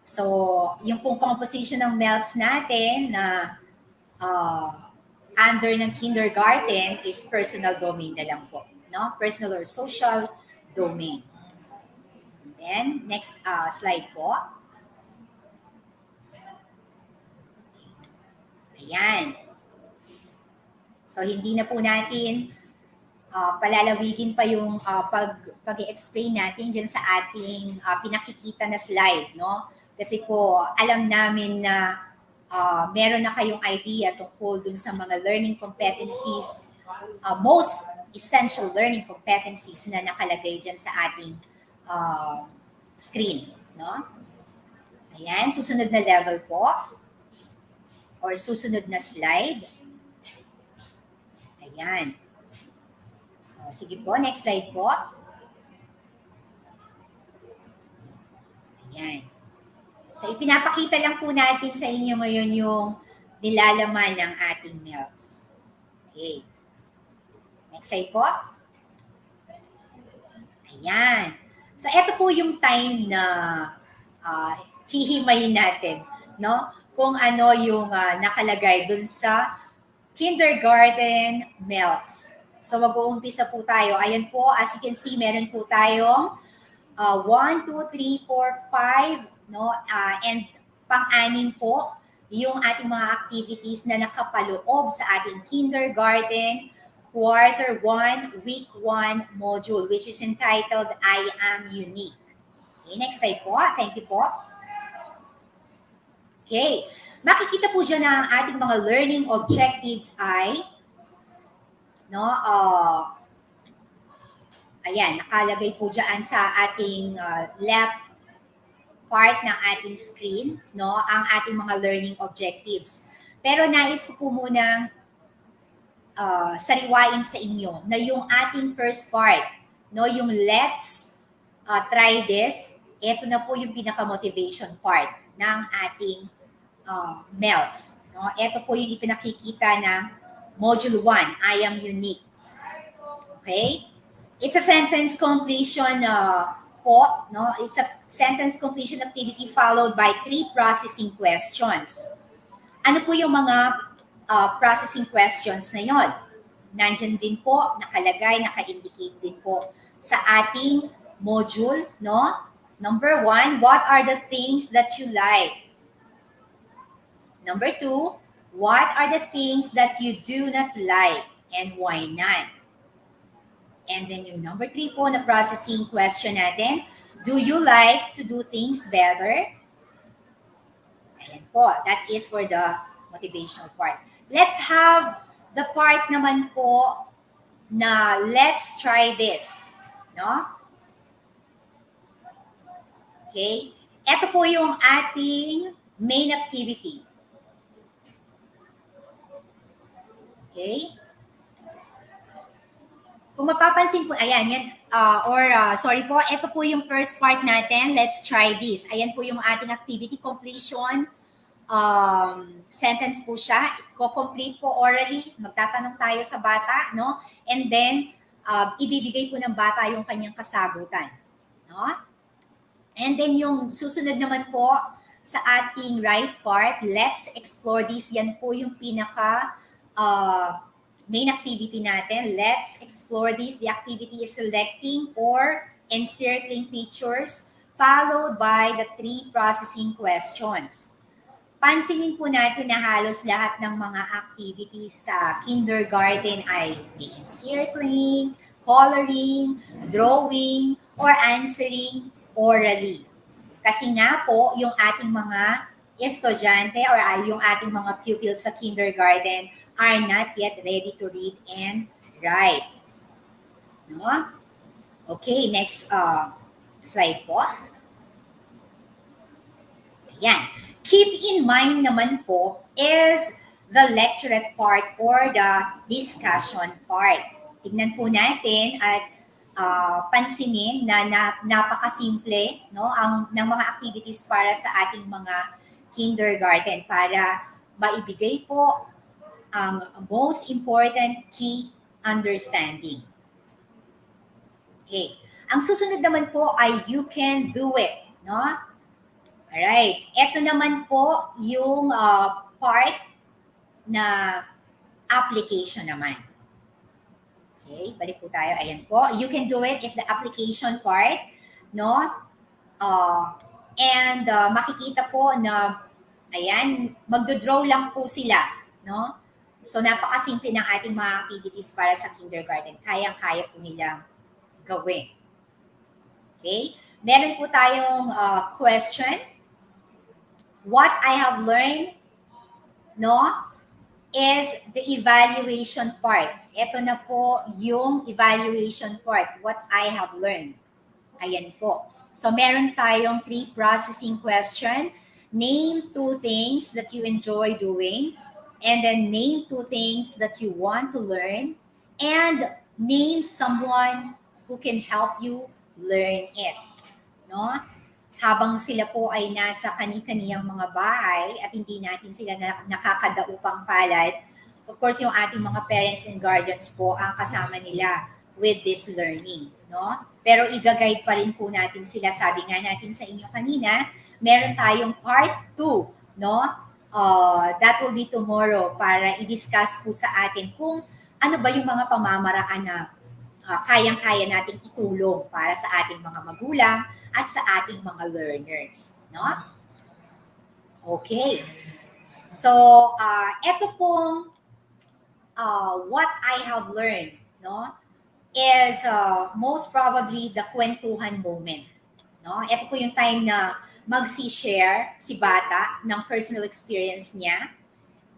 So, yung pong composition ng MELCs natin na under ng kindergarten is personal domain na lang po. No? Personal or social domain. And then, next slide po. Ayan. So, hindi na po natin palalawigin pa yung pag-explain natin dyan sa ating pinakikita na slide. No? Kasi po, alam namin na meron na kayong idea tungkol dun sa mga learning competencies, most essential learning competencies na nakalagay dyan sa ating screen. No? Ayan, susunod na level po or susunod na slide. Ayan. So, sige po, next slide po. Ayan. So, ipinapakita lang po natin sa inyo ngayon yung nilalaman ng ating MELCs. Okay. Next slide po. Ayan. So, ito po yung time na hihimayin natin, no? Kung ano yung nakalagay dun sa kindergarten MELCs. So, mag-uumpisa po tayo. Ayan po, as you can see, meron po tayong 1, 2, 3, 4, 5, no? And pang-anim po yung ating mga activities na nakapaloob sa ating kindergarten quarter 1, week 1 module, which is entitled I Am Unique. Okay, next slide po. Thank you po. Okay. Makikita po dyan na ang ating mga learning objectives ay no, ayan, nakalagay po dyan sa ating left part ng ating screen, no, ang ating mga learning objectives. Pero nais ko po munang sariwain sa inyo na yung ating first part, no, yung let's try this, ito na po yung pinaka-motivation part ng ating MELCs. No? Ito po yung ipinakikita ng Module 1, I Am Unique. Okay? It's a sentence completion po. No? It's a sentence completion activity followed by 3 processing questions. Ano po yung mga processing questions na yon? Nandyan din po, nakalagay, naka-indicate din po sa ating module. No? Number 1, what are the things that you like? Number 2, what are the things that you do not like and why not? And then yung number 3 po na processing question natin, do you like to do things better? So yan po, that is for the motivational part. Let's have the part naman po na let's try this. No? Okay? Ito po yung ating main activity. Okay? Kung mapapansin po, ayan, yan, sorry po, ito po yung first part natin, let's try this. Ayan po yung ating activity completion sentence po siya. Ko-complete po orally, magtatanong tayo sa bata, no? And then, ibibigay po ng bata yung kanyang kasagutan. No? And then yung susunod naman po sa ating right part, let's explore this. Yan po yung pinaka uh, main activity natin. Let's explore this. The activity is selecting or encircling pictures followed by the 3 processing questions. Pansinin po natin na halos lahat ng mga activities sa kindergarten ay may encircling, coloring, drawing, or answering orally. Kasi nga po, yung ating mga estudyante or yung ating mga pupils sa kindergarten are not yet ready to read and write. No? Okay, next slide po. Ayan. Keep in mind naman po is the lecturate part or the discussion part. Tignan po natin at pansinin na, napakasimple no, ng mga activities para sa ating mga kindergarten para maibigay po ang most important key understanding. Okay. Ang susunod naman po ay you can do it. No? Alright. Ito naman po yung part na application naman. Okay, balik po tayo. Ayan po. You can do it is the application part. No? And makikita po na, ayan, magdodraw lang po sila. No? So, napakasimple ng ating mga activities para sa kindergarten. Kayang-kaya po nilang gawin. Okay? Meron po tayong question. What I have learned, no, is the evaluation part. Ito na po yung evaluation part, what I have learned. Ayan po. So, meron tayong 3 processing question. Name 2 things that you enjoy doing, and then name 2 things that you want to learn, and name someone who can help you learn it. No? Habang sila po ay nasa kani-kaniyang mga bahay at hindi natin sila nakakadaupang palad, of course, yung ating mga parents and guardians po ang kasama nila with this learning. No? Pero i-guide pa rin po natin sila. Sabi nga natin sa inyo kanina, meron tayong part 2. No? That will be tomorrow para i-discuss po sa atin kung ano ba yung mga pamamaraan na kayang-kaya nating itulong para sa ating mga magulang at sa ating mga learners. No? Okay. So, ito pong what I have learned, no, is most probably the kwentuhan moment. No? Ito po yung time na magsi-share si bata ng personal experience niya.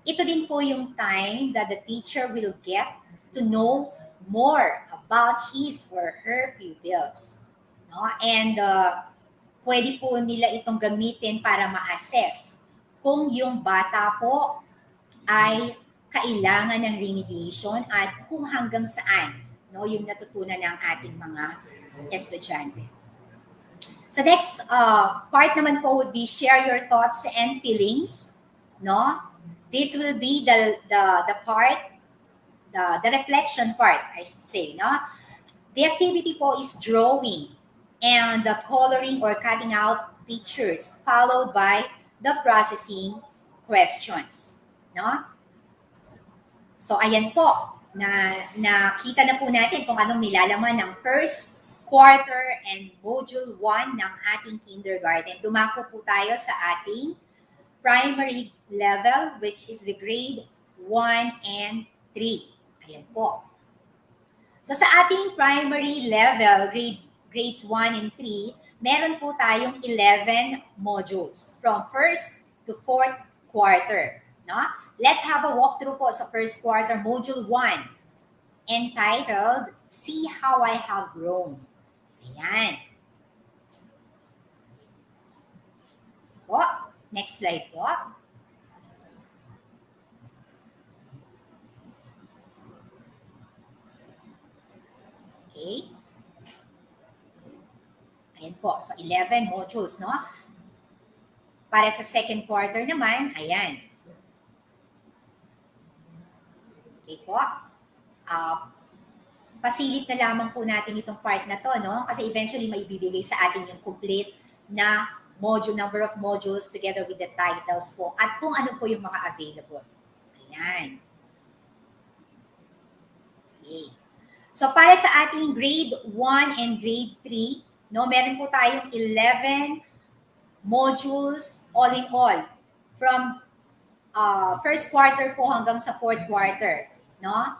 Ito din po yung time that the teacher will get to know more about his or her pupils. No? And pwede po nila itong gamitin para ma-assess kung yung bata po ay kailangan ng remediation at kung hanggang saan no, yung natutunan ng ating mga estudyante. So next part naman po would be share your thoughts and feelings. No? This will be the part, the reflection part, I should say. No? The activity po is drawing and the coloring or cutting out pictures followed by the processing questions. No? So ayan po, nakita na po natin kung anong nilalaman ng first quarter and module 1 ng ating kindergarten. Dumako po tayo sa ating primary level, which is the grade 1 and 3. Ayan po. So sa ating primary level, grades 1 and 3, meron po tayong 11 modules from first to fourth quarter. No? Let's have a walkthrough po sa first quarter, module 1, entitled, See How I Have Grown. Ayan. Po, next slide po. Okay. Ayan po, so 11 modules, no? Para sa second quarter naman, ayan. Okay po. Pasilip na lamang po natin itong part na to, no? Kasi eventually may ibibigay sa atin yung complete na module, number of modules together with the titles po at kung ano po yung mga available. Ayan. Okay. So para sa ating grade 1 and grade 3, no, meron po tayong 11 modules all in all from first quarter po hanggang sa fourth quarter, no?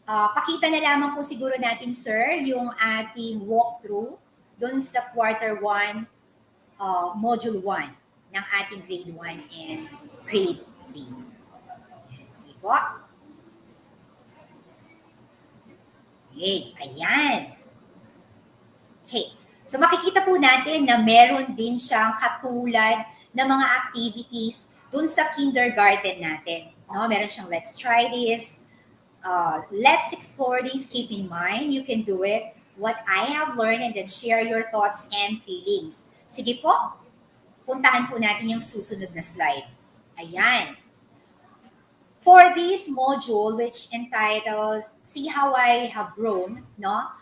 Pakita na lamang po siguro natin, sir, yung ating walkthrough doon sa quarter 1, module 1 ng ating grade 1 and grade 3. Sige po. Okay, ayan. Okay. So makikita po natin na meron din siyang katulad na mga activities dun sa kindergarten natin. No? Meron siyang let's try this, let's explore this, keep in mind, you can do it, what I have learned, and then share your thoughts and feelings. Sige po, puntahan po natin yung susunod na slide. Ayan. For this module, which entitles See How I Have Grown, no?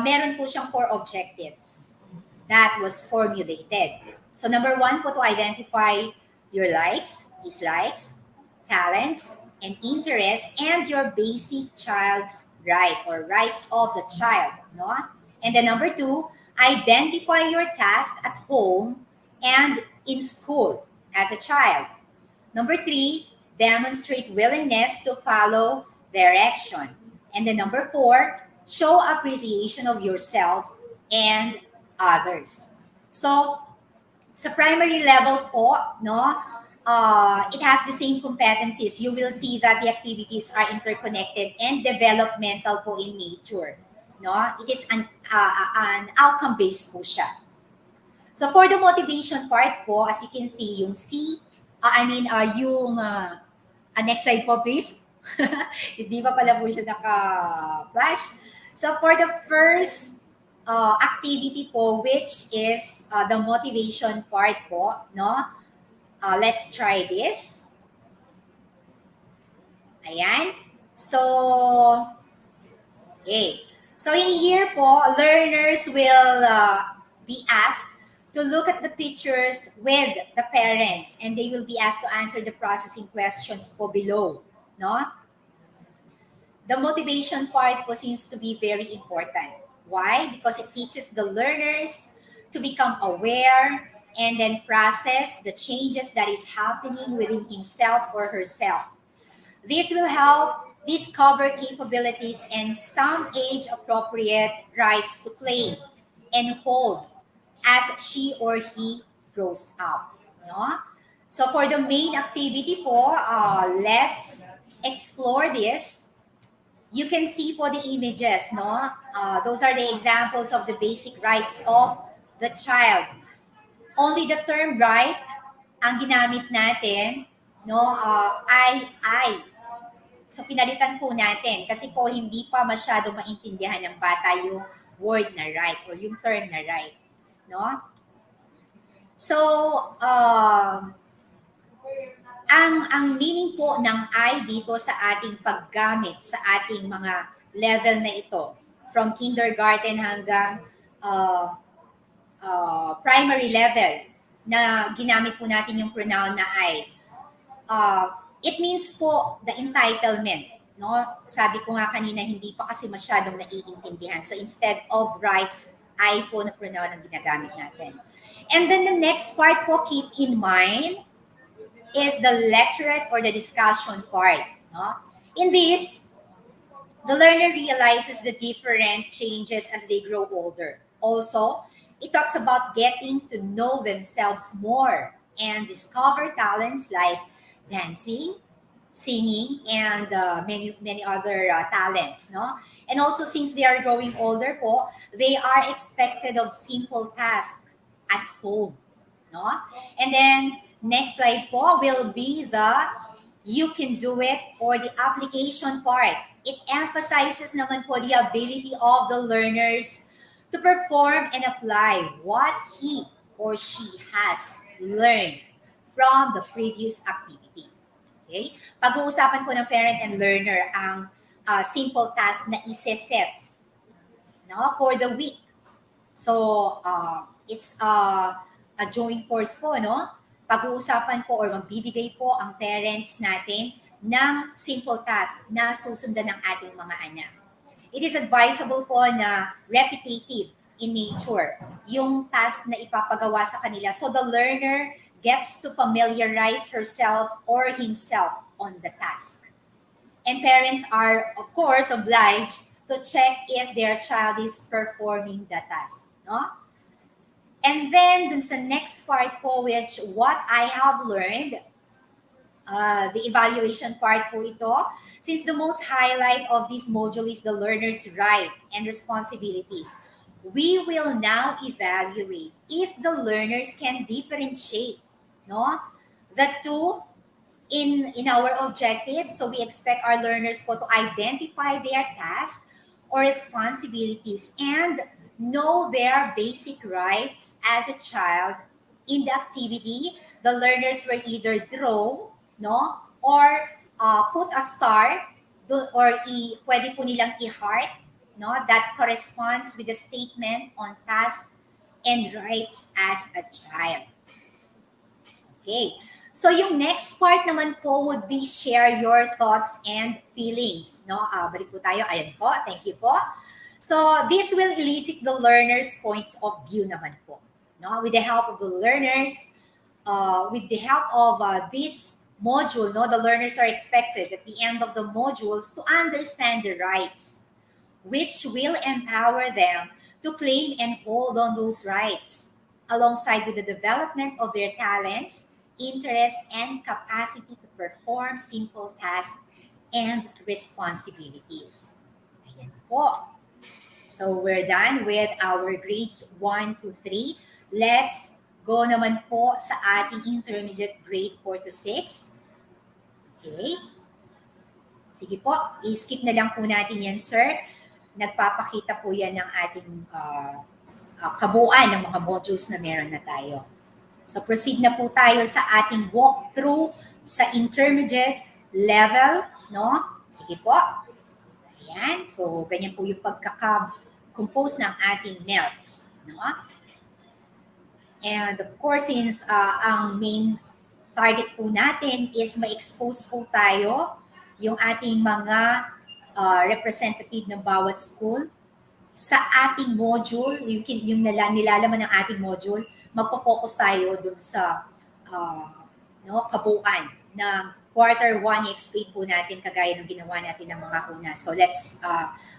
Meron po siyang 4 objectives that was formulated. So number 1 po to identify your likes, dislikes, talents, and interests, and your basic child's right or rights of the child. No? And then number 2, identify your tasks at home and in school as a child. Number 3, demonstrate willingness to follow direction. And then number 4, show appreciation of yourself and others. So, sa primary level po, no, it has the same competencies. You will see that the activities are interconnected and developmental po in nature. No? It is an outcome-based po siya. So for the motivation part po, as you can see, yung next slide po please. Hindi pa pala po siya naka-flash. So for the first activity po, which is the motivation part po, no? Let's try this. Ayan. So, okay. So in here po, learners will be asked to look at the pictures with the parents, and they will be asked to answer the processing questions po below. No? The motivation part po seems to be very important. Why? Because it teaches the learners to become aware and then process the changes that is happening within himself or herself. This will help discover capabilities and some age-appropriate rights to claim and hold as she or he grows up. No? So for the main activity po, let's explore this. You can see po the images, no? Those are the examples of the basic rights of the child. Only the term right ang ginamit natin, no? I. So pinalitan po natin kasi po hindi pa masyado maintindihan ng bata yung word na right or yung term na right, no? So, ang meaning po ng I dito sa ating paggamit sa ating mga level na ito, from kindergarten hanggang primary level, na ginamit po natin yung pronoun na I. It means po the entitlement. No? Sabi ko nga kanina, hindi pa kasi masyadong naiintindihan. So instead of rights, I po na pronoun ang ginagamit natin. And then the next part po, keep in mind, is the lecturate or the discussion part. No? In this, the learner realizes the different changes as they grow older. Also, it talks about getting to know themselves more and discover talents like dancing, singing, and many other talents. No? And also, since they are growing older po, they are expected of simple tasks at home. No? And then, next slide po will be the you can do it or the application part. It emphasizes naman po the ability of the learners to perform and apply what he or she has learned from the previous activity. Okay? Pag-uusapan po ng parent and learner ang simple task na iseset, no, for the week. So, it's a joint force po, no? Pag-uusapan po or magbibigay po ang parents natin ng simple task na susundan ng ating mga anak. It is advisable po na repetitive in nature yung task na ipapagawa sa kanila. So the learner gets to familiarize herself or himself on the task. And parents are, of course, obliged to check if their child is performing the task. No? And then, dun sa next part po, which what I have learned, the evaluation part po ito, since the most highlight of this module is the learner's right and responsibilities, we will now evaluate if the learners can differentiate, no, the two in our objective. So we expect our learners po to identify their tasks or responsibilities and know their basic rights as a child. In the activity, the learners will either draw, no, or put a star, or pwede po nilang i-heart, no, that corresponds with the statement on tasks and rights as a child. Okay. So yung next part naman po would be share your thoughts and feelings. No? Balik po tayo. Ayan po. Thank you po. So this will elicit the learners' points of view naman po. No? With the help of the learners, with the help of this module, no, the learners are expected at the end of the modules to understand the rights, which will empower them to claim and hold on those rights, alongside with the development of their talents, interests, and capacity to perform simple tasks and responsibilities. Ayan po. So we're done with our grades 1 to 3. Let's go naman po sa ating intermediate grade 4 to 6. Okay. Sige po, i-skip na lang po natin yan, sir. Nagpapakita po yan ng ating kabuuan ng mga modules na meron na tayo. So proceed na po tayo sa ating walkthrough sa intermediate level, no? Sige po. Ayan. So ganyan po yung pagkaka-compose ng ating MELCs, no? And of course, since ang main target po natin is ma-expose po tayo yung ating mga representative ng bawat school sa ating module, yung nilalaman ng ating module, magpo-focus tayo dun sa kabuuan ng quarter 1, i-explain po natin kagaya ng ginawa natin ng mga una. So let's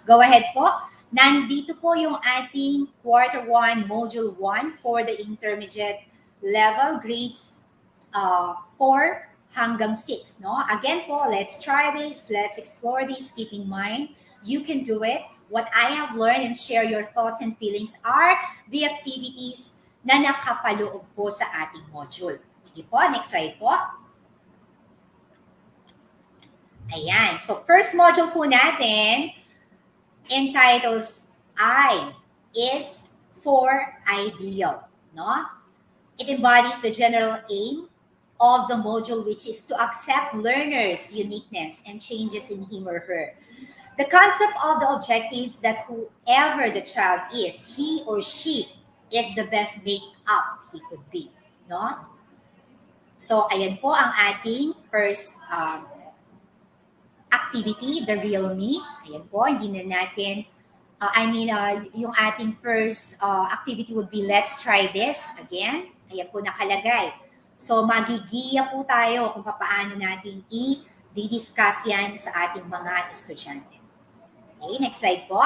go ahead po. Nandito po yung ating quarter 1, module 1 for the intermediate level, grades 4 hanggang 6. No? Again po, let's try this. Let's explore this. Keep in mind, you can do it. What I have learned and share your thoughts and feelings are the activities na nakapaloob po sa ating module. Sige po, next slide po. Ayan. So first module po natin entitles I is for ideal. No? It embodies the general aim of the module, which is to accept learners' uniqueness and changes in him or her. The concept of the objectives that whoever the child is, he or she is the best make-up he could be. No? So, ayan po ang ating first activity, the real me. Ayan po, hindi na natin, yung ating first activity would be let's try this. Again, ayan po nakalagay. So, magigiya po tayo kung paano natin i-discuss yan sa ating mga estudyante. Okay, next slide po.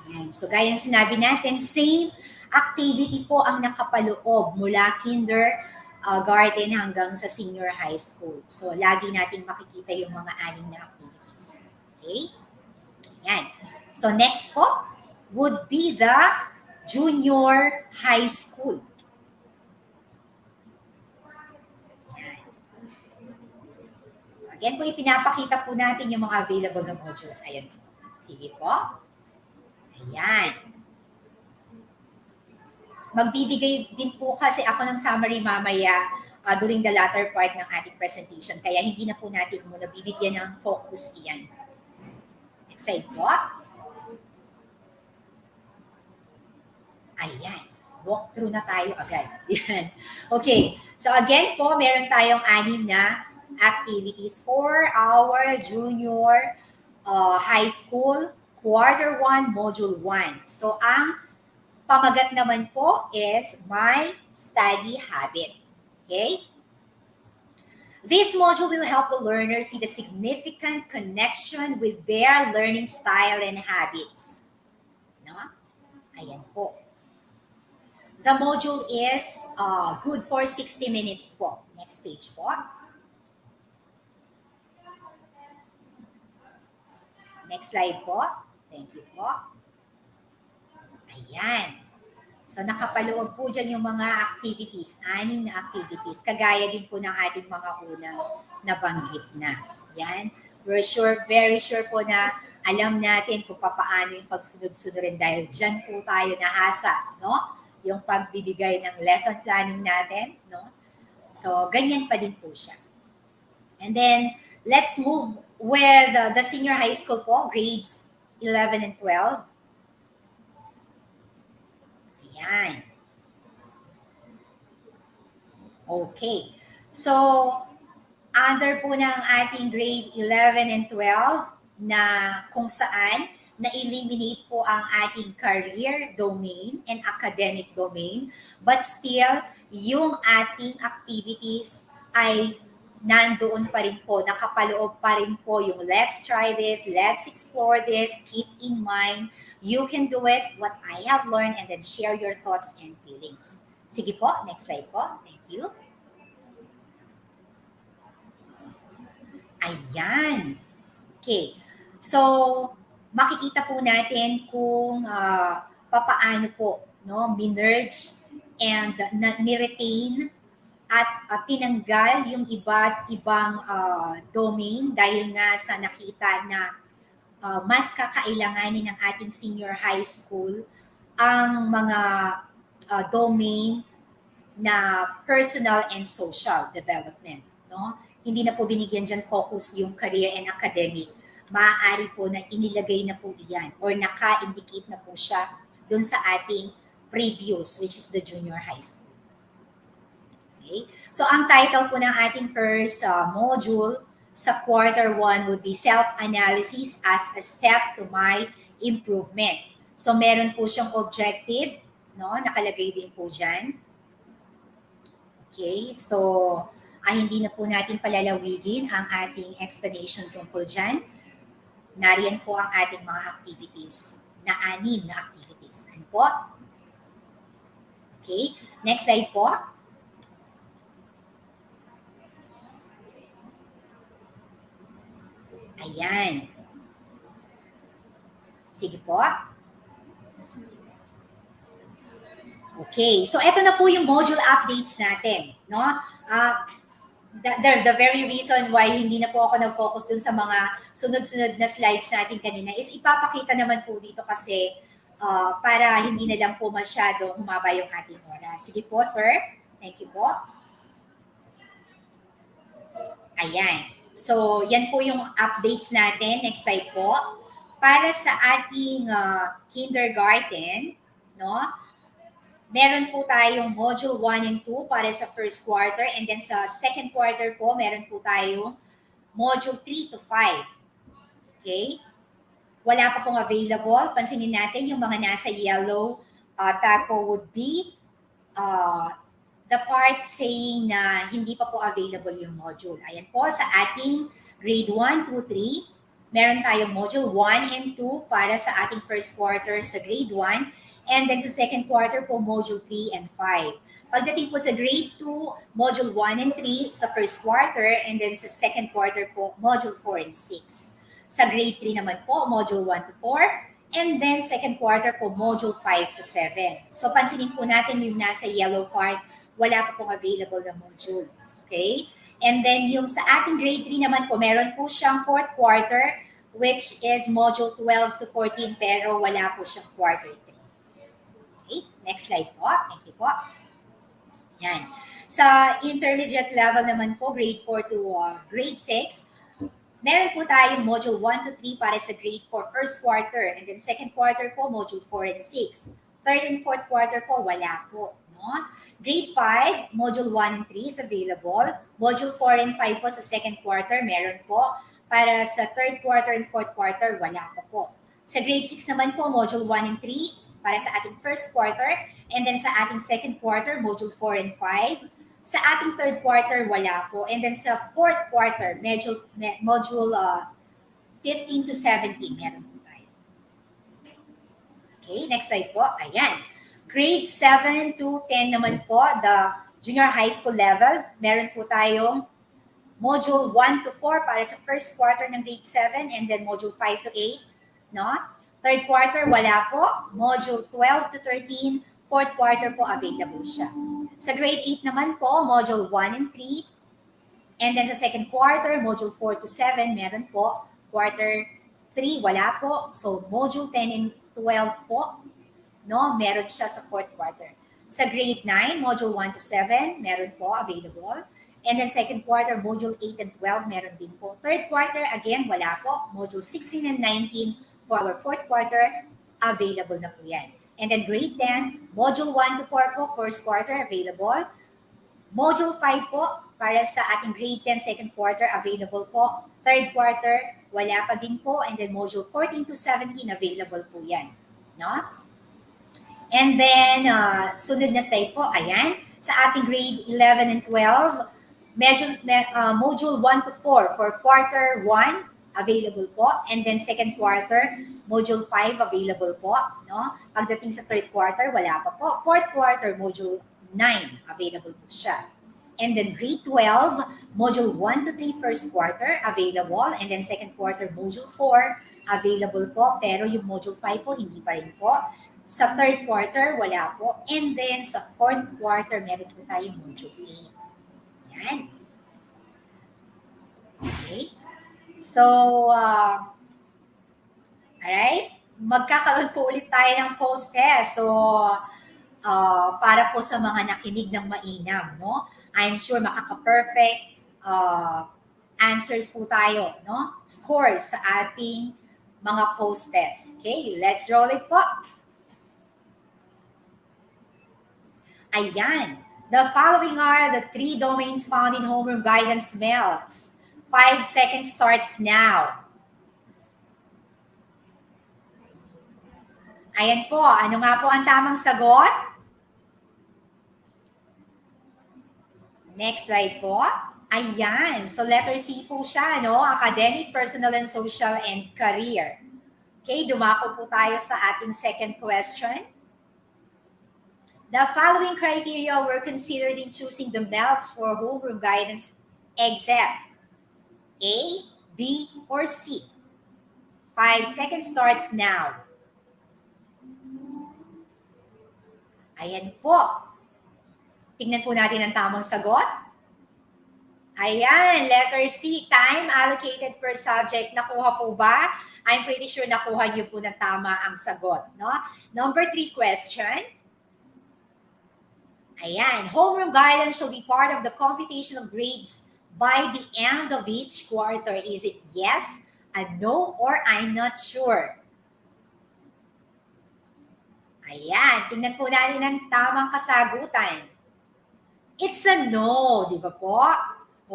Ayan. So, gaya ng sinabi natin, same activity po ang nakapaloob mula garden hanggang sa senior high school. So, lagi nating makikita yung mga anim na activities. Okay? Ayan. So, next po would be the junior high school. Ayan. So, again po, ipinapakita po natin yung mga available na modules. Ayan. Sige po. Ayan. Magbibigay din po kasi ako ng summary mamaya during the latter part ng ating presentation. Kaya hindi na po natin muna bibigyan ng focus iyan. Next slide po. Ayan. Walk through na tayo agad. Ayan. Okay. So again po, meron tayong 6 na activities for our junior high school quarter 1 module 1. So ang pamagat naman po is my study habit. Okay? This module will help the learner see the significant connection with their learning style and habits. No? Ayan po. The module is good for 60 minutes po. Next page po. Next slide po. Thank you po. Ayan. So nakapaloob po dyan yung mga activities, 6 na activities, kagaya din po ng ating mga unang nabanggit na. Yan. We're sure, very sure po na alam natin kung paano yung pagsunod-sunod dahil dyan po tayo nahasa, no? Yung pagbibigay ng lesson planning natin, no? So, ganyan pa din po siya. And then, let's move with the senior high school po, grades 11 and 12. Ayan. Okay. So, under po ng ating grade 11 and 12 na kung saan na-eliminate po ang ating career domain and academic domain, but still, yung ating activities ay nandoon pa rin po, nakapaloob pa rin po yung let's try this, let's explore this, keep in mind, you can do it, what I have learned, and then share your thoughts and feelings. Sige po, next slide po. Thank you. Ayan. Okay. So, makikita po natin kung papaano po no, minerge and ni-retain at tinanggal yung iba't ibang domain dahil nga sa nakita na mas kakailanganin ng ating senior high school ang mga domain na personal and social development. No? Hindi na po binigyan dyan focus yung career and academic. Maaari po na inilagay na po iyan or naka-indicate na po siya dun sa ating previous, which is the junior high school. Okay? So, ang title po ng ating first module sa quarter 1 would be Self-Analysis as a Step to My Improvement. So, meron po siyang objective, no? Nakalagay din po dyan. Okay? So, hindi na po natin palalawigin ang ating explanation tungkol dyan. Nariyan po ang ating mga activities na 6 na activities. Ano po? Okay? Next slide po. Ayan. Sige po. Okay. So, ito na po yung module updates natin. No? The very reason why hindi na po ako nag-focus dun sa mga sunod-sunod na slides natin kanina is ipapakita naman po dito kasi para hindi na lang po masyadong humaba yung ating oras. Sige po, sir. Thank you po. Ayan. So, yan po yung updates natin. Next slide po. Para sa ating kindergarten, no? Meron po tayong module 1 and 2 para sa first quarter and then sa second quarter po, meron po tayong module 3 to 5. Okay? Wala pa pong available. Pansinin natin yung mga nasa yellow tag po would be the part saying na hindi pa po available yung module. Ayan po, sa ating grade 1, 2, 3, meron tayong module 1 and 2 para sa ating first quarter sa grade 1. And then sa second quarter po, module 3 and 5. Pagdating po sa grade 2, module 1 and 3 sa first quarter. And then sa second quarter po, module 4 and 6. Sa grade 3 naman po, module 1 to 4. And then second quarter po, module 5 to 7. So pansinin po natin yung nasa yellow part, wala pa pong available na module. Okay? And then yung sa ating grade 3 naman po, meron po siyang fourth quarter, which is module 12 to 14, pero wala po siyang quarter 3. Okay? Next slide po. Thank you po. Yan. Sa intermediate level naman po, grade 4 to grade 6, meron po tayong module 1 to 3 para sa grade 4 first quarter. And then second quarter po, module 4 and 6. Third and fourth quarter po, wala po. No? Grade 5, module 1 and 3 is available. Module 4 and 5 po sa second quarter, meron po. Para sa third quarter and fourth quarter, wala pa po. Sa grade 6 naman po, module 1 and 3 para sa ating first quarter. And then sa ating second quarter, module 4 and 5. Sa ating third quarter, wala po. And then sa fourth quarter, module 15 to 17, meron po tayo. Okay, next slide po. Ayan. Grade 7 to 10 naman po, the junior high school level, meron po tayong module 1 to 4 para sa first quarter ng grade 7 and then module 5 to 8. No? Third quarter, wala po. Module 12 to 13, fourth quarter po available siya. Sa grade 8 naman po, module 1 and 3. And then sa second quarter, module 4 to 7, meron po. Quarter 3, wala po. So module 10 and 12 po, no, meron siya sa fourth quarter. Sa grade 9, module 1 to 7, meron po available. And then second quarter, module 8 and 12, meron din po. Third quarter, again, wala po. Module 16 and 19 for our fourth quarter, available na po yan. And then grade 10, module 1 to 4 po, first quarter, available. Module 5 po, para sa ating grade 10 second quarter, available po. Third quarter, wala pa din po. And then module 14 to 17, available po yan. No? And then, sunod na slide po, ayan. Sa ating grade 11 and 12, module 1 to 4 for quarter 1, available po. And then second quarter, module 5, available po. No? Pagdating sa third quarter, wala pa po. Fourth quarter, module 9, available po siya. And then grade 12, module 1 to 3, first quarter, available. And then second quarter, module 4, available po. Pero yung module 5 po, hindi pa rin po. Sa third quarter, wala po. And then sa fourth quarter, meron po tayong module 8. Yan. Okay. So, alright. Magkakaroon po ulit tayo ng post-test. So, para po sa mga nakinig ng mainam, no? I'm sure makaka-perfect answers po tayo, no? Scores sa ating mga post-test. Okay, let's roll it po. Ayan. The following are the 3 domains found in homeroom guidance mails. 5 seconds starts now. Ayan po. Ano nga po ang tamang sagot? Next slide po. Ayan. So letter C po siya, no? Academic, personal, and social, and career. Okay, dumako po tayo sa ating second question. The following criteria were considered in choosing the MELCs for homeroom guidance except A, B, or C. 5 seconds starts now. Ayan po. Tingnan po natin ang tamang sagot. Ayan, letter C, time allocated per subject. Nakuha po ba? I'm pretty sure nakuha niyo po na tama ang sagot. No? Number 3 question. Ayan, homeroom guidance shall be part of the computation of grades by the end of each quarter. Is it yes, a no, or I'm not sure? Ayan, tingnan po natin ang tamang kasagutan. It's a no, di ba po?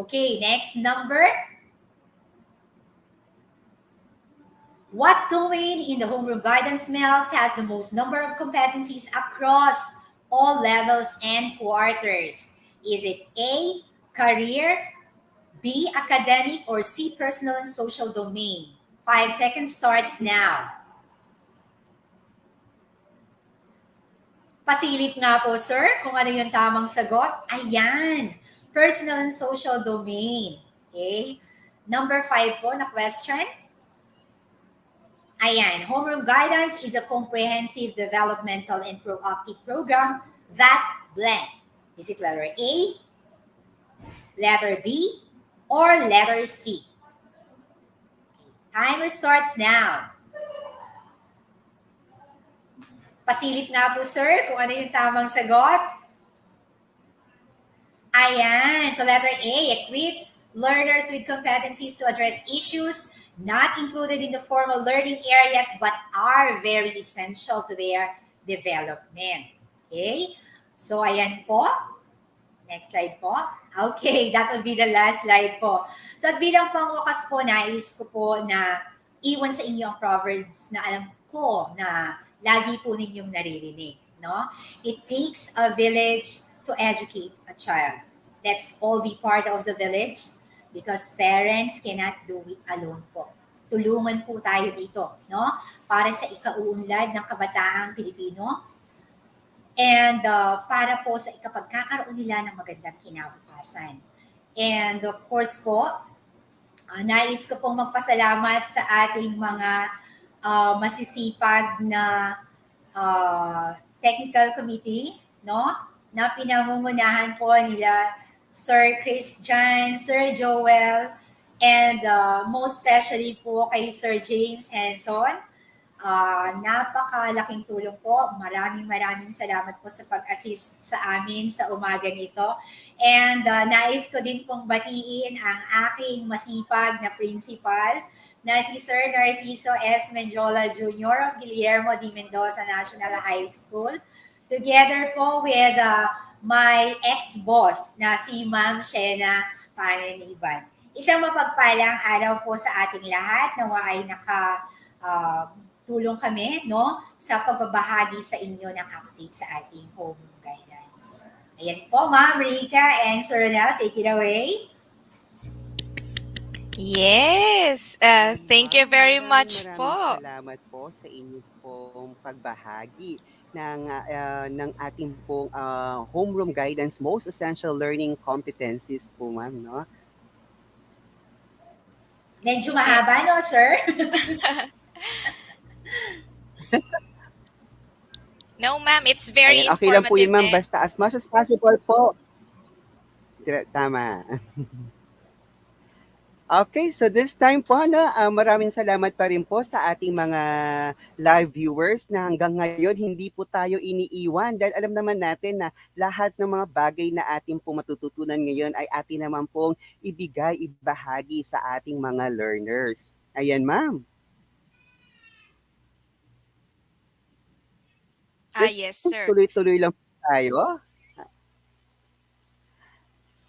Okay, next number. What domain in the homeroom guidance mails has the most number of competencies across all levels and quarters? Is it A, career, B, academic, or C, personal and social domain? 5 seconds starts now. Pasilip nga po, sir, kung ano yung tamang sagot. Ayan, personal and social domain. Okay? Number 5 po na question. Ayan, homeroom guidance is a comprehensive developmental and proactive program that blend. Is it letter A, letter B, or letter C? Timer starts now. Pasilip nga po, sir, kung ano yung tamang sagot. Ayan, so letter A, equips learners with competencies to address issues not included in the formal learning areas but are very essential to their development. Okay? So, ayan po. Next slide po. Okay, that will be the last slide po. So at bilang pangwakas po, nais ko po na iwan sa inyo ang proverbs na alam ko na lagi po ninyong naririnig. No? It takes a village to educate a child. Let's all be part of the village because parents cannot do it alone po. Tulungan po tayo dito, no? Para sa ikauunlad ng kabataang Pilipino and para po sa ikapagkakaroon nila ng magandang kinabukasan. And of course po, nais ko pong magpasalamat sa ating mga masisipag na technical committee, no? Na pinamumunahan po nila Sir Christian, Sir Joel, and most especially po kay Sir James Henson. Napakalaking tulong po. Maraming maraming salamat po sa pag-assist sa amin sa umaga nito. And nais ko din pong batiin ang aking masipag na principal na si Sir Narciso S. Menjola Jr. of Guillermo de Mendoza National High School. Together po with my ex-boss na si Ma'am Shena Panganiban. Isang mapagpalang araw po sa ating lahat. Nawa ay uh, tulong kami no sa pagbabahagi sa inyo ng update sa ating home guidance. Ayan po, Ma'am Rika and Sir Ronel, take it away. Yes. Thank you very Maraming much maraming po. salamat po sa inyo pong pagbahagi ng ating pong homeroom guidance most essential learning competencies po, ma'am, no? Medyo Eh, mahaba, no, sir? no, ma'am. It's very Ayan, okay lang po yun, informative ma'am, din. basta as much as possible po. Tama. Okay, so this time po, no, maraming salamat pa rin po sa ating mga live viewers na hanggang ngayon hindi po tayo iniiwan dahil alam naman natin na lahat ng mga bagay na ating po matututunan ngayon ay atin naman pong ibigay, ibahagi sa ating mga learners. Ayan, ma'am. Ah, This yes, time, sir. tuloy-tuloy lang po tayo.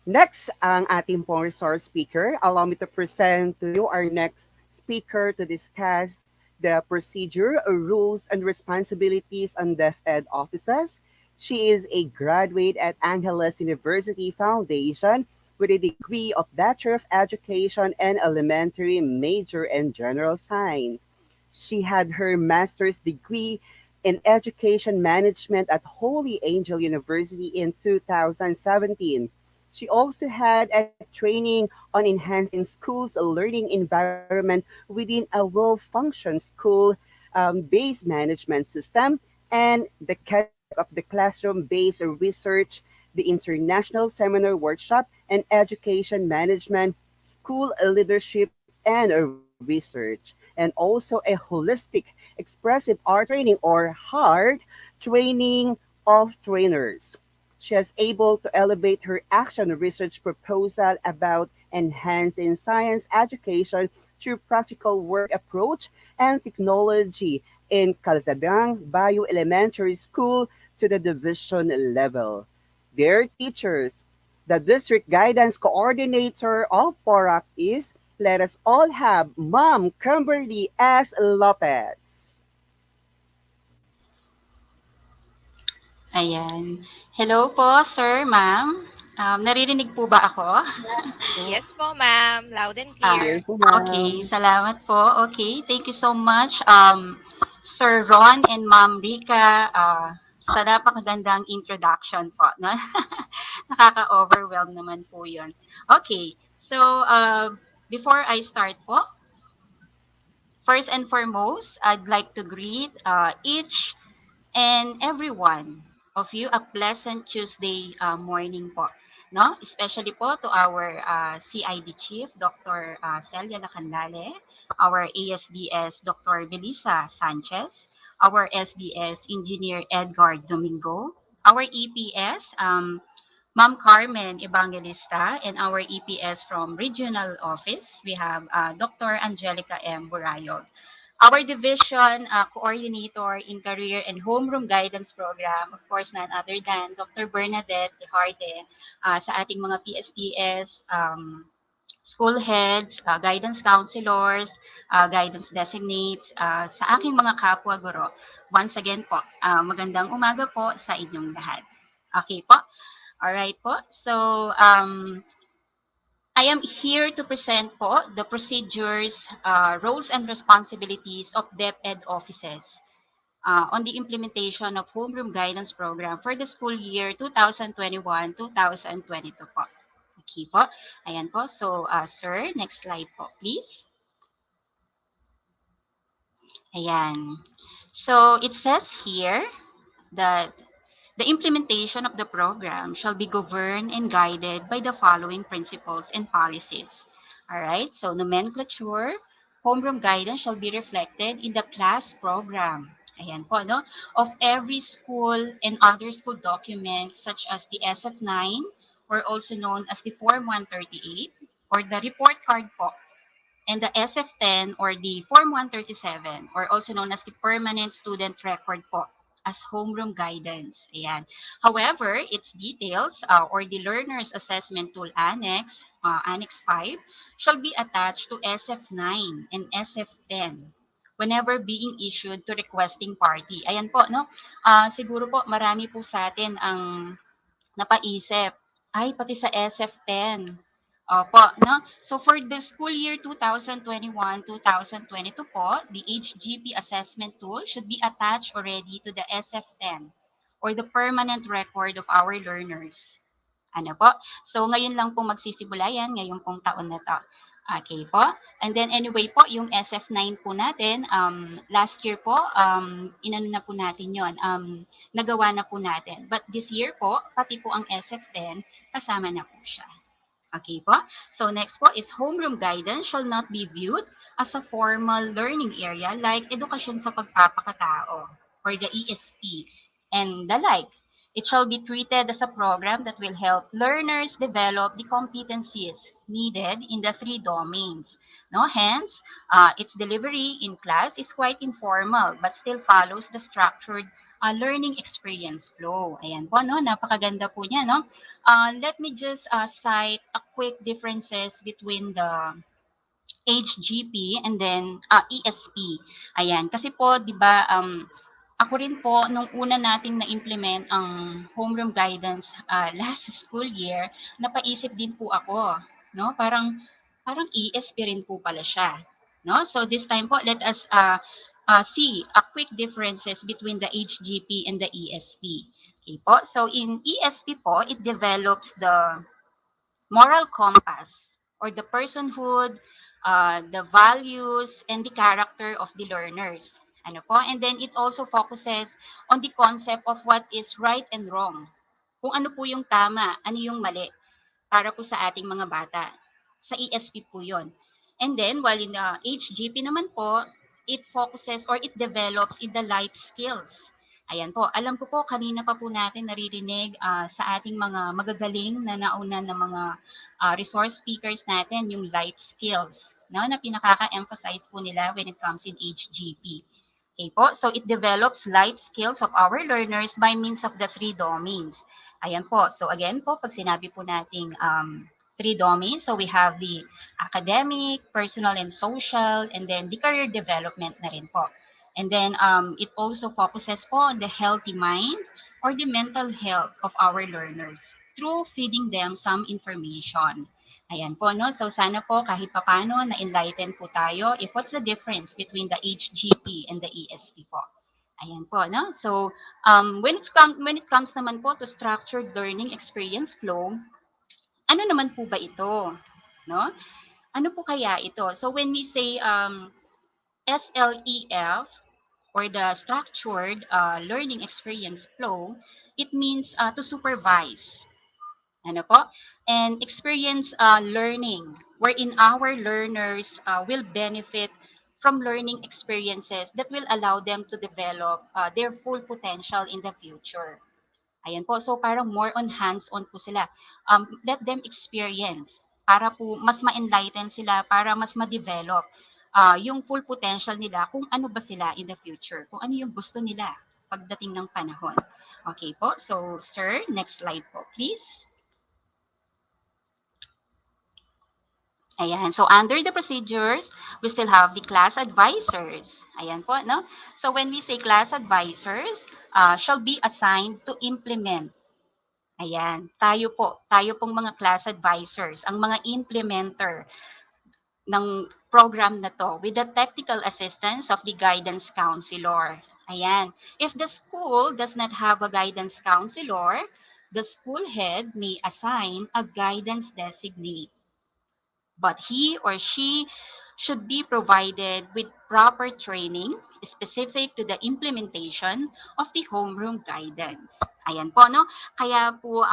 Next, ang ating pong resource speaker. Allow me to present to you our next speaker to discuss the procedure, rules, and responsibilities on deaf ed offices. She is a graduate at Angeles University Foundation with a degree of Bachelor of Education and Elementary major in General Science. She had her master's degree in Education Management at Holy Angel University in 2017. She also had a training on enhancing schools' learning environment within a well-functioned school based management system and the conduct of the classroom-based research, the international seminar workshop, and education management, school leadership, and research, and also a holistic expressive art training or HART training of trainers. She is able to elevate her action research proposal about enhancing science education through practical work approach and technology in Calzadang Bio Elementary School to the division level. Dear teachers, the district guidance coordinator of PORAC is let us all have Mom Kimberly S. Lopez. Ayan. Hello po, sir, ma'am. Naririnig po ba ako? Po. Yes po, ma'am. Loud and Ah, Clear clear. po, okay, ma'am. salamat po. Okay, thank you so much, Sir Ron and Ma'am Rika, sa napakagandang introduction po. No? Nakaka-overwhelm naman po yun. Okay, so before I start po, first and foremost, I'd like to greet each and everyone of you a pleasant Tuesday morning po. No? Especially po to our CID Chief, Dr. Celia Lacandale, our ASDS, Dr. Melissa Sanchez, our SDS Engineer Edgar Domingo, our EPS, Ma'am Carmen Evangelista, and our EPS from Regional Office, we have Dr. Angelica M. Burayo. Our division coordinator in career and homeroom guidance program, of course, none other than Dr. Bernadette Deharde, sa ating mga PSTS, school heads, guidance counselors, guidance designates, sa aking mga kapwa guro. Once again po, magandang umaga po sa inyong lahat. Okay po? Alright po. So, I am here to present po the procedures, roles and responsibilities of DepEd offices on the implementation of Homeroom Guidance Program for the school year 2021-2022 po. Okay po. Ayan po. So, sir, next slide po, please. Ayan. So, it says here that the implementation of the program shall be governed and guided by the following principles and policies. All right, so nomenclature, homeroom guidance shall be reflected in the class program. Ayan po, no? Of every school and other school documents such as the SF9 or also known as the Form 138 or the report card po and the SF10 or the Form 137 or also known as the Permanent Student Record po as homeroom guidance. Ayan. However, its details or the Learner's Assessment Tool Annex, Annex 5, shall be attached to SF9 and SF10 whenever being issued to requesting party. Ayan po, no? Siguro po marami po sa atin ang napaisip, ay pati sa SF10. Opo, no? So for the school year 2021-2022 po, the HGP assessment tool should be attached already to the SF10 or the permanent record of our learners. Ano po? So ngayon lang po magsisimula yan, ngayong pong taon na to. Okay po. And then anyway po, yung SF9 po natin, last year po, inano na po natin yon, nagawa na po natin. But this year po, pati po ang SF10, kasama na po siya. Okay po? So next po is homeroom guidance shall not be viewed as a formal learning area like edukasyon sa pagpapakatao or the ESP and the like. It shall be treated as a program that will help learners develop the competencies needed in the three domains. No, hence, its delivery in class is quite informal but still follows the structured learning experience flow. Ayan po, no? Napakaganda po niya, no? Let me just cite a quick differences between the HGP and then ESP. Ayan, kasi po, 'di ba, ako rin po nung una nating na-implement ang homeroom guidance last school year, napaisip din po ako, no? Parang ESP rin po pala siya, no? So this time po, let us see a quick differences between the HGP and the ESP. Okay po. So in ESP po, it develops the moral compass or the personhood, the values, and the character of the learners. Ano po? And then it also focuses on the concept of what is right and wrong. Kung ano po yung tama, ano yung mali para po sa ating mga bata. Sa ESP po yon. And then, while in the HGP naman po, it focuses or it develops in the life skills. Ayan po, alam ko po kanina pa po natin naririnig sa ating mga magagaling na nauna ng mga resource speakers natin yung life skills, no, na pinakaka-emphasize po nila when it comes in HGP. Okay po, so it develops life skills of our learners by means of the three domains. Ayan po, so again po, pag sinabi po nating three domains, so we have the academic, personal and social, and then the career development na rin po. And then it also focuses po on the healthy mind or the mental health of our learners through feeding them some information. Ayan po, no? So sana po kahit papano na-enlighten po tayo if what's the difference between the HGP and the ESP po. Ayan po, no? So when it comes naman po to structured learning experience flow, ano naman po ba ito? No? Ano po kaya ito? So when we say SLEF or the structured learning experience flow, it means to supervise. Ano po? And experience learning wherein our learners will benefit from learning experiences that will allow them to develop their full potential in the future. Ayan po. So parang more on hands-on po sila. Let them experience para po mas ma-enlighten sila, para mas ma-develop yung full potential nila kung ano ba sila in the future, kung ano yung gusto nila pagdating ng panahon. Okay po, so sir, next slide po please. Ayan. So, under the procedures, we still have the class advisors. Ayan po, no? So, when we say class advisors, shall be assigned to implement. Ayan. Tayo pong mga class advisors, ang mga implementer ng program na to with the technical assistance of the guidance counselor. Ayan. If the school does not have a guidance counselor, the school head may assign a guidance designate, but he or she should be provided with proper training specific to the implementation of the homeroom guidance. Ayan po, no? Kaya po,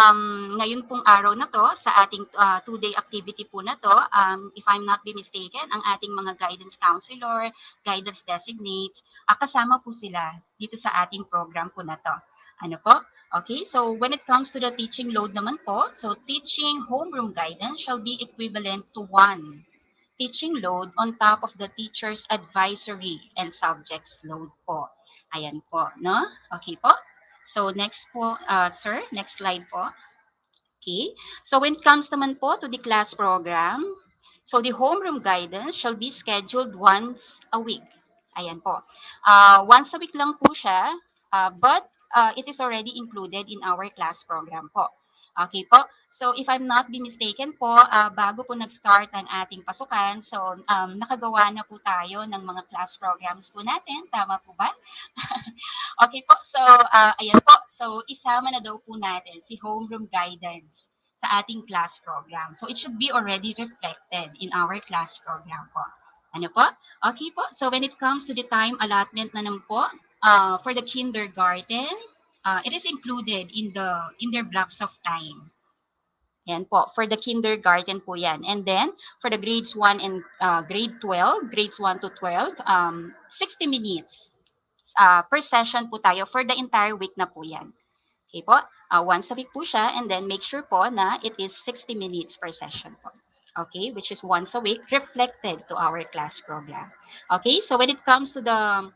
ngayon pong araw na to, sa ating two-day activity po na to, if I'm not be mistaken, ang ating mga guidance counselor, guidance designates, kasama po sila dito sa ating program po na to. Ano po? Okay, so when it comes to the teaching load naman po, so teaching homeroom guidance shall be equivalent to one teaching load on top of the teacher's advisory and subjects load po. Ayan po, no? Okay po? So next po, sir, next slide po. Okay, so when it comes naman po to the class program, so the homeroom guidance shall be scheduled once a week. Ayan po. Once a week lang po siya, but it is already included in our class program po. Okay po. So if I'm not be mistaken po, bago po nag-start ang ating pasukan, so nakagawa na po tayo ng mga class programs po natin. Tama po ba? Okay po. So ayan po. So isama na daw po natin si homeroom guidance sa ating class program. So it should be already reflected in our class program po. Ano po? Okay po. So when it comes to the time allotment na naman po, for the kindergarten, it is included in their blocks of time. Yan po, for the kindergarten po yan. And then, for the grades 1 and grade 12, grades 1 to 12, 60 minutes per session po tayo for the entire week na po yan. Okay po? Once a week po siya, and then make sure po na it is 60 minutes per session po. Okay, which is once a week reflected to our class program. Okay, so when it comes to the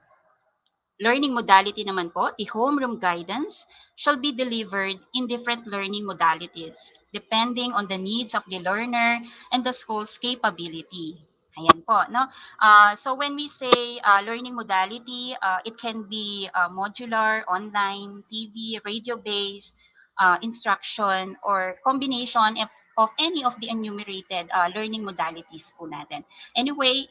learning modality naman po, the homeroom guidance shall be delivered in different learning modalities depending on the needs of the learner and the school's capability. Ayan po, no? So when we say learning modality, it can be modular, online, TV, radio-based, instruction, or combination of any of the enumerated learning modalities po natin. Anyway,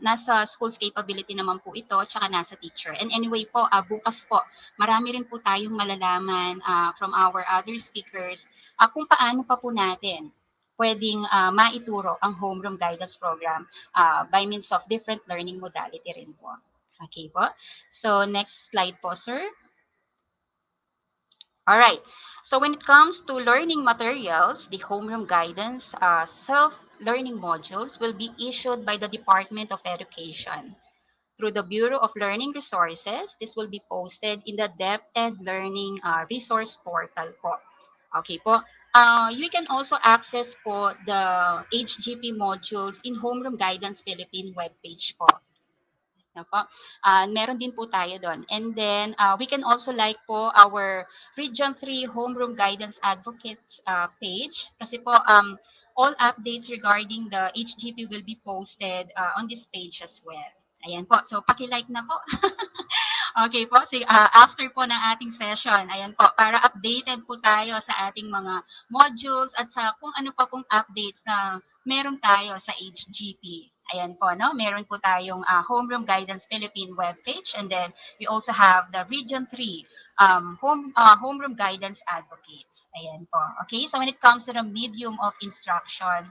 nasa school's capability naman po ito, tsaka nasa teacher. And anyway po, bukas po, marami rin po tayong malalaman from our other speakers kung paano pa po natin pwedeng maituro ang homeroom guidance program by means of different learning modality rin po. Okay po? So, next slide po, sir. All right. So when it comes to learning materials, the homeroom guidance self-learning modules will be issued by the Department of Education. Through the Bureau of Learning Resources, this will be posted in the Depth Ed Learning Resource Portal po. Okay po. You can also access po the HGP modules in Homeroom Guidance Philippine webpage po. Po. Meron din po tayo doon. And then, we can also like po our Region 3 Homeroom Guidance Advocates page. Kasi po, all updates regarding the HGP will be posted on this page as well. Ayan po. So, paki-like na po. Okay po. So, after po ng ating session, ayan po, para updated po tayo sa ating mga modules at sa kung ano pa pong updates na meron tayo sa HGP. Ayan po, no? Meron po tayong Homeroom Guidance Philippine webpage, and then we also have the Region 3 Homeroom Guidance Advocates. Ayan po. Okay, so when it comes to the medium of instruction,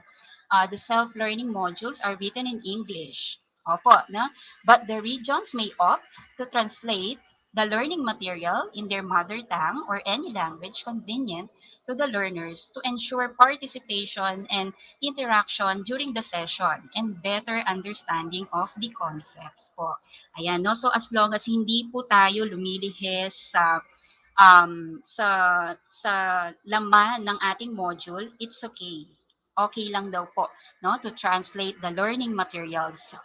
the self-learning modules are written in English. Opo, no? But the regions may opt to translate the learning material in their mother tongue or any language convenient to the learners to ensure participation and interaction during the session and better understanding of the concepts po. Ayan, no? So as long as hindi po tayo lumilihis sa laman ng ating module, it's okay. okay lang daw po, no, to translate the learning materials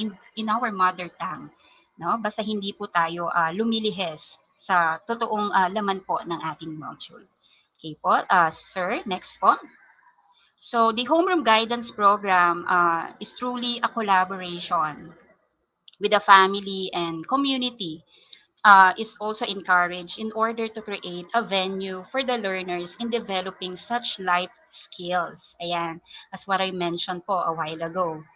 in our mother tongue, no? Basta hindi po tayo lumilihis sa totoong laman po ng ating module. Okay po, sir, next po. So the homeroom guidance program is truly a collaboration with the family and community, is also encouraged in order to create a venue for the learners in developing such life skills. Ayan, as what I mentioned po a while ago.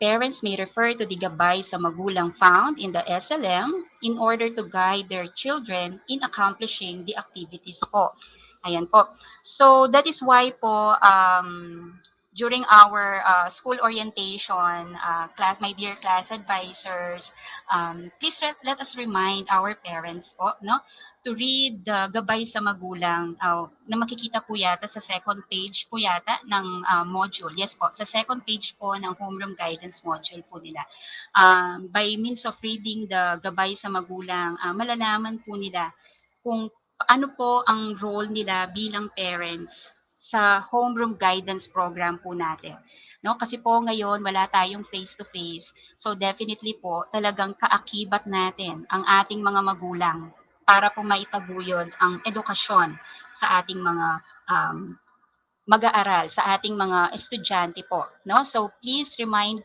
Parents may refer to the gabay sa magulang found in the SLM in order to guide their children in accomplishing the activities po. Ayan po. So that is why po during our school orientation, my dear class advisors, please let us remind our parents po, no, to read the Gabay sa Magulang, na makikita po yata sa second page po yata ng module. Yes po, sa second page po ng homeroom guidance module po nila. By means of reading the Gabay sa Magulang, malalaman po nila kung ano po ang role nila bilang parents sa homeroom guidance program po natin. No, kasi po ngayon wala tayong face to face. So definitely po talagang kaakibat natin ang ating mga magulang para po maitaguyod ang edukasyon sa ating mga mag-aaral, sa ating mga estudyante po, no? So please remind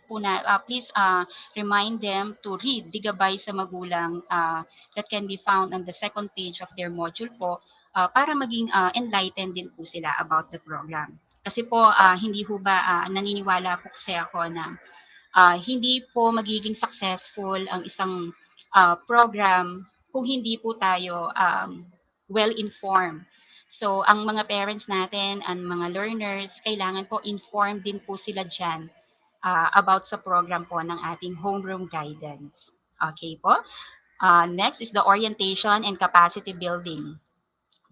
them to read the Gabay sa Magulang, that can be found on the second page of their module po, para maging enlightened din po sila about the program. Kasi po hindi ho ba naniniwala po kasi ako na hindi po magiging successful ang isang program kung hindi po tayo well-informed. So, ang mga parents natin and mga learners, kailangan po informed din po sila dyan about sa program po ng ating homeroom guidance. Okay po? Next is the orientation and capacity building.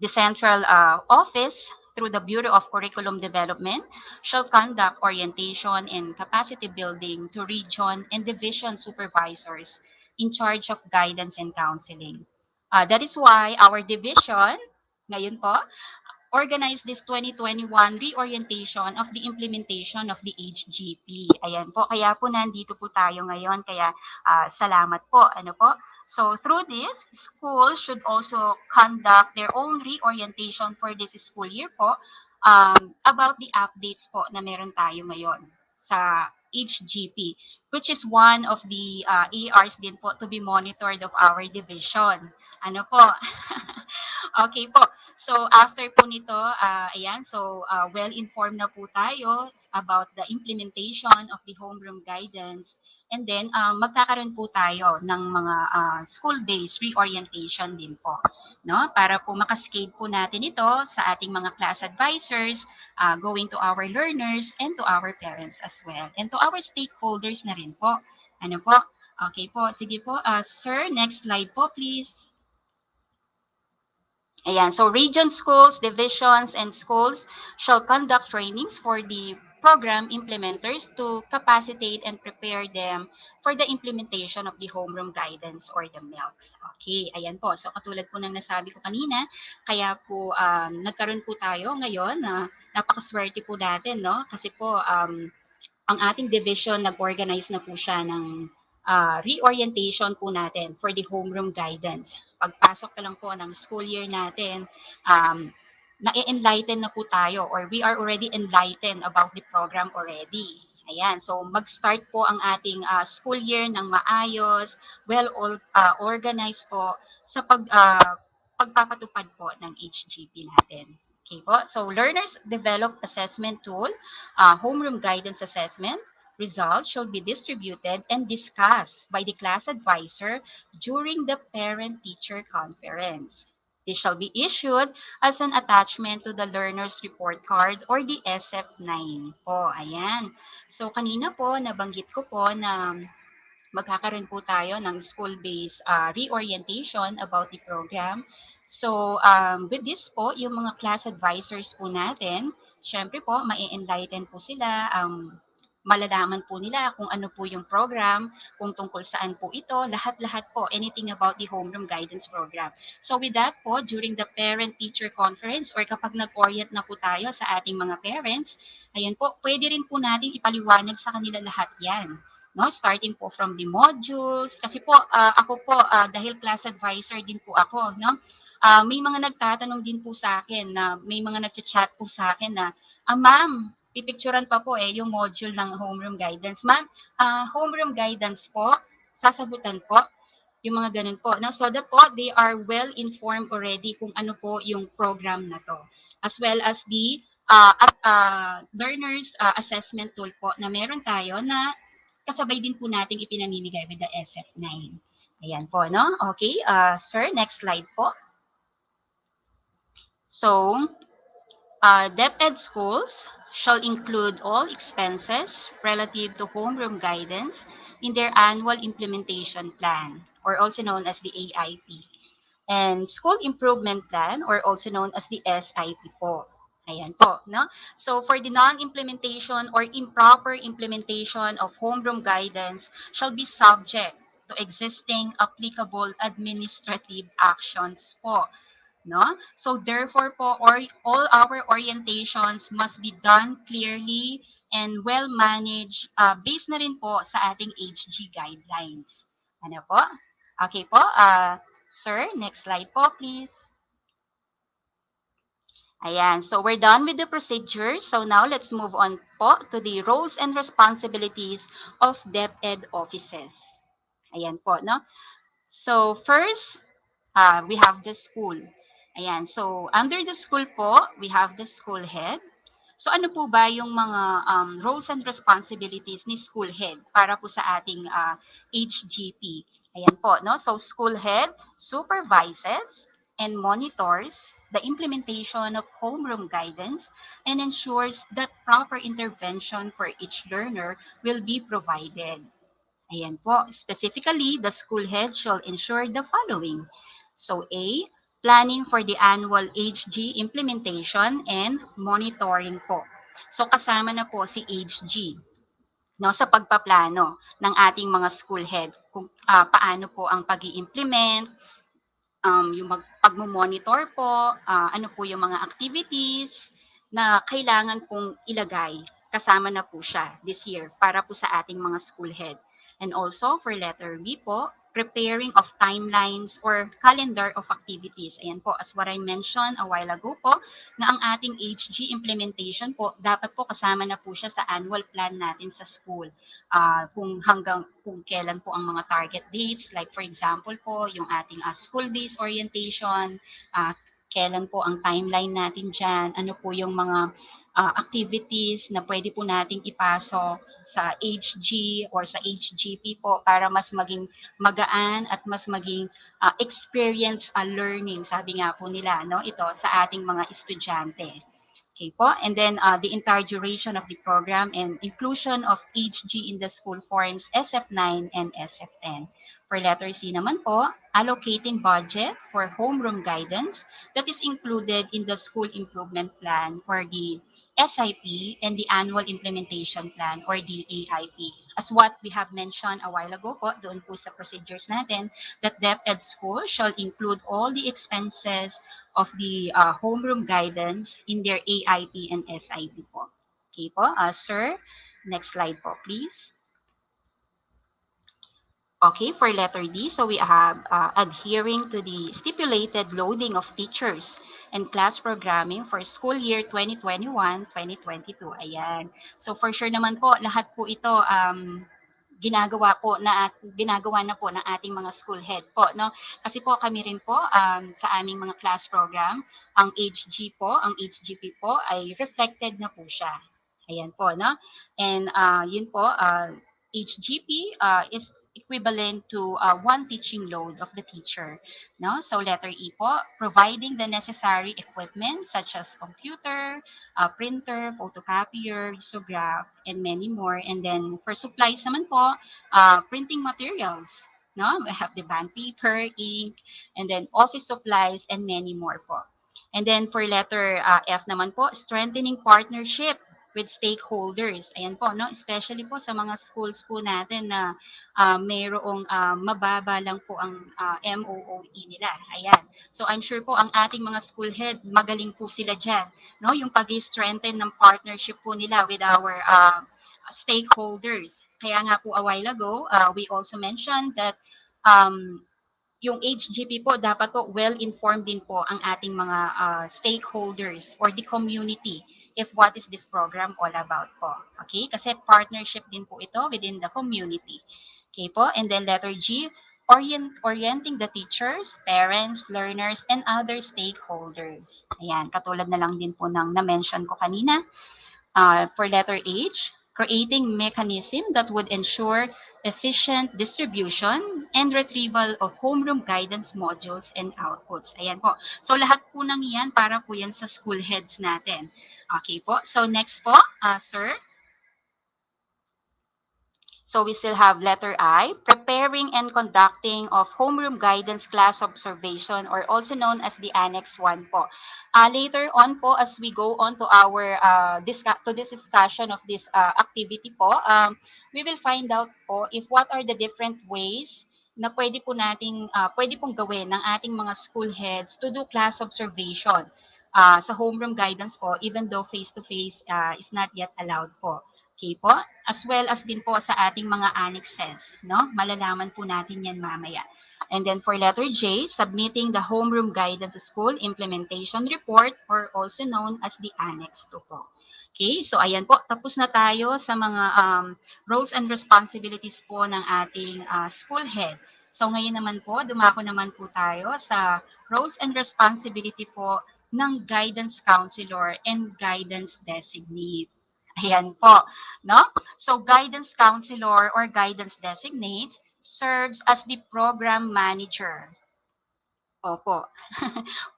The central office, through the Bureau of Curriculum Development, shall conduct orientation and capacity building to region and division supervisors in charge of guidance and counseling. That is why our division, ngayon po, organize this 2021 reorientation of the implementation of the HGP. Ayan po, kaya po nandito po tayo ngayon, kaya salamat po. Ano po? So through this, schools should also conduct their own reorientation for this school year po, about the updates po na meron tayo ngayon sa HGP, which is one of the ARs din po to be monitored of our division. Ano po? Okay po. So after po nito, ayan, so well-informed na po tayo about the implementation of the homeroom guidance. And then magkakaroon po tayo ng mga school-based reorientation din po, no? Para po makascade po natin ito sa ating mga class advisors, going to our learners and to our parents as well. And to our stakeholders na rin po. Ano po? Okay po, sige po. Sir, next slide po please. Ayan, so region schools, divisions, and schools shall conduct trainings for the program implementers to capacitate and prepare them for the implementation of the homeroom guidance or the MELCs. Okay, ayan po. So katulad po ng nasabi ko kanina, kaya po nagkaroon po tayo ngayon na napakaswerte po natin, no? Kasi po ang ating division nag-organize na po siya ng reorientation po natin for the homeroom guidance. Pagpasok pa lang po ng school year natin, na-enlighten na po tayo or we are already enlightened about the program already. Ayan, so mag-start po ang ating school year ng maayos, organized po sa pagpapatupad po ng HGP natin. Okay po, so learners develop assessment tool, homeroom guidance assessment, results shall be distributed and discussed by the class advisor during the parent-teacher conference. This shall be issued as an attachment to the learner's report card or the SF9 po. Ayan. So kanina po, nabanggit ko po na magkakaroon po tayo ng school-based reorientation about the program. So, with this po, yung mga class advisors po natin, syempre po, ma-enlighten po sila, malalaman po nila kung ano po yung program, kung tungkol saan po ito, lahat-lahat po, anything about the homeroom guidance program. So with that po, during the parent-teacher conference or kapag nag-orient na po tayo sa ating mga parents, ayan po, pwede rin po natin ipaliwanag sa kanila lahat yan. No, starting po from the modules kasi po ako po dahil class advisor din po ako, no, may mga nagtatanong din po sa akin na may mga nagchat po sa akin na ma'am, pipicturan pa po yung module ng homeroom guidance. Ma'am, homeroom guidance po, sasagutan po, yung mga ganun po. No? So that po, they are well informed already kung ano po yung program na to. As well as the learners assessment tool po na meron tayo na kasabay din po nating ipinamimigay with the SF9. Ayan po, no? Okay, sir, next slide po. So, DepEd schools shall include all expenses relative to homeroom guidance in their annual implementation plan, or also known as the AIP, and school improvement plan, or also known as the SIP po. Ayan po, no? So for the non-implementation or improper implementation of homeroom guidance shall be subject to existing applicable administrative actions po. No? So therefore po, all our orientations must be done clearly and well managed based na rin po sa ating HG guidelines. Ano po? Okay po, sir, next slide po please. Ayan, so we're done with the procedures. So now let's move on po to the roles and responsibilities of DepEd offices. Ayan po, no? So first, we have the school. Ayan, so under the school po, we have the school head. So ano po ba yung mga roles and responsibilities ni school head para po sa ating HGP? Ayan po, no? So school head supervises and monitors the implementation of homeroom guidance and ensures that proper intervention for each learner will be provided. Ayan po. Specifically, the school head shall ensure the following. So A, planning for the annual HG implementation and monitoring po. So kasama na po si HG, no, sa pagpaplano ng ating mga school head kung paano po ang pag-i-implement, yung pagmo-monitor po, ano po yung mga activities na kailangan pong ilagay. Kasama na po siya this year para po sa ating mga school head. And also for letter B po, preparing of timelines or calendar of activities. Ayan po, as what I mentioned a while ago po, na ang ating HG implementation po, dapat po kasama na po siya sa annual plan natin sa school. Kung kailan po ang mga target dates, like for example po, yung ating school-based orientation, kailan po ang timeline natin dyan, ano po yung mga activities na pwede po nating ipasok sa HG or sa HGP po para mas maging magaan at mas maging experience learning, sabi nga po nila, no, ito sa ating mga estudyante. Okay po, and then the entire duration of the program and inclusion of HG in the school forms SF9 and SF10. For letter C naman po, allocating budget for homeroom guidance that is included in the school improvement plan or the SIP and the annual implementation plan or the AIP. As what we have mentioned a while ago po, doon po sa procedures natin, that DepEd school shall include all the expenses of the homeroom guidance in their AIP and SIP po. Okay po, sir, next slide po please. Okay, for letter D, so we have adhering to the stipulated loading of teachers and class programming for school year 2021-2022. Ayan. So for sure naman po, lahat po ito ginagawa na po ng ating mga school head po, no? Kasi po kami rin po sa aming mga class program, ang HGP po ay reflected na po siya. Ayan po, no? And yun po, HGP is equivalent to one teaching load of the teacher. No? So letter E po, providing the necessary equipment such as computer, printer, photocopier, lithograph, and many more. And then for supplies naman po, printing materials. No? We have the bond paper, ink, and then office supplies, and many more po. And then for letter F naman po, strengthening partnership with stakeholders. Ayan po, no? Especially po sa mga schools po natin na mayroong mababa lang po ang MOOE nila. Ayan. So I'm sure po ang ating mga school head, magaling po sila dyan. No? Yung pag-strengthen ng partnership po nila with our stakeholders. Kaya nga po a while ago, we also mentioned that um, yung HGP po, dapat po well-informed din po ang ating mga stakeholders or the community if what is this program all about po. Okay? Kasi partnership din po ito within the community. Okay po? And then letter G, orienting the teachers, parents, learners, and other stakeholders. Ayan, katulad na lang din po ng na-mention ko kanina. For letter H, creating mechanism that would ensure efficient distribution and retrieval of homeroom guidance modules and outputs. Ayan po. So lahat po ng yan para po yan sa school heads natin. Okay po. So next po, sir. So we still have letter I, preparing and conducting of homeroom guidance class observation or also known as the Annex 1 po. Later on po as we go on to our to this discussion of this activity po, we will find out po if what are the different ways na pwede po nating pwede pong gawin ng ating mga school heads to do class observation sa homeroom guidance po even though face-to-face is not yet allowed po. Okay po? As well as din po sa ating mga annexes, no? Malalaman po natin yan mamaya. And then for letter J, submitting the homeroom guidance school implementation report or also known as the Annex 2 po. Okay, so ayan po, tapos na tayo sa mga roles and responsibilities po ng ating school head. So ngayon naman po, dumako naman po tayo sa roles and responsibility po ng guidance counselor and guidance designate. Ayan po, no? So guidance counselor or guidance designate serves as the program manager. Opo.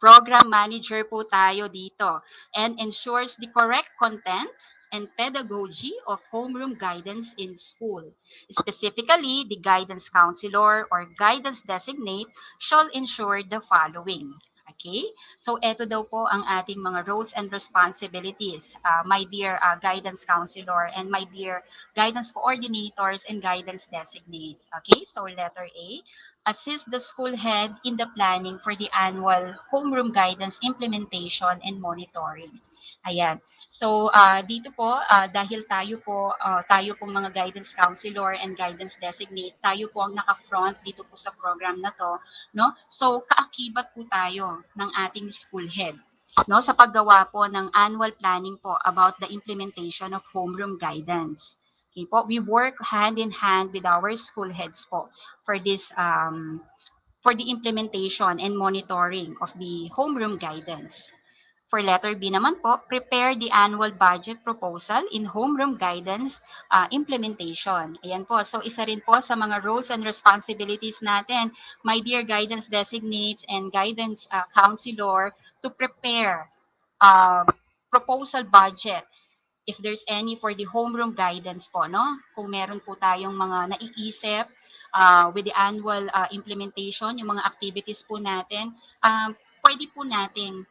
Program manager po tayo dito and ensures the correct content and pedagogy of homeroom guidance in school. Specifically, the guidance counselor or guidance designate shall ensure the following. Okay? So, ito daw po ang ating mga roles and responsibilities, my dear guidance counselor and my dear guidance coordinators and guidance designates. Okay? So, letter A, assist the school head in the planning for the annual homeroom guidance implementation and monitoring. Ayan. So, dito po, dahil tayo pong mga guidance counselor and guidance designate, tayo po ang naka-front dito po sa program na to, no? So, kaakibat po tayo ng ating school head, no? Sa paggawa po ng annual planning po about the implementation of homeroom guidance. Okay po, we work hand in hand with our school heads po for this for the implementation and monitoring of the homeroom guidance. For letter B naman po, prepare the annual budget proposal in homeroom guidance implementation. Ayan po. So isa rin po sa mga roles and responsibilities natin, my dear guidance designates and guidance counselor, to prepare uh, proposal budget if there's any for the homeroom guidance po, no? Kung meron po tayong mga naiisip with the annual implementation, yung mga activities po natin, pwede po nating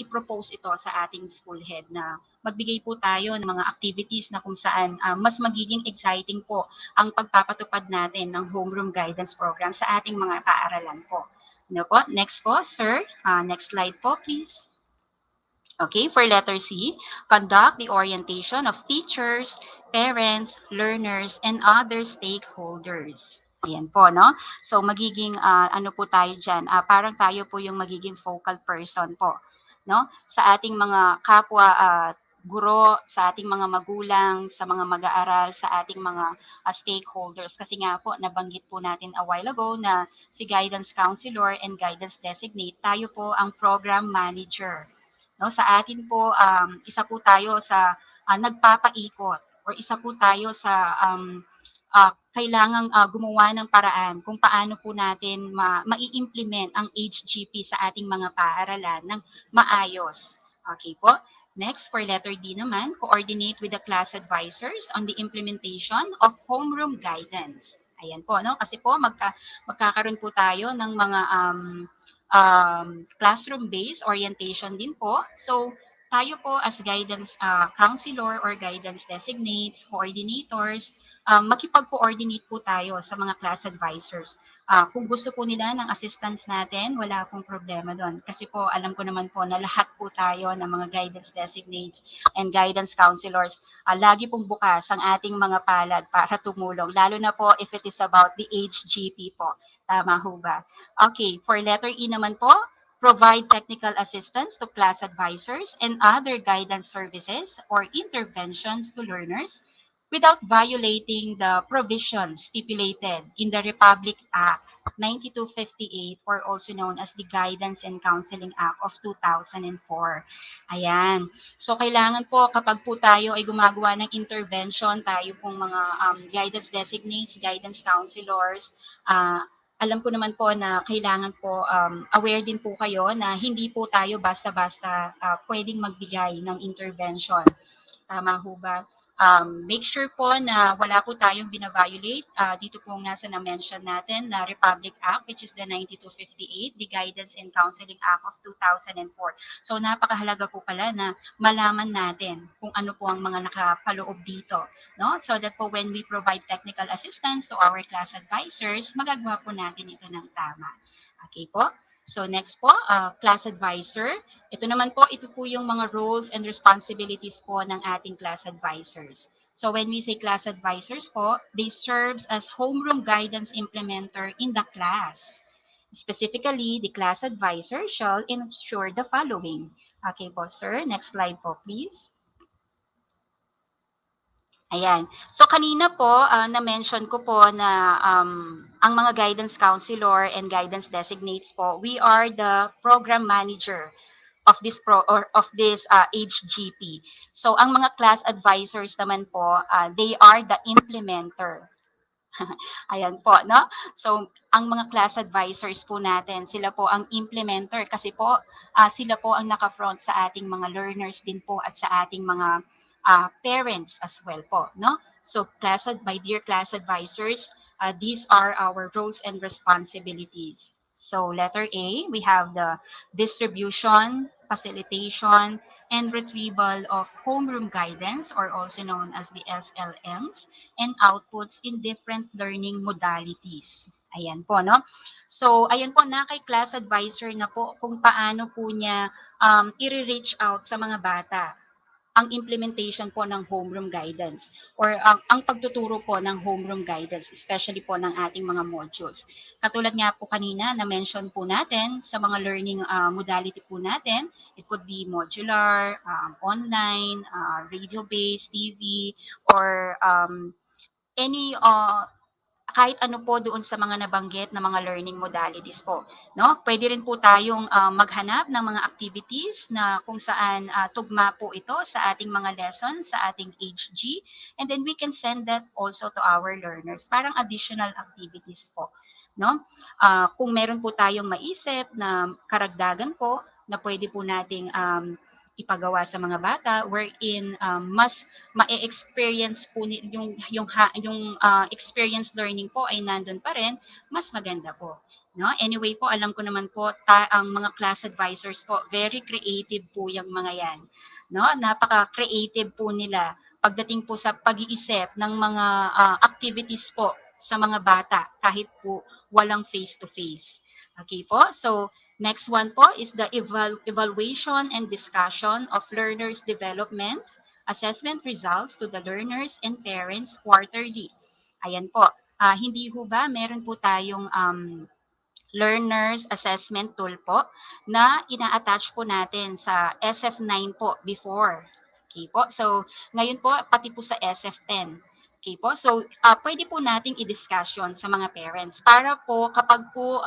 i-propose ito sa ating school head na magbigay po tayo ng mga activities na kung saan mas magiging exciting po ang pagpapatupad natin ng homeroom guidance program sa ating mga paaralan po. Ano po? Next po, sir. Next slide po, please. Okay, for letter C, conduct the orientation of teachers, parents, learners, and other stakeholders. Ayan po, no? So, magiging, ano po tayo dyan, parang tayo po yung magiging focal person po, no? Sa ating mga kapwa guro, sa ating mga magulang, sa mga mag-aaral, sa ating mga stakeholders. Kasi nga po, nabanggit po natin a while ago na si guidance counselor and guidance designate, tayo po ang program manager. No, sa atin po, isa po tayo sa nagpapaikot or isa po tayo sa kailangang gumawa ng paraan kung paano po natin mai-implement ang HGP sa ating mga paaralan ng maayos. Okay po. Next, for letter D naman, coordinate with the class advisors on the implementation of homeroom guidance. Ayan po, no? Kasi po magkakaroon po tayo ng mga classroom-based orientation din po. So, tayo po as guidance counselor or guidance designates, coordinators, makipag-coordinate po tayo sa mga class advisors. Kung gusto po nila ng assistance natin, wala pong problema doon. Kasi po, alam ko naman po na lahat po tayo ng mga guidance designates and guidance counselors, lagi pong bukas ang ating mga palad para tumulong. Lalo na po if it is about the HGP po. Tama ho ba? Okay, for letter E naman po, provide technical assistance to class advisors and other guidance services or interventions to learners without violating the provisions stipulated in the Republic Act 9258 or also known as the Guidance and Counseling Act of 2004. Ayan. So kailangan po kapag po tayo ay gumagawa ng intervention, tayo pong mga guidance designates, guidance counselors, alam ko naman po na kailangan po aware din po kayo na hindi po tayo basta-basta pwedeng magbigay ng intervention. Tama ho ba? Make sure po na wala po tayong binaviolate. Dito po nasa na-mention natin na Republic Act, which is the 9258, the Guidance and Counseling Act of 2004. So napakahalaga po pala na malaman natin kung ano po ang mga nakapaloob dito. No? So that po when we provide technical assistance to our class advisors, magagawa po natin ito ng tama. Okay po? So next po, class advisor. Ito naman po, ito po yung mga roles and responsibilities po ng ating class advisors. So when we say class advisors po, they serves as homeroom guidance implementer in the class. Specifically, the class advisor shall ensure the following. Okay po, sir. Next slide po, please. Ayan. So kanina po, na-mention ko po na ang mga guidance counselor and guidance designates po, we are the program manager of this HGP. So ang mga class advisors naman po, they are the implementer. Ayan po, no? So, ang mga class advisors po natin, sila po ang implementer kasi po, sila po ang naka-front sa ating mga learners din po at sa ating mga parents as well po, no? So, my dear class advisors, these are our roles and responsibilities. So, letter A, we have the distribution, facilitation, and retrieval of homeroom guidance or also known as the SLMs and outputs in different learning modalities. Ayan po, no? So, ayan po, na kay class advisor na po kung paano po niya i-reach out sa mga bata ang implementation po ng homeroom guidance or ang pagtuturo po ng homeroom guidance, especially po ng ating mga modules. Katulad nga po kanina, na-mention po natin sa mga learning modality po natin, it could be modular, online, radio-based, TV, or any kahit ano po doon sa mga nabanggit na mga learning modalities po, no? Pwede rin po tayong maghanap ng mga activities na kung saan tugma po ito sa ating mga lessons, sa ating HG, and then we can send that also to our learners, parang additional activities po, no? Kung meron po tayong maisip na karagdagan po na pwede po nating ipagawa sa mga bata wherein mas ma-experience po yung experience learning po ay nandun pa rin, mas maganda po. No? Anyway po, alam ko naman po ang mga class advisors po, very creative po yung mga yan. No? Napaka-creative po nila pagdating po sa pag-iisip ng mga activities po sa mga bata kahit po walang face-to-face. Okay po? So, next one po is the evaluation and discussion of learners' development, assessment results to the learners and parents quarterly. Ayan po. Hindi ho ba meron po tayong learners assessment tool po na ina-attach po natin sa SF9 po before. Okay po. So, ngayon po, pati po sa SF10. Okay po. So, pwede po nating i-discuss yun sa mga parents para po kapag po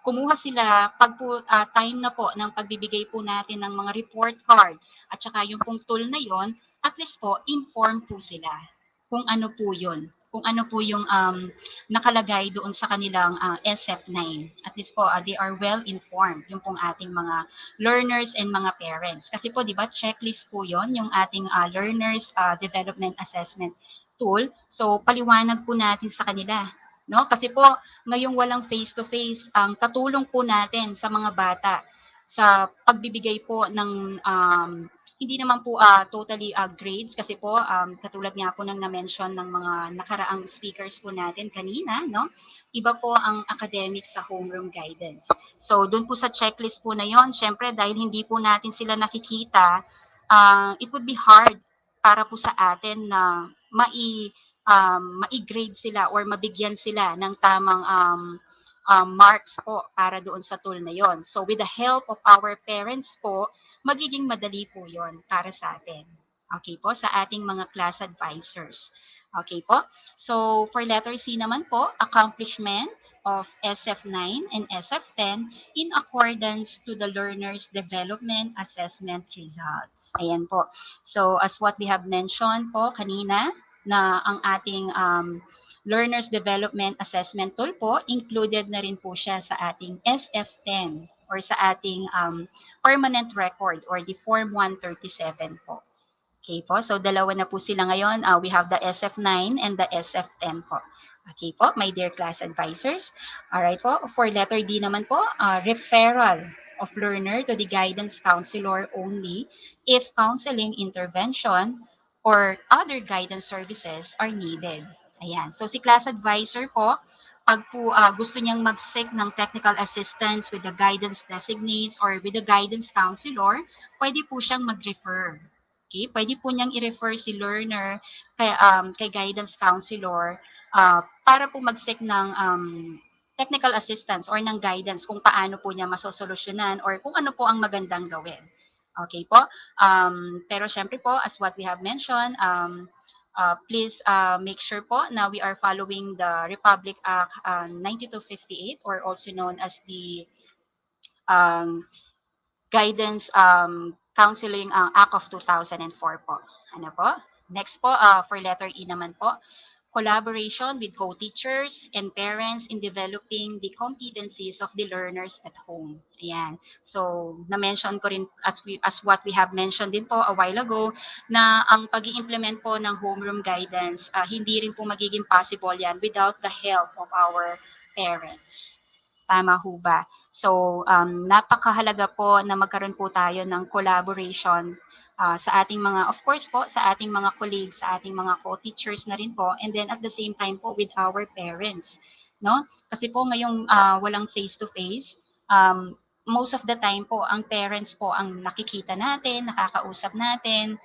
kumuha sila, pag po time na po ng pagbibigay po natin ng mga report card at saka yung pong tool na yon, at least po, inform po sila kung ano po yun. Kung ano po yung nakalagay doon sa kanilang SF9. At least po, they are well informed, yung pong ating mga learners and mga parents. Kasi po, di ba, checklist po yon yung ating learners development assessment tool. So, paliwanag po natin sa kanila. No? Kasi po, ngayong walang face-to-face, ang katulong po natin sa mga bata sa pagbibigay po ng hindi naman po totally grades kasi po katulad nga po ng na-mention ng mga nakaraang speakers po natin kanina, no? Iba po ang academics sa homeroom guidance. So, doon po sa checklist po na yon, syempre dahil hindi po natin sila nakikita, it would be hard para po sa atin na mai-grade sila or mabigyan sila ng tamang marks po para doon sa tool na yon. So with the help of our parents po, magiging madali po yon para sa atin. Okay po, sa ating mga class advisors. Okay po? So for letter C naman po, accomplishment of SF9 and SF10 in accordance to the learner's development assessment results. Ayan po. So as what we have mentioned po kanina, na ang ating Learner's Development Assessment Tool po, included na rin po siya sa ating SF10 or sa ating permanent record or the Form 137 po. Okay po, so dalawa na po sila ngayon. We have the SF9 and the SF10 po. Okay po, my dear class advisors. Alright po, for letter D naman po, referral of learner to the guidance counselor only if counseling intervention or other guidance services are needed. Ayan, so si class advisor po, pag po gusto niyang mag-seek ng technical assistance with the guidance designates or with the guidance counselor, pwede po siyang mag-refer. Okay, pwede po niyang i-refer si learner kay guidance counselor para po mag-seek ng technical assistance or ng guidance kung paano po niya masosolusyonan or kung ano po ang magandang gawin. Okay po? Pero syempre po, as what we have mentioned, please make sure po na we are following the Republic Act 9258 or also known as the um, Guidance Counseling Act of 2004 po. Ano po? Next po, for letter E naman po, collaboration with co-teachers and parents in developing the competencies of the learners at home. Ayan. So, na-mention ko rin as what we have mentioned din po a while ago na ang pag-i-implement po ng homeroom guidance, hindi rin po magiging possible yan without the help of our parents. Tama ho ba? So, napakahalaga po na magkaroon po tayo ng collaboration sa ating mga, of course po, sa ating mga colleagues, sa ating mga co-teachers na rin po, and then at the same time po with our parents. No? Kasi po ngayong walang face-to-face, most of the time po, ang parents po ang nakikita natin, nakakausap natin,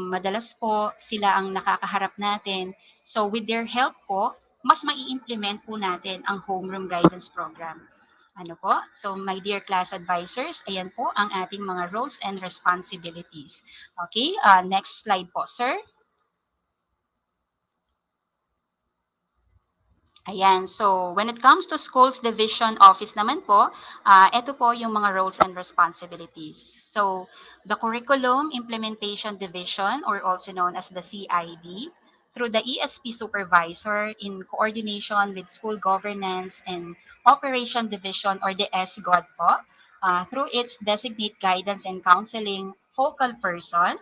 madalas po sila ang nakakaharap natin. So with their help po, mas mai-implement po natin ang homeroom guidance program. Ano po? So, my dear class advisors, ayan po ang ating mga roles and responsibilities. Okay, next slide po, sir. Ayan, so when it comes to schools division office naman po, ito po yung mga roles and responsibilities. So, the Curriculum Implementation Division or also known as the CID, through the ESP supervisor in coordination with school governance and operation division or the SGOD po, through its designate guidance and counseling focal person,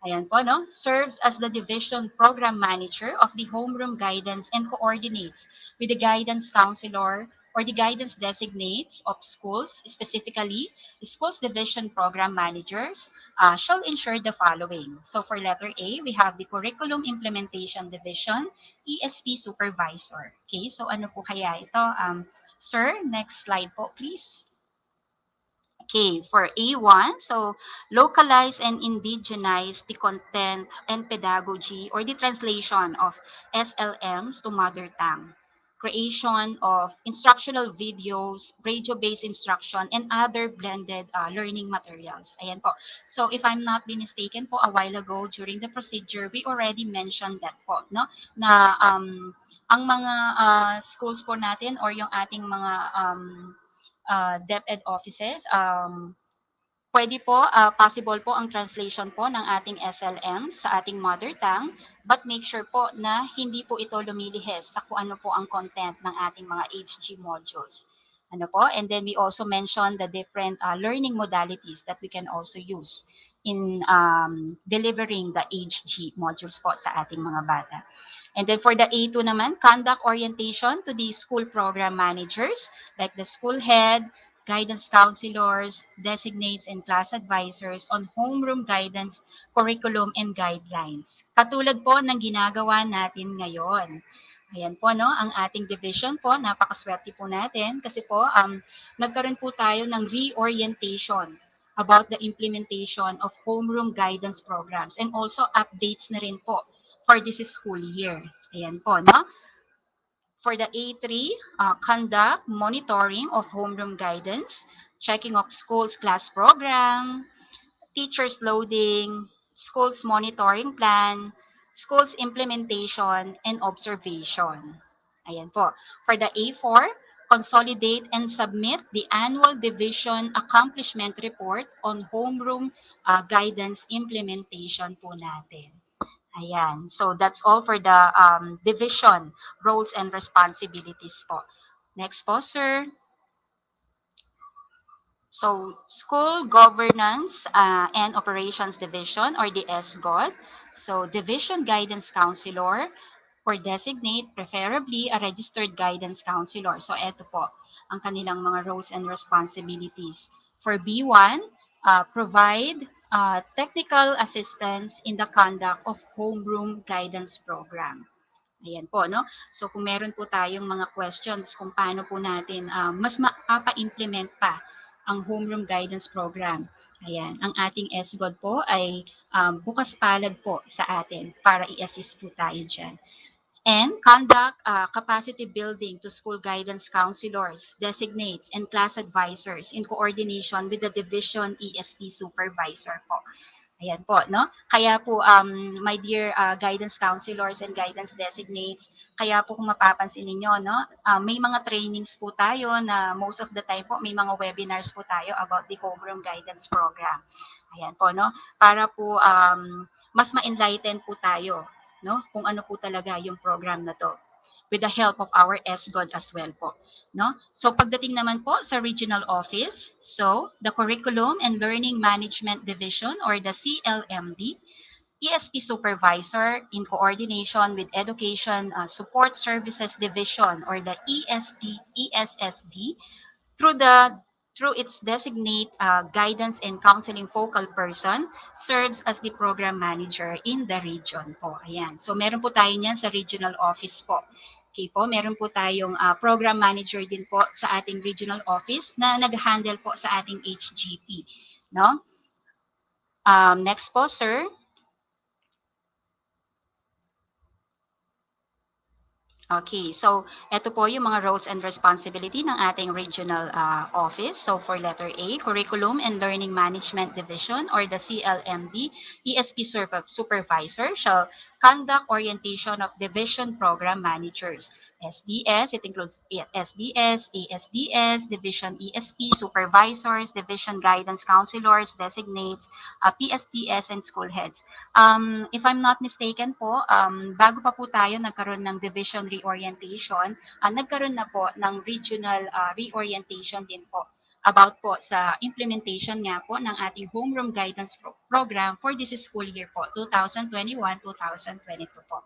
ayan po, no, serves as the division program manager of the homeroom guidance and coordinates with the guidance counselor or the guidance designates of schools, specifically schools division program managers, shall ensure the following. So for letter A, we have the curriculum implementation division, ESP supervisor. Okay, so ano po kaya ito? Sir, next slide po, please. Okay, for A1, so localize and indigenize the content and pedagogy or the translation of SLMs to mother tongue. Creation of instructional videos, radio-based instruction, and other blended learning materials. Ayan po. So if I'm not be mistaken po, a while ago during the procedure, we already mentioned that po, no? Na ang mga schools po natin or yung ating mga DepEd offices, pwede po, possible po ang translation po ng ating SLM sa ating mother tongue, but make sure po na hindi po ito lumilihis sa kung ano po ang content ng ating mga HG modules. Ano po? And then we also mentioned the different learning modalities that we can also use in delivering the HG modules po sa ating mga bata. And then for the A2 naman, conduct orientation to the school program managers like the school head, guidance counselors, designates, and class advisors on homeroom guidance, curriculum, and guidelines. Katulad po ng ginagawa natin ngayon. Ayan po, no? Ang ating division po, napakaswerte po natin kasi po, nagkaroon po tayo ng reorientation about the implementation of homeroom guidance programs and also updates na rin po for this school year. Ayan po, no? For the A3, conduct monitoring of homeroom guidance, checking of schools class program, teachers loading, schools monitoring plan, schools implementation, and observation. Ayan po. For the A4, consolidate and submit the annual division accomplishment report on homeroom guidance implementation po natin. Ayan. So that's all for the division, roles and responsibilities po. Next po, sir. So, School Governance and Operations Division or the SGOD. So, Division Guidance Counselor or designate preferably a registered guidance counselor. So, eto po ang kanilang mga roles and responsibilities. For B1, provide technical assistance in the conduct of homeroom guidance program. Ayan po, no? So, kung meron po tayong mga questions kung paano po natin mas mapa-implement pa ang homeroom guidance program. Ayan, ang ating SGOD po ay bukas palad po sa atin para i-assist po tayo dyan. And conduct capacity building to school guidance counselors, designates, and class advisors in coordination with the division ESP supervisor po. Ayan po, no? Kaya po, my dear guidance counselors and guidance designates, kaya po kung mapapansin ninyo, no? May mga trainings po tayo na most of the time po, may mga webinars po tayo about the homeroom guidance program. Ayan po, no? Para po mas ma-enlighten po tayo, no? Kung ano po talaga yung program na to with the help of our SGOD as well po. No? So pagdating naman po sa regional office, so the Curriculum and Learning Management Division or the CLMD, ESP Supervisor in coordination with Education Support Services Division or the ESSD through the through its designate guidance and counseling focal person, serves as the program manager in the region po. Ayan. So meron po tayo niyan sa regional office po. Okay po, meron po tayong program manager din po sa ating regional office na nag-handle po sa ating HGP. No? Next po, sir. Okay, so ito po yung mga roles and responsibility ng ating regional office. So for letter A, Curriculum and Learning Management Division or the CLMD, ESP Supervisor shall conduct orientation of division program managers. SDS, it includes SDS, ASDS, Division ESP, Supervisors, Division Guidance Counselors, Designates, PSTS, and School Heads. If I'm not mistaken po, bago pa po tayo nagkaroon ng division reorientation, nagkaroon na po ng regional reorientation din po about po sa implementation nga po ng ating homeroom guidance program for this school year po, 2021-2022 po.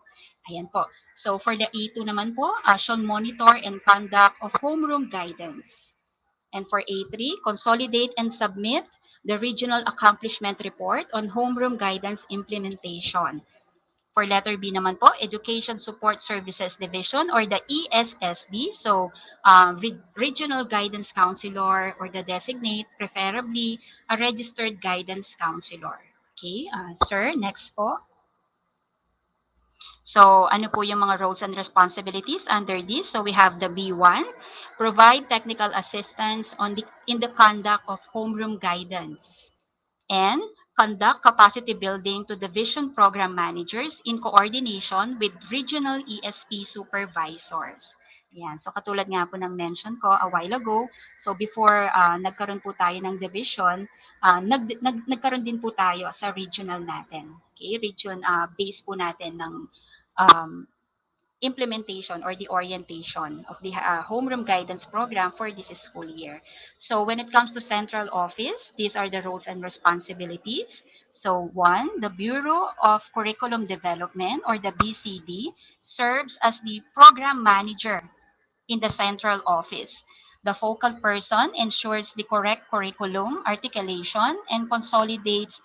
Ayan po. So for the A2 naman po, shall monitor and conduct of homeroom guidance. And for A3, consolidate and submit the regional accomplishment report on homeroom guidance implementation. For letter B naman po, Education Support Services Division or the ESSD. So, Regional Guidance Counselor or the designate, preferably a registered guidance counselor. Okay, sir, next po. So, ano po yung mga roles and responsibilities under this? So, we have the B1, provide technical assistance in the conduct of homeroom guidance. And conduct capacity building to division program managers in coordination with regional ESP supervisors. Ayan. So katulad nga po ng mention ko a while ago, so before nagkaroon po tayo ng division, nagkaroon din po tayo sa regional natin. Okay, region base po natin ng um, implementation or the orientation of the homeroom guidance program for this school year. So when it comes to central office, these are the roles and responsibilities. So one, the Bureau of Curriculum Development or the BCD serves as the program manager in the central office. The focal person ensures the correct curriculum, articulation, and consolidates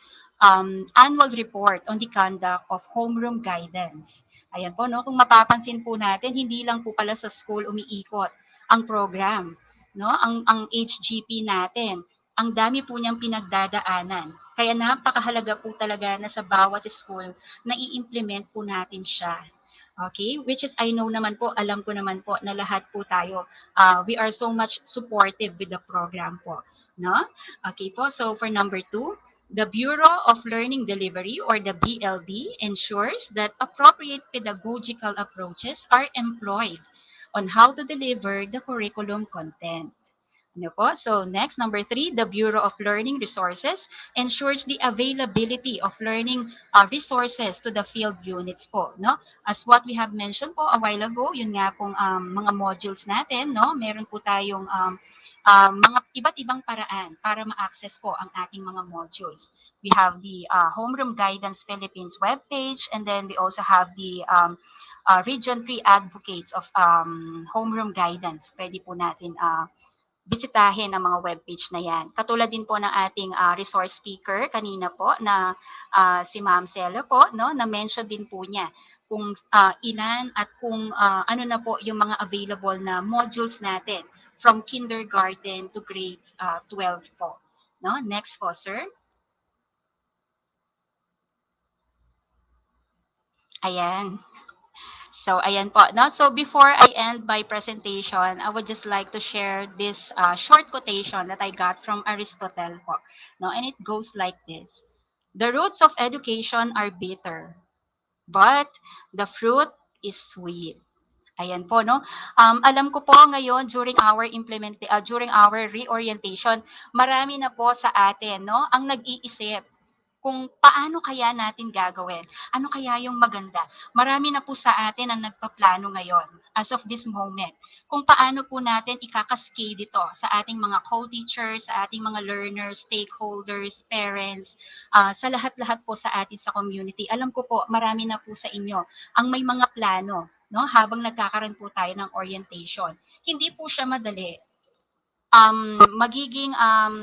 annual report on the conduct of homeroom guidance. Ayan po, no? Kung mapapansin po natin, hindi lang po pala sa school umiikot ang program. No? Ang HGP natin, ang dami po niyang pinagdadaanan. Kaya napakahalaga po talaga na sa bawat school na i-implement po natin siya. Okay? Which is, I know naman po, alam ko naman po na lahat po tayo, we are so much supportive with the program po. No? Okay po, so for number 2, the Bureau of Learning Delivery or the BLD ensures that appropriate pedagogical approaches are employed on how to deliver the curriculum content. Ano po? So next, number 3, the Bureau of Learning Resources ensures the availability of learning resources to the field units po. No? As what we have mentioned po a while ago, yun nga pong mga modules natin, no? Meron po tayong mga iba't ibang paraan para ma-access po ang ating mga modules. We have the Homeroom Guidance Philippines webpage, and then we also have the Region 3 Advocates of Homeroom Guidance. Pwede po natin bisitahin ang mga webpage na yan. Katulad din po ng ating resource speaker kanina po na si Ma'am Cela po, no, na-mention din po niya kung ilan at kung ano na po yung mga available na modules natin from kindergarten to grade 12 po. No? Next po, sir. Ayan. So, ayan po. No? So, before I end my presentation, I would just like to share this short quotation that I got from Aristotle po. No? And it goes like this. The roots of education are bitter, but the fruit is sweet. Ayan po, no? Alam ko po ngayon during our reorientation, marami na po sa atin, no, ang nag-iisip kung paano kaya natin gagawin. Ano kaya yung maganda? Marami na po sa atin ang nagpaplano ngayon, as of this moment, kung paano po natin ikakaskade ito sa ating mga co-teachers, sa ating mga learners, stakeholders, parents, sa lahat-lahat po sa atin sa community. Alam ko po, marami na po sa inyo ang may mga plano, no, habang nagkakaroon po tayo ng orientation. Hindi po siya madali, magiging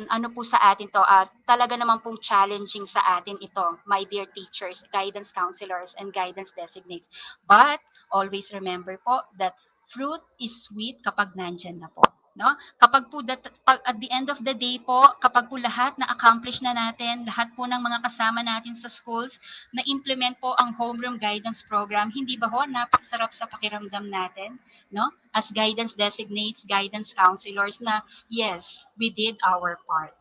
ano po sa atin to, talaga naman pong challenging sa atin ito, my dear teachers, guidance counselors, and guidance designates. But always remember po that fruit is sweet kapag nandyan na po. No? Kapag po at the end of the day po, kapag po lahat na accomplish na natin, lahat po ng mga kasama natin sa schools, na implement po ang homeroom guidance program, hindi ba ho napakasarap sa pakiramdam natin, no? As guidance designates, guidance counselors, na yes, we did our part.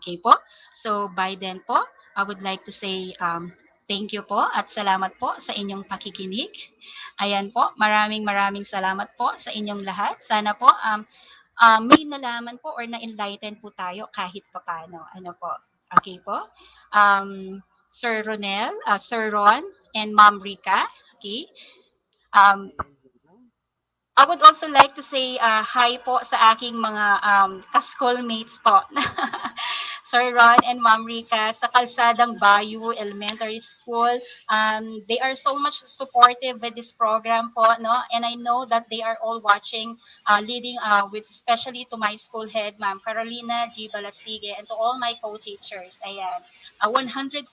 Okay po? So by then po, I would like to say thank you po at salamat po sa inyong pakikinig. Ayan po, maraming maraming salamat po sa inyong lahat. Sana po may nalaman po or na-enlighten po tayo kahit papaano. Ano po? Okay po? Sir Ronel, Sir Ron, and Ma'am Rica. Okay? Um, Ayan. I would also like to say hi po sa aking mga ka-schoolmates po. Sir Ron and Ma'am Rica sa Kalsadang Bayu Elementary School. They are so much supportive with this program po, no? And I know that they are all watching, leading with especially to my school head, Ma'am Carolina G. Balastige, and to all my co-teachers. Ayan. 100%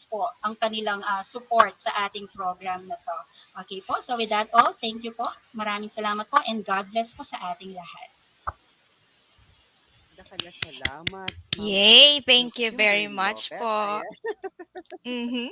po ang kanilang support sa ating program na to. Okay po, so with that all, thank you po. Maraming salamat po and God bless po sa ating lahat. Salamat, Ma'am Yay! Thank you very Kimberly much Lopez. po. Ayan. Mhm.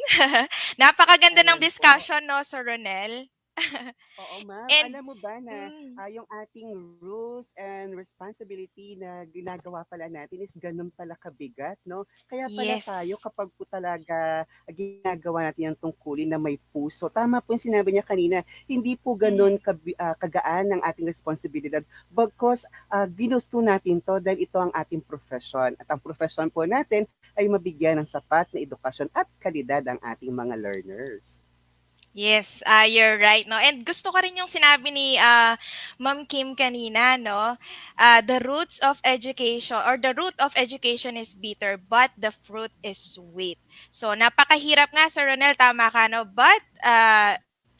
Napakaganda ng Ayan po. discussion, no, Sir Ronel? Oo, ma'am. And, Alam mo ba na yung ating rules and responsibility na ginagawa pala natin is ganun pala kabigat, no? Kaya pala tayo yes. kapag po talaga ginagawa natin yung tungkulin na may puso. Tama po yung sinabi niya kanina, hindi po ganun Mhm. kagaan ang ating responsibilidad. Bagkus ginusto natin to dahil ito ang ating profession. At ang profession po natin ay mabigyan ng sapat na edukasyon at kalidad ang ating mga learners. Yes, you're right, no? And gusto ko rin yung sinabi ni Ma'am Kim kanina, no? The roots of education or the root of education is bitter, but the fruit is sweet. So, napakahirap nga, Sir Ronel, tama ka, no? But,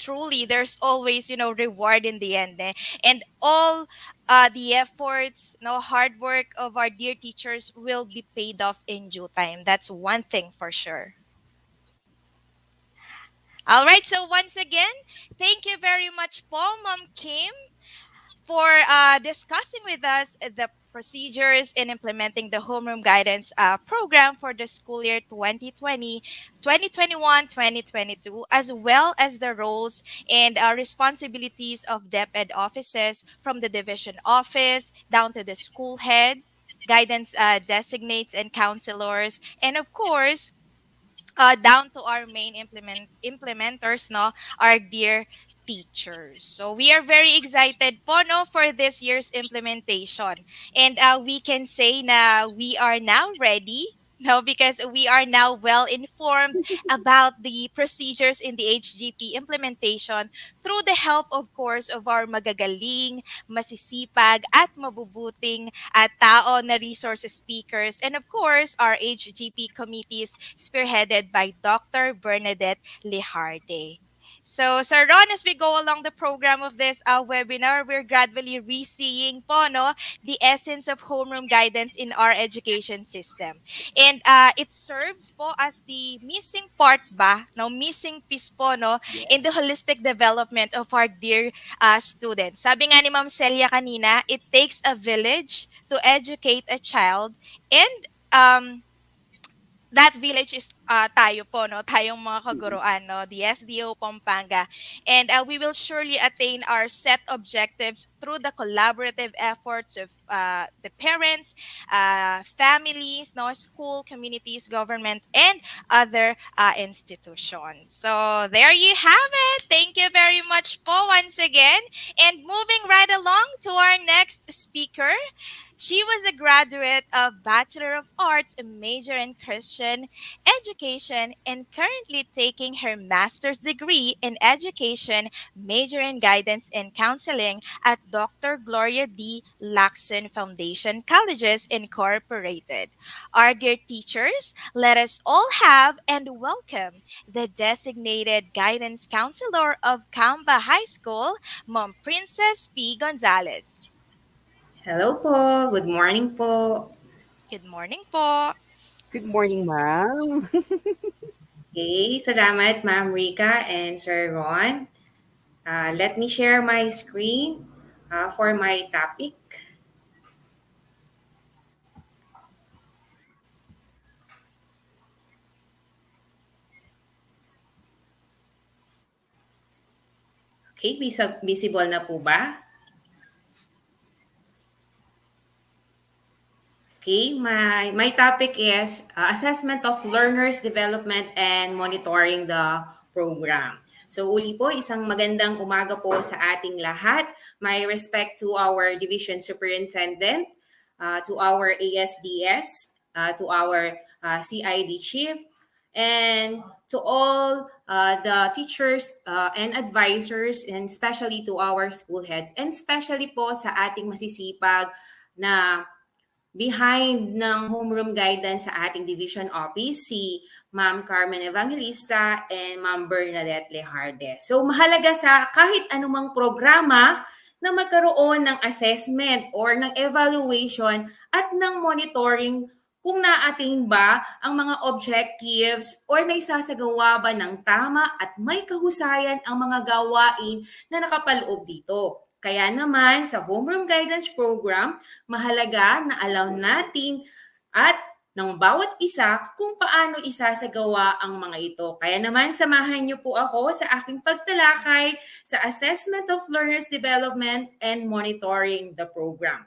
truly there's always, reward in the end. And all the efforts, hard work of our dear teachers will be paid off in due time. That's one thing for sure. All right, so once again, thank you very much, Paul, Mom Kim, for discussing with us the procedures in implementing the homeroom guidance program for the school year 2020, 2021, 2022, as well as the roles and responsibilities of DepEd offices from the division office down to the school head, guidance designates and counselors, and of course, down to our main implementers, no, our dear teachers. So we are very excited po, no, for this year's implementation. And we can say na we are now ready. No, because we are now well informed about the procedures in the HGP implementation through the help, of course, of our magagaling, masisipag, at mabubuting tao na resource speakers, and of course, our HGP committees spearheaded by Dr. Bernadette Lijarde. So, Sir Ron, as we go along the program of this webinar, we're gradually re-seeing po, no, the essence of homeroom guidance in our education system. And it serves po as the missing part ba, no, missing piece po, no, in the holistic development of our dear students. Sabi nga ni Ma'am Celia kanina, it takes a village to educate a child, and um, that village is tayo po, no? Tayong mga kaguruan, no? The SDO Pampanga. And we will surely attain our set objectives through the collaborative efforts of the parents, families, no? School, communities, government, and other institutions. So there you have it. Thank you very much po once again. And moving right along to our next speaker. She was a graduate of Bachelor of Arts, a major in Christian education, and currently taking her master's degree in education, major in guidance and counseling at Dr. Gloria D. Lacson Foundation Colleges Incorporated. Our dear teachers, let us all have and welcome the designated guidance counselor of Camba High School, Mom Princess P. Gonzalez. Hello po, good morning po. Good morning po. Good morning, ma'am. Okay, salamat Ma'am Rika and Sir Ron. Let me share my screen for my topic. Okay, visible na po ba? Okay, my topic is assessment of learners development and monitoring the program. So uli po, isang magandang umaga po sa ating lahat. My respect to our division superintendent, to our ASDS, to our CID chief, and to all the teachers and advisors, and especially to our school heads, and especially po sa ating masisipag na behind ng homeroom guidance sa ating division office, si Ma'am Carmen Evangelista and Ma'am Bernadette Lejarde. So mahalaga sa kahit anumang programa na magkaroon ng assessment or ng evaluation at ng monitoring kung na-attain ba ang mga objectives or naisasagawa ba ng tama at may kahusayan ang mga gawain na nakapaloob dito. Kaya naman sa Homeroom Guidance Program, mahalaga na alam natin at ng bawat isa kung paano isasagawa ang mga ito. Kaya naman samahan niyo po ako sa aking pagtalakay sa Assessment of Learners Development and Monitoring the Program.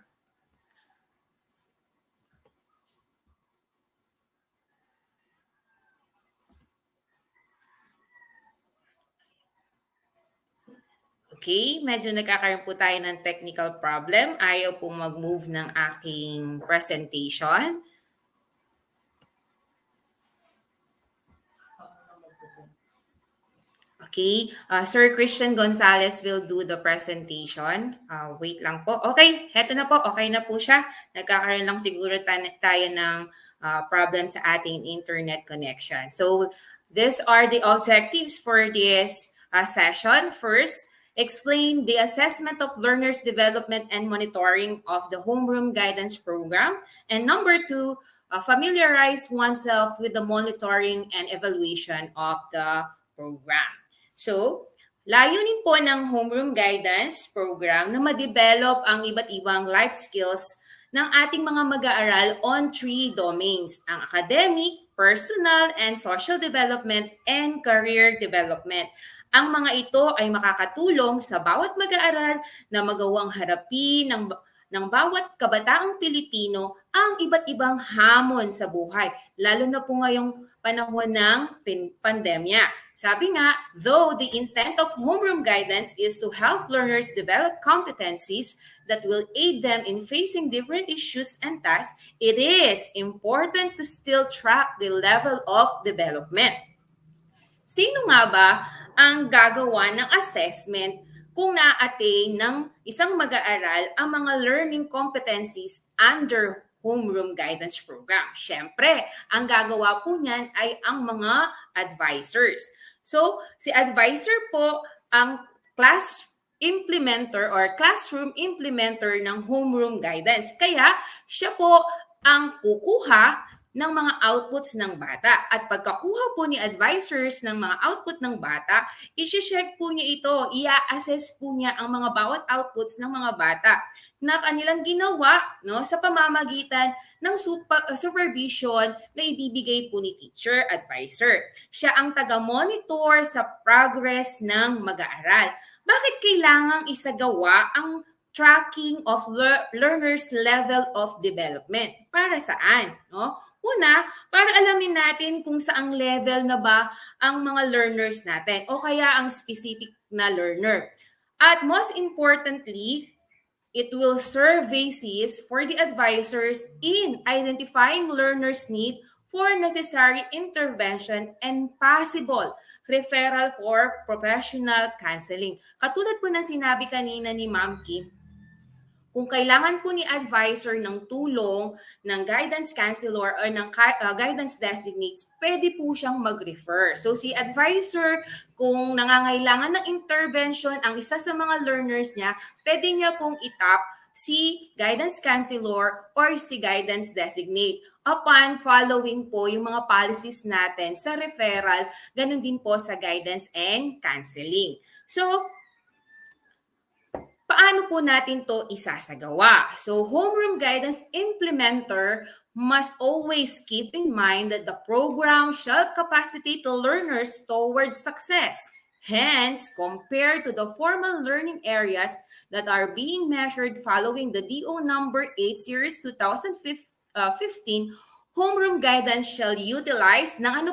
Okay, medyo nagkakaroon po tayo ng technical problem. Ayaw pong mag-move ng aking presentation. Okay, Sir Christian Gonzalez will do the presentation. Wait lang po. Okay, heto na po. Okay na po siya. Nagkakaroon lang siguro tayo ng problem sa ating internet connection. So, these are the objectives for this session. First, explain the assessment of learners' development and monitoring of the Homeroom Guidance Program. And number two, familiarize oneself with the monitoring and evaluation of the program. So, layunin po ng Homeroom Guidance Program na ma-develop ang iba't ibang life skills ng ating mga mag-aaral on three domains, ang academic, personal, and social development, and career development. Ang mga ito ay makakatulong sa bawat mag-aaral na magawang harapin ng bawat kabataang Pilipino ang iba't ibang hamon sa buhay, lalo na po ngayong panahon ng pandemya. Sabi nga, though the intent of homeroom guidance is to help learners develop competencies that will aid them in facing different issues and tasks, it is important to still track the level of development. Sino nga ba ang gagawa ng assessment kung na-attain ng isang mag-aaral ang mga learning competencies under Homeroom Guidance Program? Siyempre, ang gagawa po niyan ay ang mga advisors. So, si advisor po ang class implementer or classroom implementer ng homeroom guidance. Kaya, siya po ang kukuha ng mga outputs ng bata. At pagkakuha po ni advisors ng mga output ng bata, i-check po niya ito, i-assess po niya ang mga bawat outputs ng mga bata na kanilang ginawa sa pamamagitan ng supervision na ibibigay po ni teacher, advisor. Siya ang taga-monitor sa progress ng mag-aaral. Bakit kailangang isagawa ang tracking of learners' level of development? Para saan? Una, para alamin natin kung saang level na ba ang mga learners natin o kaya ang specific na learner. At most importantly, it will serve basis for the advisors in identifying learners' need for necessary intervention and possible referral for professional counseling. Katulad po ng sinabi kanina ni Ma'am Kim, kung kailangan po ni advisor ng tulong ng guidance counselor o ng guidance designates, pwede po siyang mag-refer. So si advisor, kung nangangailangan ng intervention ang isa sa mga learners niya, pwede niya pong itap si guidance counselor or si guidance designate. Upon following po yung mga policies natin sa referral, ganun din po sa guidance and counseling. So, paano po natin to isasagawa? So, homeroom guidance implementer must always keep in mind that the program shall capacitate the learners towards success. Hence, compared to the formal learning areas that are being measured following the DO number 8 series 2015, homeroom guidance shall utilize ng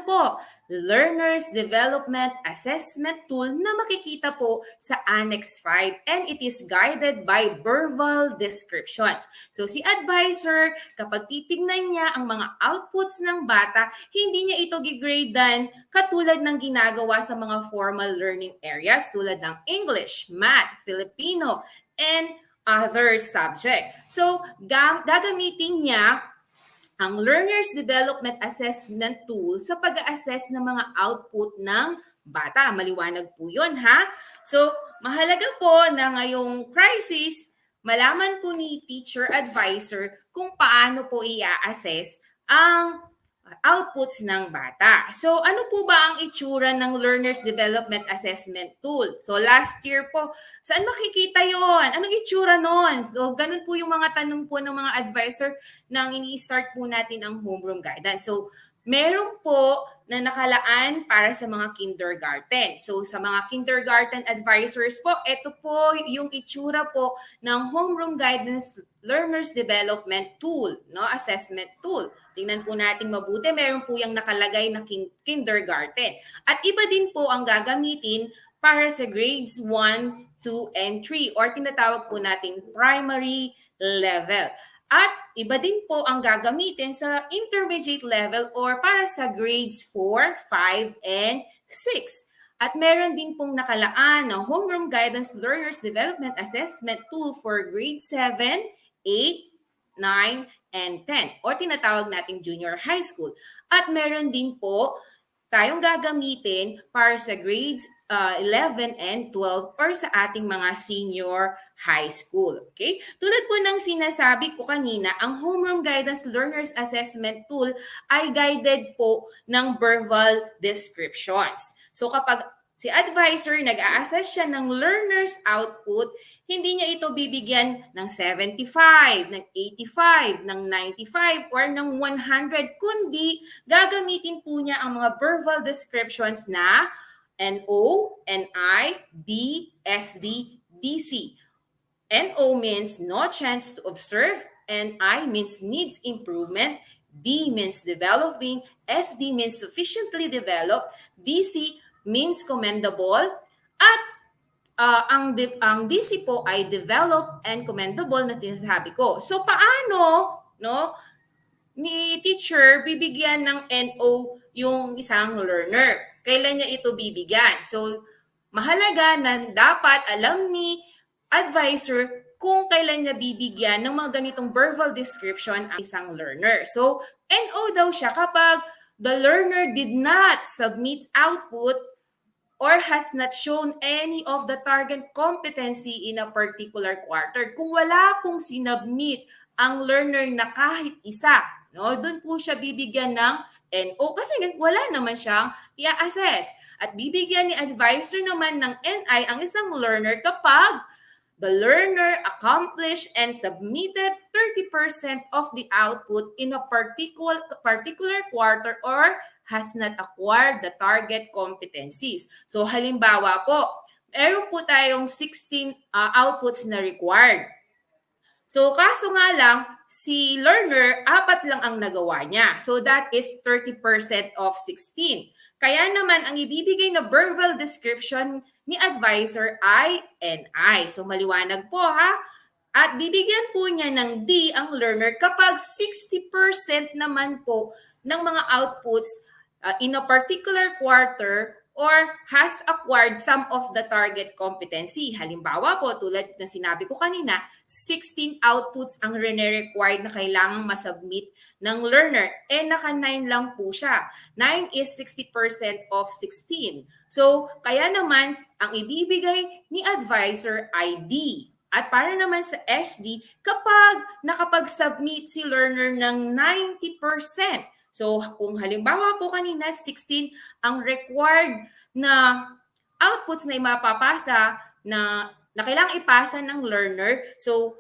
Learners Development Assessment Tool na makikita po sa Annex 5 and it is guided by verbal descriptions. So si advisor, kapag titignan niya ang mga outputs ng bata, hindi niya ito gigradean katulad ng ginagawa sa mga formal learning areas tulad ng English, Math, Filipino, and other subject. So gagamitin niya ang Learners Development Assessment Tool sa pag-assess ng mga output ng bata. Maliwanag po yun, ha? So, mahalaga po na ngayong crisis, malaman po ni teacher advisor kung paano po i-assess ang outputs ng bata. So, ano po ba ang itsura ng Learners Development Assessment Tool? So, last year po, saan makikita yon? Anong itsura nun? So, ganun po yung mga tanong po ng mga advisor nang ini-start po natin ang homeroom guidance. So, meron po na nakalaan para sa mga kindergarten. So, sa mga kindergarten advisors po, ito po yung itsura po ng homeroom guidance learners development tool, assessment tool. Tingnan po natin mabuti, meron po yung nakalagay na kindergarten. At iba din po ang gagamitin para sa grades 1, 2, and 3 or tinatawag po nating primary level. At iba din po ang gagamitin sa intermediate level or para sa grades 4, 5, and 6. At meron din pong nakalaan na Homeroom Guidance Learners Development Assessment Tool for grade 7, 8, 9, and 10 or tinatawag nating junior high school. At meron din po tayong gagamitin para sa grades 11 and 12 or sa ating mga senior high school. Okay? Tulad po ng sinasabi ko kanina, ang Homeroom Guidance Learners Assessment Tool ay guided po ng verbal descriptions. So kapag si advisor nag-a-assess siya ng learner's output, hindi niya ito bibigyan ng 75, ng 85, ng 95, or ng 100, kundi gagamitin po niya ang mga verbal descriptions na NO, NI, D, SD, DC. NO means no chance to observe, NI means needs improvement, D means developing, SD means sufficiently developed, DC means commendable, at ang DC po ay developed and commendable na tinasabi ko. So paano, no, ni teacher bibigyan ng NO yung isang learner? Kailan niya ito bibigyan? So mahalaga na dapat alam ni advisor kung kailan niya bibigyan ng mga ganitong verbal description ang isang learner. So NO daw siya kapag the learner did not submit output or has not shown any of the target competency in a particular quarter. Kung wala pong sinubmit ang learner na kahit isa, no, doon po siya bibigyan ng NO kasi wala naman siyang i-assess. At bibigyan ni advisor naman ng NI ang isang learner kapag the learner accomplished and submitted 30% of the output in a particular quarter or has not acquired the target competencies. So halimbawa po, meron po tayong 16 outputs na required. So kaso nga lang, si learner, 4 lang ang nagawa niya. So that is 30% of 16. Kaya naman, ang ibibigay na verbal description ni advisor ay NI. So maliwanag po ha. At bibigyan po niya ng D ang learner kapag 60% naman po ng mga outputs in a particular quarter or has acquired some of the target competency. Halimbawa po, tulad na sinabi ko kanina, 16 outputs ang required na kailangang masubmit ng learner. Naka-9 lang po siya. 9 is 60% of 16. So, kaya naman, ang ibibigay ni advisor ay D. At para naman sa SD, kapag nakapag-submit si learner ng 90%, so kung halimbawa po kanina 16 ang required na outputs na mapapasa na kailangang ipasa ng learner, so